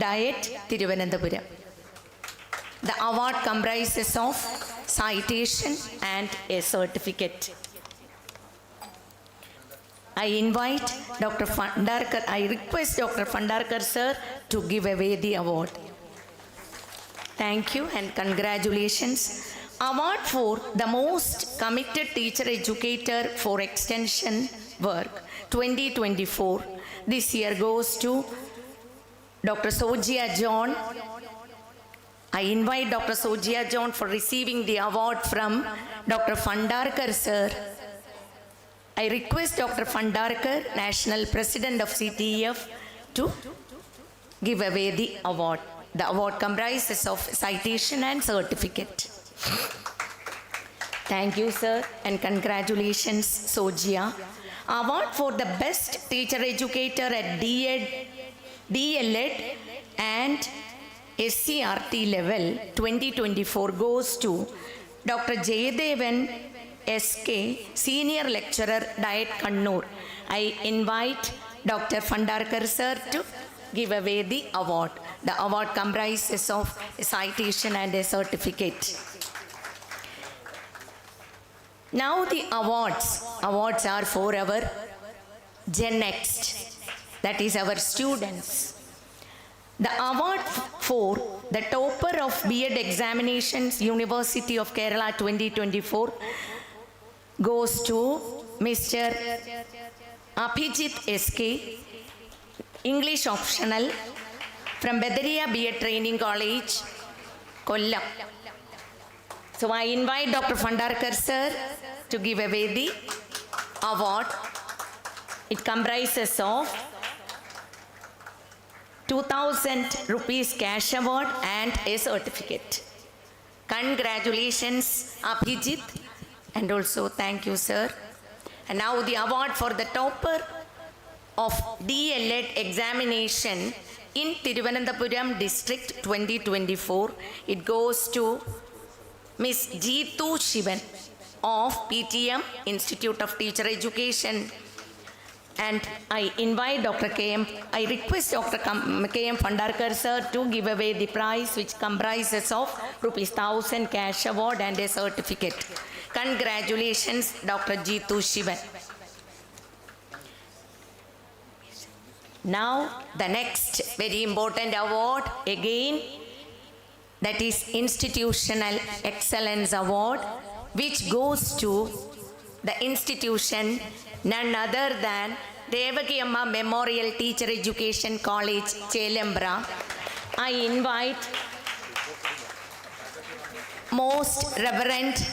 Diet, Thiruvananthapuram. The award comprises of citation and a certificate. I invite Dr. Fandarkar, I request Dr. Fandarkar sir to give away the award. Thank you and congratulations. Award for the most committed teacher educator for extension work 2024. This year goes to Dr. Sojia John. I invite Dr. Sojia John for receiving the award from Dr. Fandarkar sir. I request Dr. Fandarkar, National President of CTEF, to give away the award. The award comprises of citation and certificate. Thank you, sir, and congratulations, Sojia. Award for the best teacher educator at DLED and SCRT level 2024 goes to Dr. Jayadevan SK, Senior Lecturer, Diet Kannur. I invite Dr. Fandarkar sir to give away the award. The award comprises of a citation and a certificate. Now the awards. Awards are for our Gen Next, that is our students. The award for the topper of B.Ed examinations, University of Kerala 2024, goes to Mr. Abhijit SK, English optional, from Badaria B.Ed Training College, Kollam. So I invite Dr. Fandarkar sir to give away the award. It comprises of 2,000 rupees cash award and a certificate. Congratulations, Abhijit, and also thank you, sir. And now the award for the topper of DLED examination in Thiruvananthapuram district 2024. It goes to Miss Jeetu Shivan of PTM, Institute of Teacher Education. And I invite Dr. I request Dr. K.M. Fandarkar sir to give away the prize, which comprises of rupees 1,000 cash award and a certificate. Congratulations, Dr. Jeetu Shivan. Now the next very important award again, that is Institutional Excellence Award, which goes to the institution none other than Devaki Amma Memorial Teacher Education College, Chelambra. I invite Most Reverend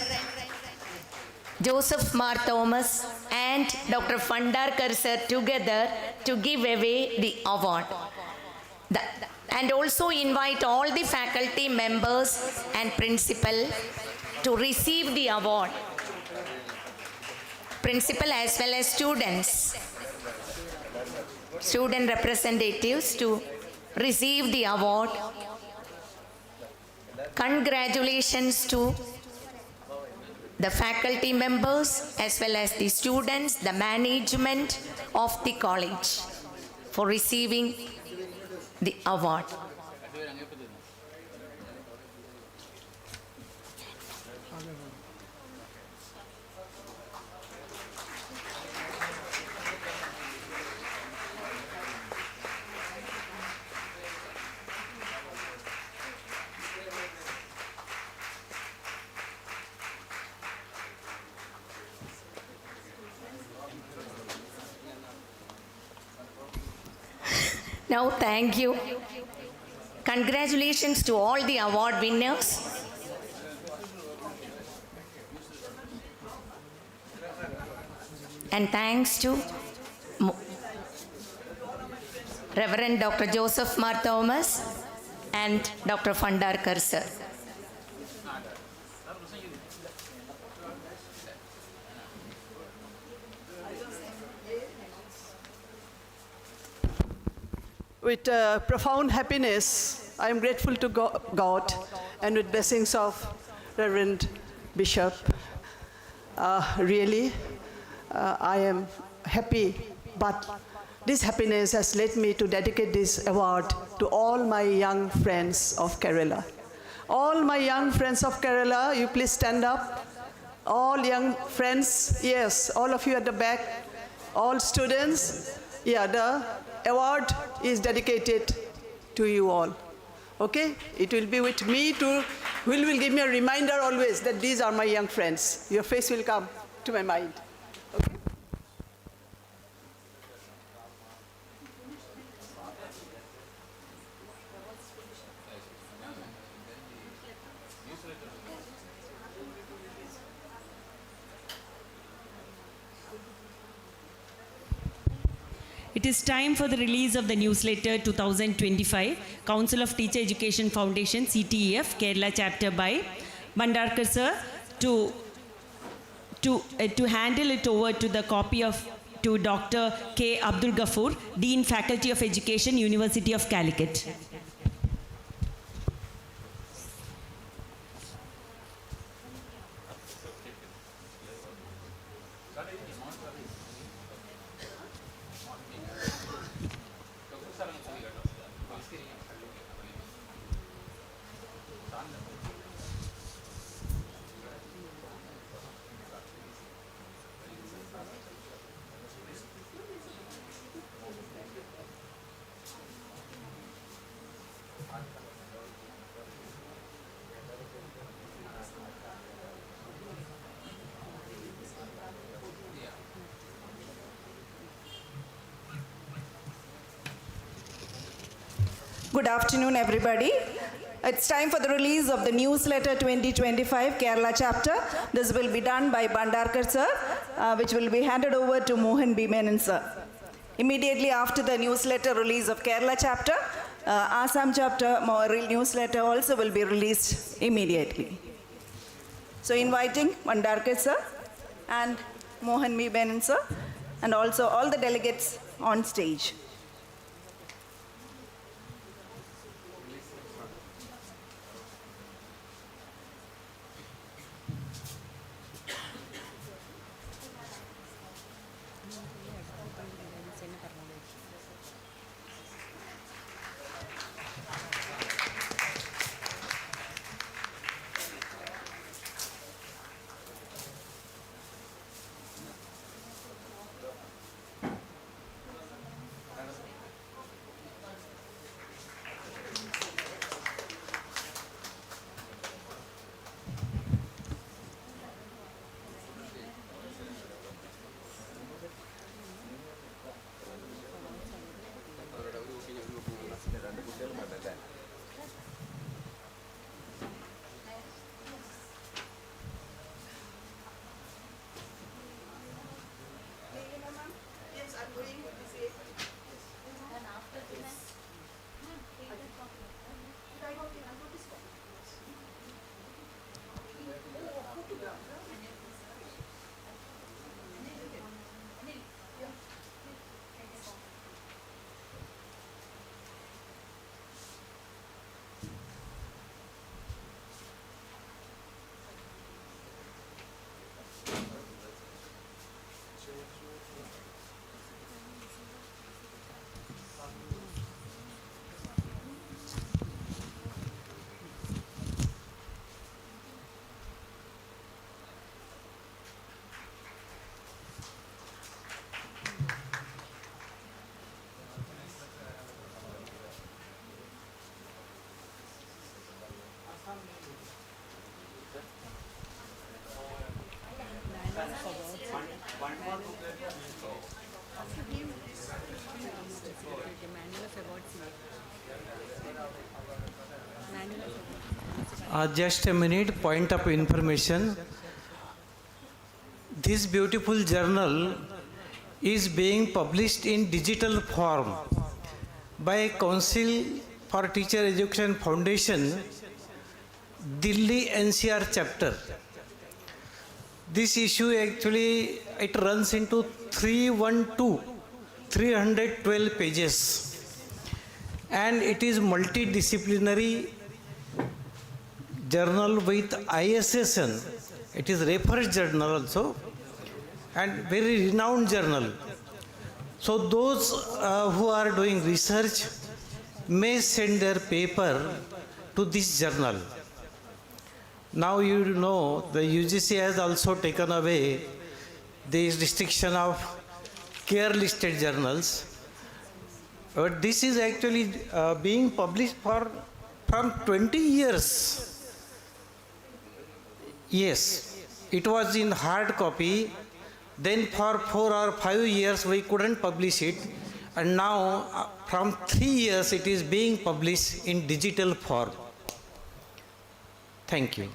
Joseph Mar Thomas and Dr. Fandarkar sir together to give away the award. And also invite all the faculty members and principal to receive the award. Principal as well as students, student representatives to receive the award. Congratulations to the faculty members as well as the students, the management of the college for receiving the award. Now, thank you. Congratulations to all the award winners. And thanks to Reverend Dr. Joseph Mar Thomas and Dr. Fandarkar sir. with profound happiness, I am grateful to God and with blessings of Reverend Bishop. Really, I am happy, but this happiness has led me to dedicate this award to all my young friends of Kerala. All my young friends of Kerala, you please stand up. All young friends, yes, all of you at the back, all students, yeah, the award is dedicated to you all. Okay? It will be with me to, will give me a reminder always that these are my young friends. Your face will come to my mind. Okay? It is time for the release of the newsletter 2025, Council of Teacher Education Foundation, CTEF, Kerala chapter by Bandarkar sir, to handle it over to the copy of to Dr. K. Abdul Ghafoor, Dean Faculty of Education, University of Calicut. Good afternoon, everybody. It's time for the release of the newsletter 2025 Kerala chapter. This will be done by Bandarkar sir, which will be handed over to Mohan B. Menon sir. Immediately after the newsletter release of Kerala chapter, Assam chapter newsletter also will be released immediately. So inviting Bandarkar sir and Mohan B. Menon sir and also all the delegates on stage. Just a minute, point of information. This beautiful journal is being published in digital form by Council for Teacher Education Foundation, Delhi NCR chapter. This issue actually, it runs into 312 pages. and it is multidisciplinary journal with ISSN. It is reference journal also, and very renowned journal. So those who are doing research may send their paper to this journal. Now you know the UGC has also taken away the restriction of care listed journals. But this is actually being published from 20 years. Yes, it was in hard copy. Then for 4 or 5 years we couldn't publish it. And now from 3 years it is being published in digital form. Thank you.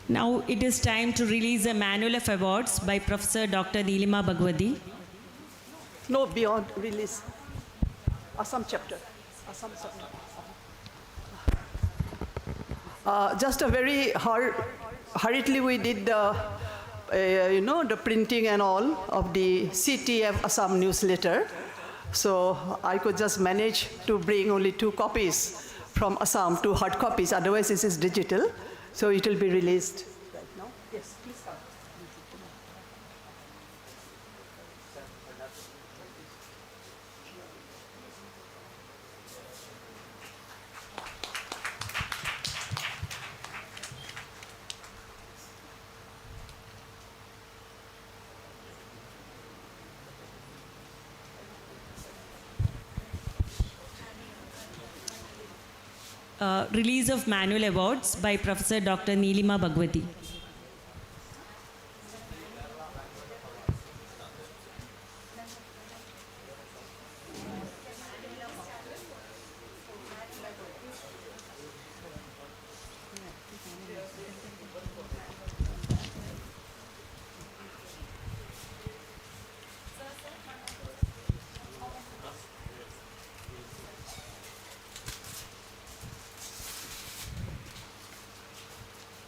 Now it is time to release a manual of awards by Professor Dr. Neelima Bhagwati. No, beyond release. Assam chapter. Just a very hurriedly we did the, the printing and all of the CTEF Assam newsletter. So I could just manage to bring only 2 copies from Assam, 2 hard copies. Otherwise, this is digital. So it will be released right now. Yes, please come. Release of manual awards by Professor Dr. Neelima Bhagwati.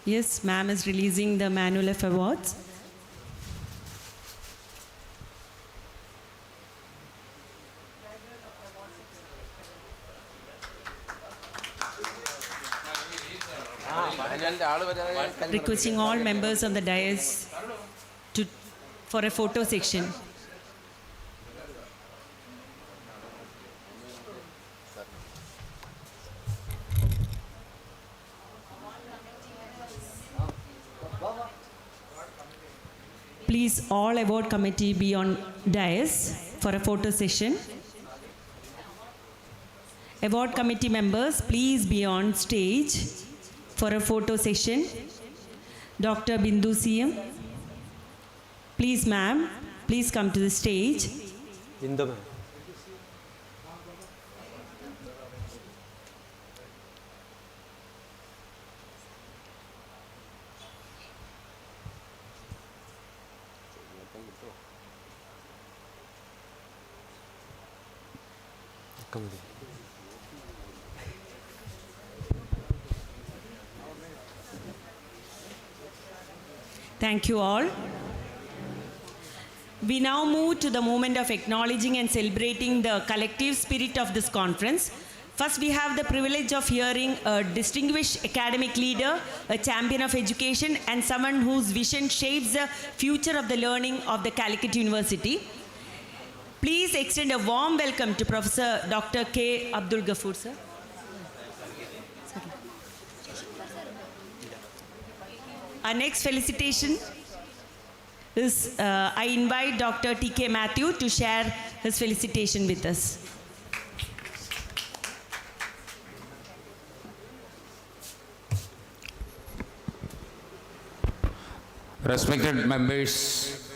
Yes, ma'am is releasing the manual of awards. Requesting all members of the dais for a photo section. Please, all award committee be on dais for a photo session. Award committee members, please be on stage for a photo session. Dr. Bindu CM, please ma'am, please come to the stage. Bindu ma'am. Thank you all. We now move to the moment of acknowledging and celebrating the collective spirit of this conference. First, we have the privilege of hearing a distinguished academic leader, a champion of education, and someone whose vision shapes the future of the learning of the Calicut University. Please extend a warm welcome to Professor Dr. K. Abdul Ghafoor, sir. Our next felicitation is, I invite Dr. T.K. Matthew to share his felicitation with us. Respected members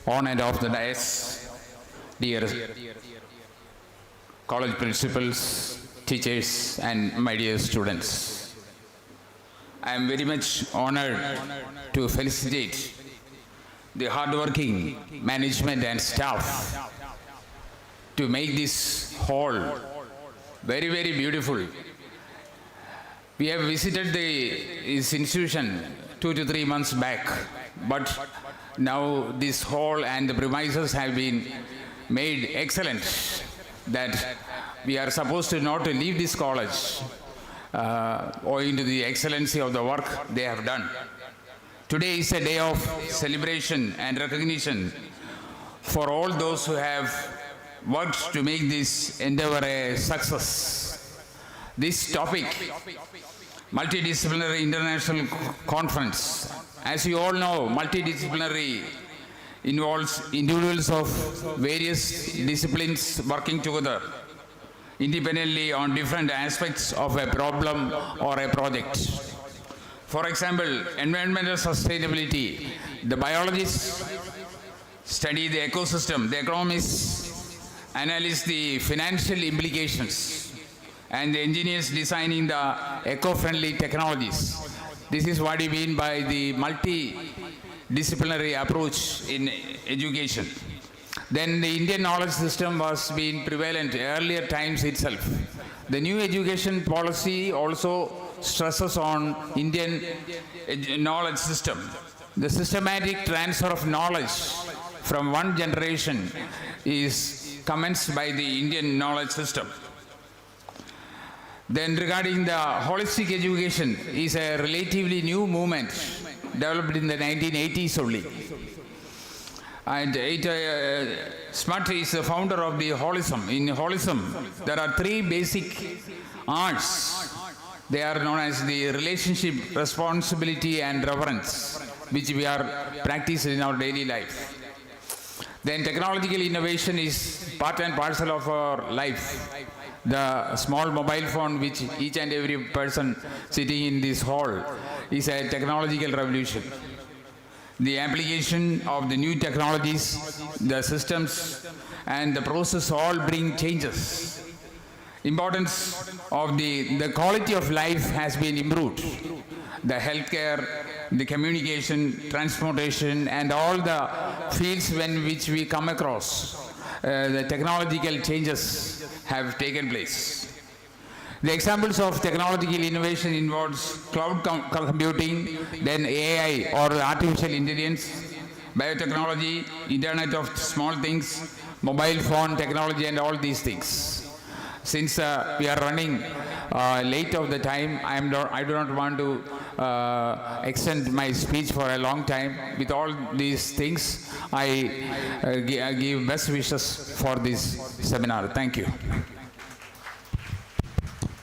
on and off the dais, dear college principals, teachers, and my dear students. I am very much honored to felicitate the hardworking management and staff to make this hall very, very beautiful. We have visited this institution 2 to 3 months back but now this hall and the premises have been made excellent, that we are supposed to not to leave this college owing to the excellency of the work they have done. Today is a day of celebration and recognition for all those who have worked to make this endeavor a success. This topic, multidisciplinary international conference, as you all know, multidisciplinary involves individuals of various disciplines working together independently on different aspects of a problem or a project. For example, environmental sustainability, the biologists study the ecosystem, the economists analyze the financial implications, and the engineers designing the eco-friendly technologies. This is what we mean by the multidisciplinary approach in education. Then the Indian knowledge system was being prevalent earlier times itself. The new education policy also stresses on Indian knowledge system. The systematic transfer of knowledge from one generation is commenced by the Indian knowledge system. Then regarding the holistic education is a relatively new movement developed in the 1980s only. And Smart is the founder of the holism. In holism, there are three basic arts. They are known as the relationship, responsibility, and reverence, which we are practicing in our daily life. Then technological innovation is part and parcel of our life. The small mobile phone which each and every person sitting in this hall is a technological revolution. The application of the new technologies, the systems, and the process all bring changes. Importance of the quality of life has been improved. The healthcare, the communication, transportation, and all the fields which we come across, the technological changes have taken place. The examples of technological innovation involves cloud computing, then AI or artificial intelligence, biotechnology, Internet of small things, mobile phone technology, and all these things. Since we are running late of the time, I do not want to extend my speech for a long time. With all these things, I give best wishes for this seminar. Thank you.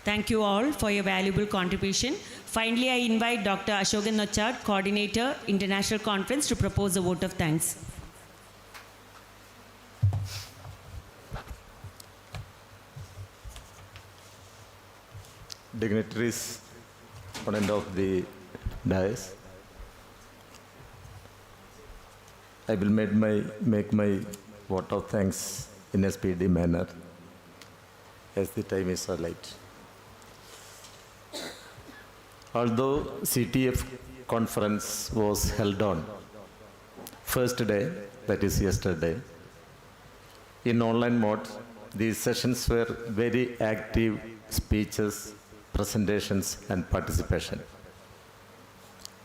Thank you all for your valuable contribution. Finally, I invite Dr. Ashokan Nochad, Coordinator, International Conference, to propose a vote of thanks. Dignitaries, opponent of the dais, I will make my vote of thanks in a speedy manner, as the time is so late. Although CTEF conference was held on first day, that is yesterday, in online mode, these sessions were very active speeches, presentations, and participation.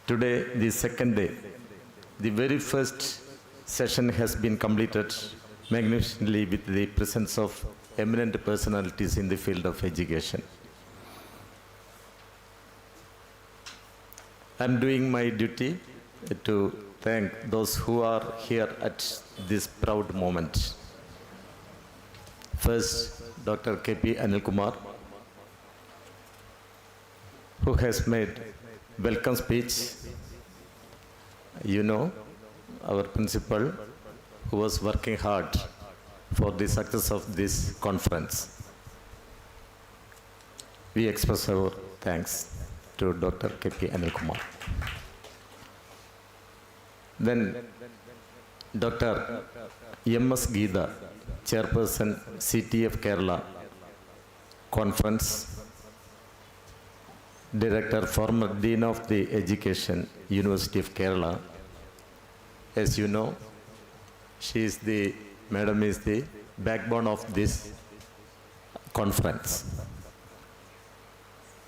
Today, the second day, the very first session has been completed magnificently with the presence of eminent personalities in the field of education. I am doing my duty to thank those who are here at this proud moment. First, Dr. K.P. Anil Kumar, who has made welcome speech. You know, our principal, who was working hard for the success of this conference. We express our thanks to Dr. K.P. Anil Kumar. Then Dr. M.S. Geeta, Chairperson, CTEF Kerala Conference, Director, former Dean of the Education, University of Kerala. As you know, Madam is the backbone of this conference.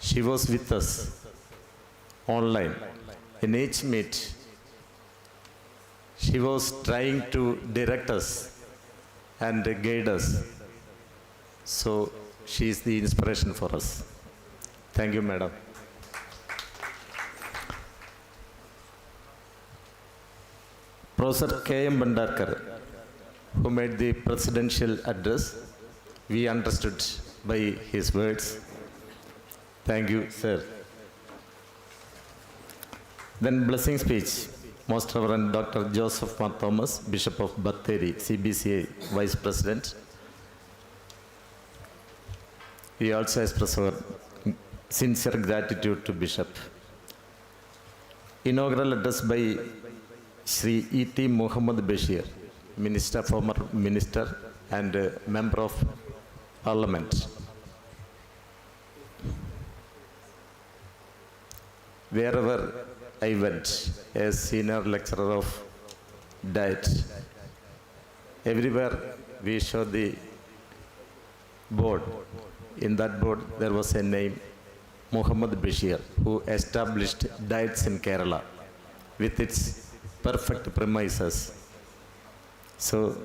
She was with us online in each meet. she was trying to direct us and guide us. So she is the inspiration for us. Thank you, madam. Professor K.M. Bandarkar, who made the presidential address, we understood by his words. Thank you, sir. Then blessing speech, Most Reverend Dr. Joseph Mark Thomas, Bishop of Batheri, CBCA Vice President. We also express our sincere gratitude to Bishop. Inaugural address by Sri E.T. Muhammad Bashir, Minister, former Minister and Member of Parliament. Wherever I went as senior lecturer of diet, everywhere we show the board. In that board there was a name, Muhammad Bashir, who established diets in Kerala with its perfect premises. So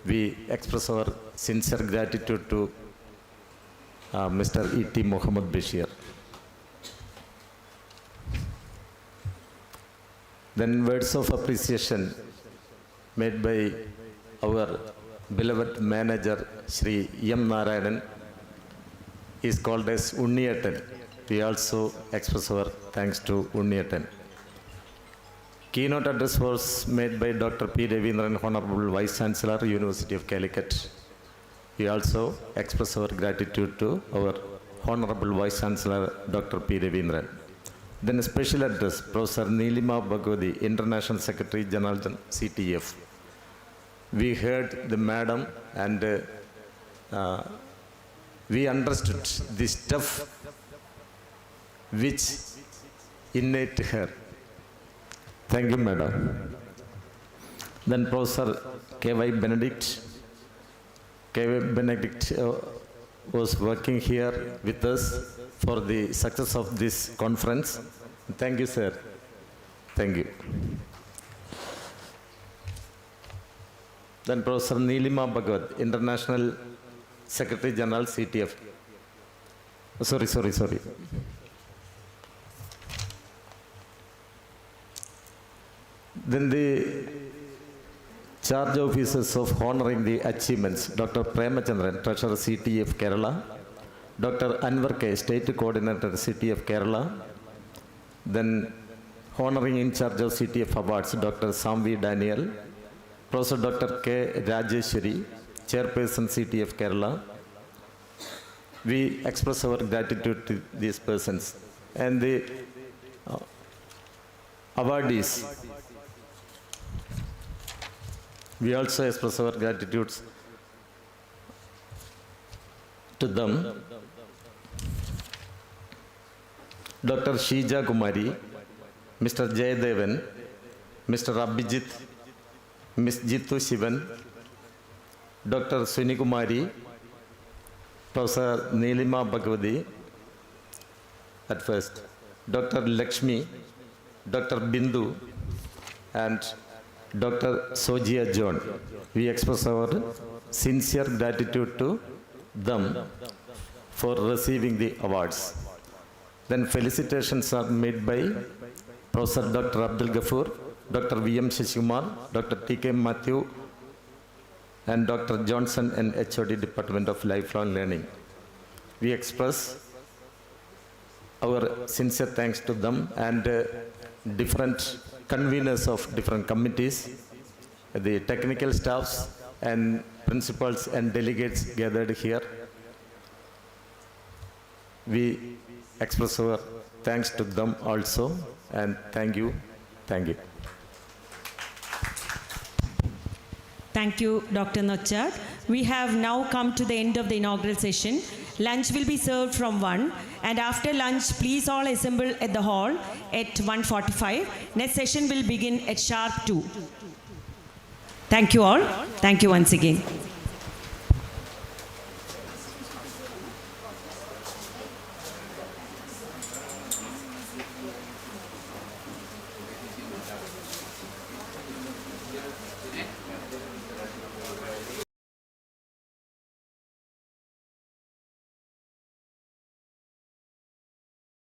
we express our sincere gratitude to Mr. E.T. Muhammad Bashir. Then words of appreciation made by our beloved manager Sri M. Narayanan is called as Unniyatan. We also express our thanks to Unniyatan. Keynote address was made by Dr. P. Ravindran, Honorable Vice Chancellor, University of Calicut. We also express our gratitude to our Honorable Vice Chancellor, Dr. P. Ravindran. Then a special address, Professor Neelima Bhagwati, International Secretary General, CTEF. We heard the madam and we understood the stuff which innate to her. Thank you, madam. Then Professor K.Y. Benedict. K.Y. Benedict was working here with us for the success of this conference. Thank you, sir. Thank you. Then Professor Neelima Bhagwat, International Secretary General, CTF. Sorry. Then the charge officers of honoring the achievements, Dr. Premachandran, Treasurer CTF Kerala, Dr. Anwar K, State Coordinator CTF Kerala, then honoring in charge of CTF Awards, Dr. Samvi Daniel, Professor Dr. K. Rajeshwari, Chairperson CTF Kerala. We express our gratitude to these persons. And the awardees, we also express our gratitudes to them. Dr. Sheeja Kumari, Mr. Jayadevan, Mr. Abhijit, Ms. Jitu Shivan, Dr. Suni Kumari, Professor Neelima Bhagwati at first, Dr. Lakshmi, Dr. Bindu, and Dr. Sojia John. We express our sincere gratitude to them for receiving the awards. Then felicitations are made by Professor Dr. Abdul Ghafoor, Dr. V.M. Shashikumar, Dr. T.K. Matthew, and Dr. Johnson and HOD Department of Lifelong Learning. We express our sincere thanks to them and different conveners of different committees, the technical staffs and principals and delegates gathered here. We express our thanks to them also, and thank you. Thank you. Thank you, Dr. Nochad. We have now come to the end of the inaugural session. Lunch will be served from 1, and after lunch, please all assemble at the hall at 1:45. Next session will begin at sharp 2. Thank you all. Thank you once again.